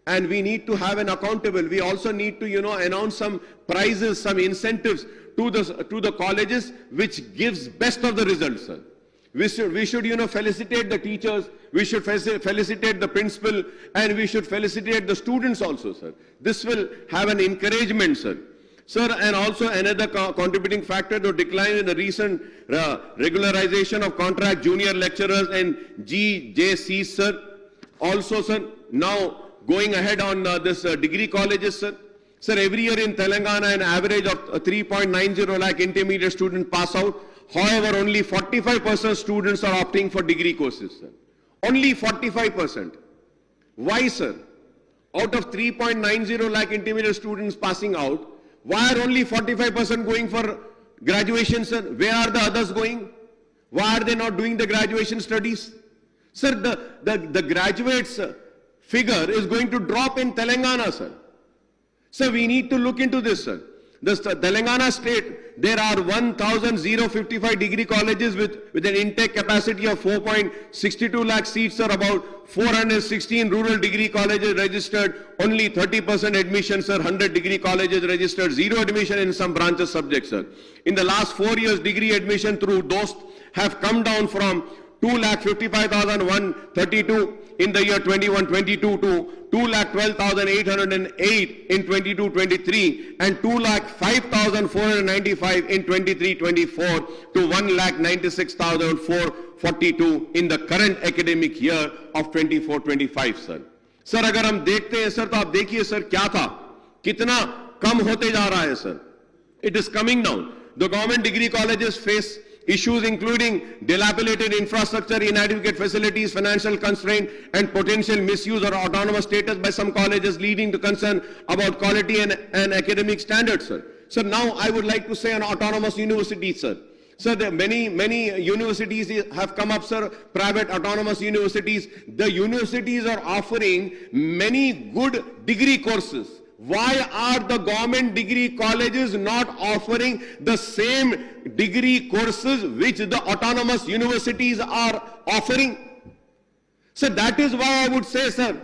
And we need to have an accountable. We also need to, announce some prizes, some incentives to the colleges, which gives best of the results, sir. We should, felicitate the teachers. We should felicitate the principal, and we should felicitate the students also, sir. This will have an encouragement, sir. Sir, and also another contributing factor to decline in the recent regularization of contract junior lecturers and GJCs, sir. Also, sir, now going ahead on this degree colleges, sir. Sir, every year in Telangana, an average of 3.90 lakh intermediate students pass out. However, only 45% students are opting for degree courses, sir. Only 45%. Why, sir? Out of 3.90 lakh intermediate students passing out, why are only 45% going for graduation, sir? Where are the others going? Why are they not doing the graduation studies? Sir, the graduates figure is going to drop in Telangana, sir. So we need to look into this, sir. The Telangana state, there are 1,055 degree colleges with an intake capacity of 4.62 lakh seats, sir. About 416 rural degree colleges registered, only 30% admission, sir. 100 degree colleges registered, zero admission in some branches subjects, sir. In the last 4 years, degree admission through DOST have come down from 2,55,132 in the year 21-22 to 2,12,808 in 22-23 and 2,05,495 in 23-24 to 1,96,442 in the current academic year of 24-25, sir. Sir, अगर हम देखते हैं sir तो आप देखिए sir क्या था, कितना कम होते जा रहा है sir. It is coming down. The government degree colleges face issues including dilapidated infrastructure, inadequate facilities, financial constraint, and potential misuse or autonomous status by some colleges, leading to concern about quality and academic standards, sir. So now I would like to say on autonomous universities, sir. Sir, there are many universities have come up, sir, private autonomous universities. The universities are offering many good degree courses. Why are the government degree colleges not offering the same degree courses which the autonomous universities are offering? So that is why I would say, sir,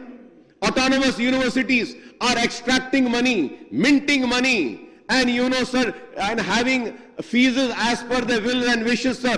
autonomous universities are extracting money, minting money, and sir, and having fees as per their will and wishes, sir.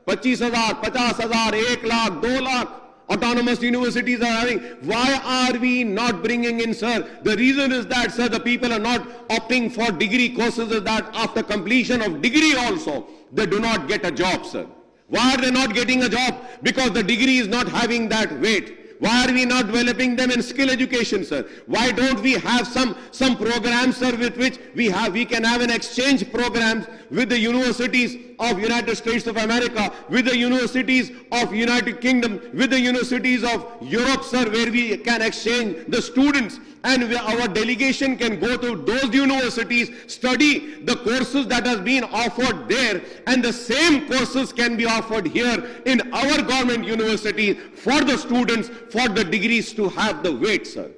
25,000, 50,000, 1 lakh, 2 lakh. Autonomous universities are having. Why are we not bringing in, sir? The reason is that, sir, the people are not opting for degree courses, is that after completion of degree also, they do not get a job, sir. Why are they not getting a job? Because the degree is not having that weight. Why are we not developing them in skill education, sir? Why don't we have some programs, sir, with which we can have an exchange programs with the universities of United States of America, with the universities of United Kingdom, with the universities of Europe, sir, where we can exchange the students, and our delegation can go to those universities, study the courses that has been offered there, and the same courses can be offered here in our government university for the students, for the degrees to have the weight, sir.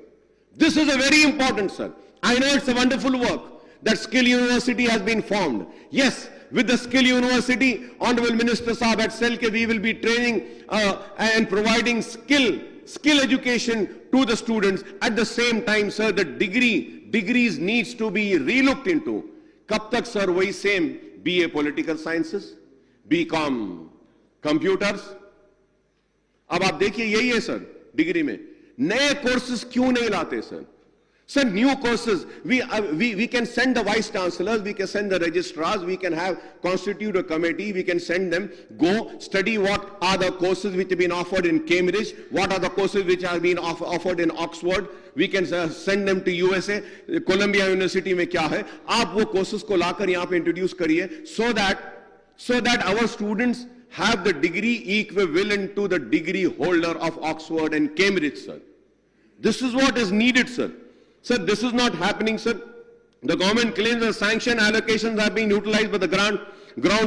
This is a very important, sir. I know it's a wonderful work that Skill University has been formed. Yes, with the Skill University, Honorable Minister Saab at Selke, we will be training and providing skill education to the students. At the same time, sir, the degrees needs to be relooked into. Kab tak, sir, wahi same BA Political Sciences, BCom Computers. अब आप देखिए यही है sir, degree में नए courses क्यों नहीं लाते sir? Sir, new courses, we can send the vice chancellors, we can send the registrars, we can constitute a committee, we can send them, go study what are the courses which have been offered in Cambridge, what are the courses which have been offered in Oxford, we can send them to USA, Columbia University में क्या है, आप वो courses को लाकर यहाँ पे introduce करिए, so that our students have the degree equivalent to the degree holder of Oxford and Cambridge, sir. This is what is needed, sir. Sir, this is not happening, sir. The government claims that sanction allocations have been utilized, but the ground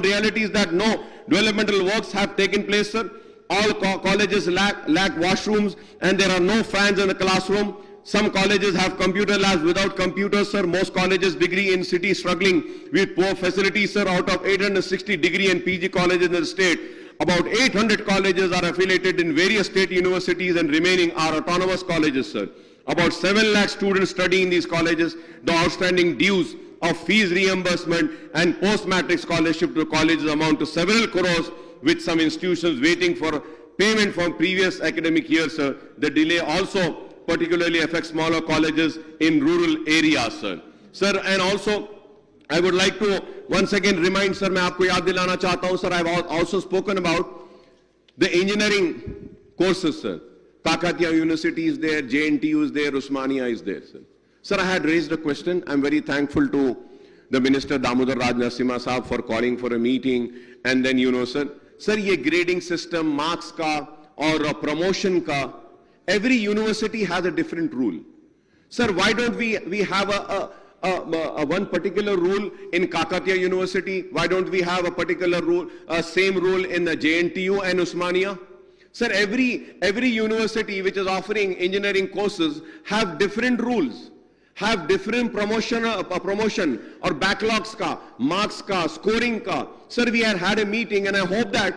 reality is that no developmental works have taken place, sir. All colleges lack washrooms, and there are no fans in the classroom. Some colleges have computer labs without computers, sir. Most colleges degree in city struggling with poor facilities, sir. Out of 860 degree and PG colleges in the state, about 800 colleges are affiliated in various state universities and remaining are autonomous colleges, sir. About 7 lakh students study in these colleges. The outstanding dues of fees reimbursement and post-matric scholarship to colleges amount to several crores, with some institutions waiting for payment from previous academic years, sir. The delay also particularly affects smaller colleges in rural areas, sir. Sir, and also, I would like to once again remind, sir, मैं आपको याद दिलाना चाहता हूं, sir, I have also spoken about the engineering courses, sir. Kakatiya University is there, JNTU is there, Usmania is there, sir. Sir, I had raised a question. I'm very thankful to the Minister Damodar Raj Narasimha Saab for calling for a meeting. And then, sir, ye grading system, marks ka or promotion ka, every university has a different rule. Sir, why don't we have a one particular rule in Kakatiya University? Why don't we have a particular rule, same rule in the JNTU and Usmania? Sir, every university which is offering engineering courses have different rules, have different promotion or backlogs ka, marks ka, scoring ka. Sir, we had a meeting and I hope that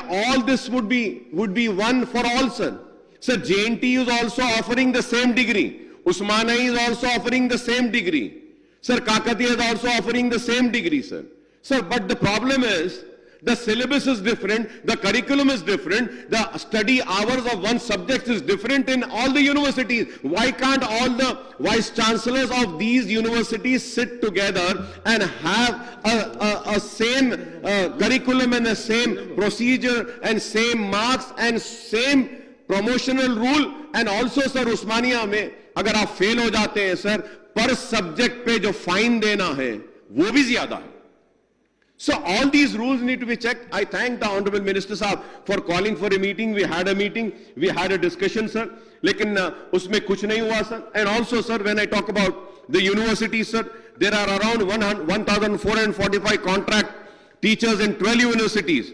all this would be one for all, sir. Sir, JNTU is also offering the same degree. Usmania is also offering the same degree. Sir, Kakatiya is also offering the same degree, sir. Sir, but the problem is, the syllabus is different, the curriculum is different, the study hours of one subject is different in all the universities. Why can't all the vice chancellors of these universities sit together and have a same curriculum and the same procedure and same marks and same promotional rule? And also, sir, Usmania में अगर आप fail हो जाते हैं, sir, पर subject पे जो fine देना है वो भी ज्यादा है. So all these rules need to be checked. I thank the Honorable Minister Saab for calling for a meeting. We had a meeting, we had a discussion, sir. लेकिन उसमें कुछ नहीं हुआ, sir. And also, sir, when I talk about the universities, sir, there are around 1,445 contract teachers in 12 universities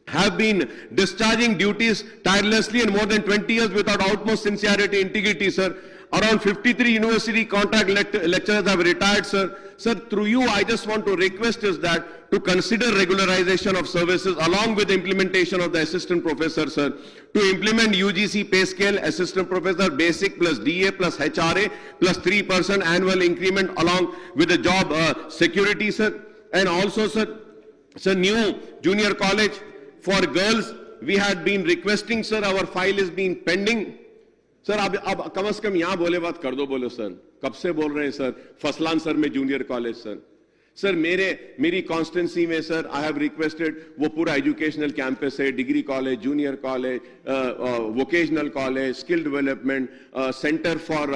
have been discharging duties tirelessly and more than 20 years without utmost sincerity, integrity, sir. Around 53 university contract lecturers have retired, sir. Sir, through you, I just want to request is that to consider regularization of services along with implementation of the assistant professor, sir. To implement UGC pay scale, assistant professor, basic plus DA plus HRA plus 3% annual increment along with the job security, sir. And also, sir, new junior college for girls, we had been requesting, sir, our file is being pending. Sir अब कम से कम यहां बोले बात कर दो, बोलो sir, कब से बोल रहे हैं सर, फसलान सर में जूनियर कॉलेज, सर मेरी कॉन्स्टिट्यूंसी में, सर, आई हैव रिक्वेस्टेड वो पूरा एजुकेशनल कैंपस है, degree college, junior college, vocational college, skill development centre for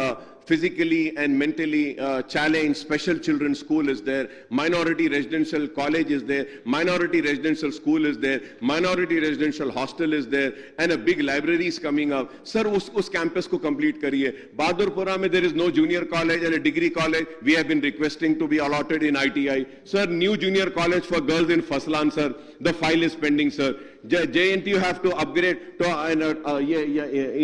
physically and mentally challenged special children's school is there, minority residential college is there, minority residential school is there, minority residential hostel is there, and a big library is coming up. Sir, us campus ko complete kariye. Bahadurpura mein there is no junior college and a degree college. We have been requesting to be allotted in ITI. Sir, new junior college for girls in Faslan, sir. The file is pending, sir. JNTU have to upgrade to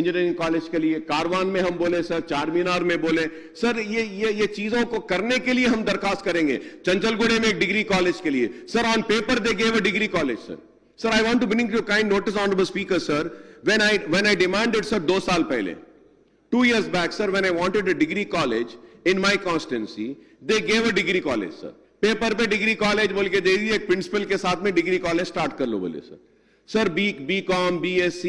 engineering college के लिए. कारवान में हम बोले, sir, चार मीनार में बोले, sir, ये चीजों को करने के लिए हम दरखास्त करेंगे. चंचलगुड़े में एक डिग्री कॉलेज के लिए, sir, on paper they gave a degree college, sir. Sir, I want to bring to your kind notice, Honorable Speaker, sir, when I demanded, sir, 2 साल पहले, 2 years back, sir, when I wanted a degree college in my constituency, they gave a degree college, sir. Paper पे degree college बोल के दे दिए, एक principal के साथ में डिग्री कॉलेज स्टार्ट कर लो बोले, सर. सर, बी.कॉम, BSc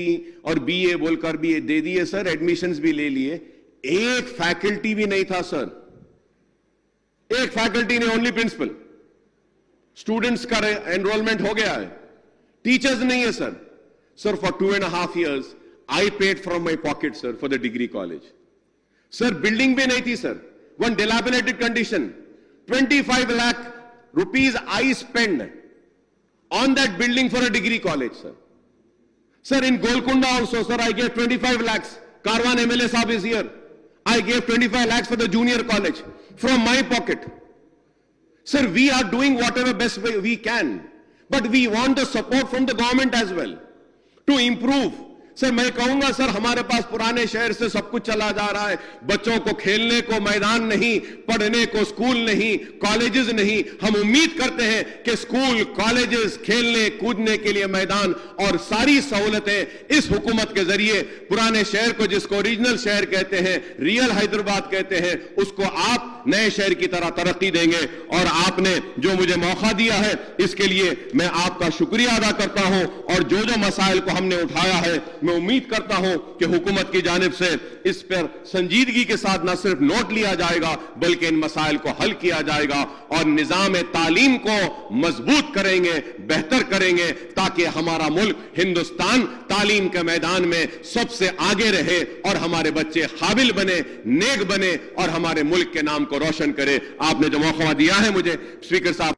और BA बोलकर भी दे दिए, सर. एडमिशंस भी ले लिए, एक फैकल्टी भी नहीं था, सर. एक फैकल्टी ने, ओनली प्रिंसिपल. स्टूडेंट्स का एनरोलमेंट हो गया है, टीचर्स नहीं है, sir. Sir, for 2.5 years I paid from my pocket, sir, for the degree college. Sir, building भी नहीं थी, sir. One dilapidated condition. 25 lakh rupees I spend on that building for a degree college, sir. Sir, in Golconda also, sir, I gave 25 lakhs. Karwan MLA Saab is here. I gave 25 lakhs for the junior college from my pocket. Sir, we are doing whatever best way we can, but we want the support from the government as well to improve. Sir मैं कहूंगा sir हमारे पास पुराने शहर से सब कुछ चला जा रहा है, बच्चों को खेलने को मैदान नहीं, पढ़ने को स्कूल नहीं, कॉलेजेस नहीं। हम उम्मीद करते हैं कि स्कूल, कॉलेजेस, खेलने कूदने के लिए मैदान और सारी सहूलतें इस हुकूमत के जरिए पुराने शहर को, जिसको ओरिजिनल शहर कहते हैं, रियल हैदराबाद कहते हैं, उसको आप नए शहर की तरह तरक्की देंगे। और आपने जो मुझे मौका दिया है इसके लिए मैं आपका शुक्रिया अदा करता हूं। और जो जो मसाइल को हमने उठाया है मैं उम्मीद करता हूं कि हुकूमत की जानिब से इस पर संजीदगी के साथ न सिर्फ नोट लिया जाएगा बल्कि इन मसाइल को हल किया जाएगा और निजाम तालीम को मजबूत करेंगे, बेहतर करेंगे, ताकि हमारा मुल्क हिंदुस्तान तालीम के मैदान में सबसे आगे रहे और हमारे बच्चे काबिल बने, नेक बने और हमारे मुल्क के नाम को रोशन करे। आपने जो मौका दिया है मुझे, स्पीकर साहब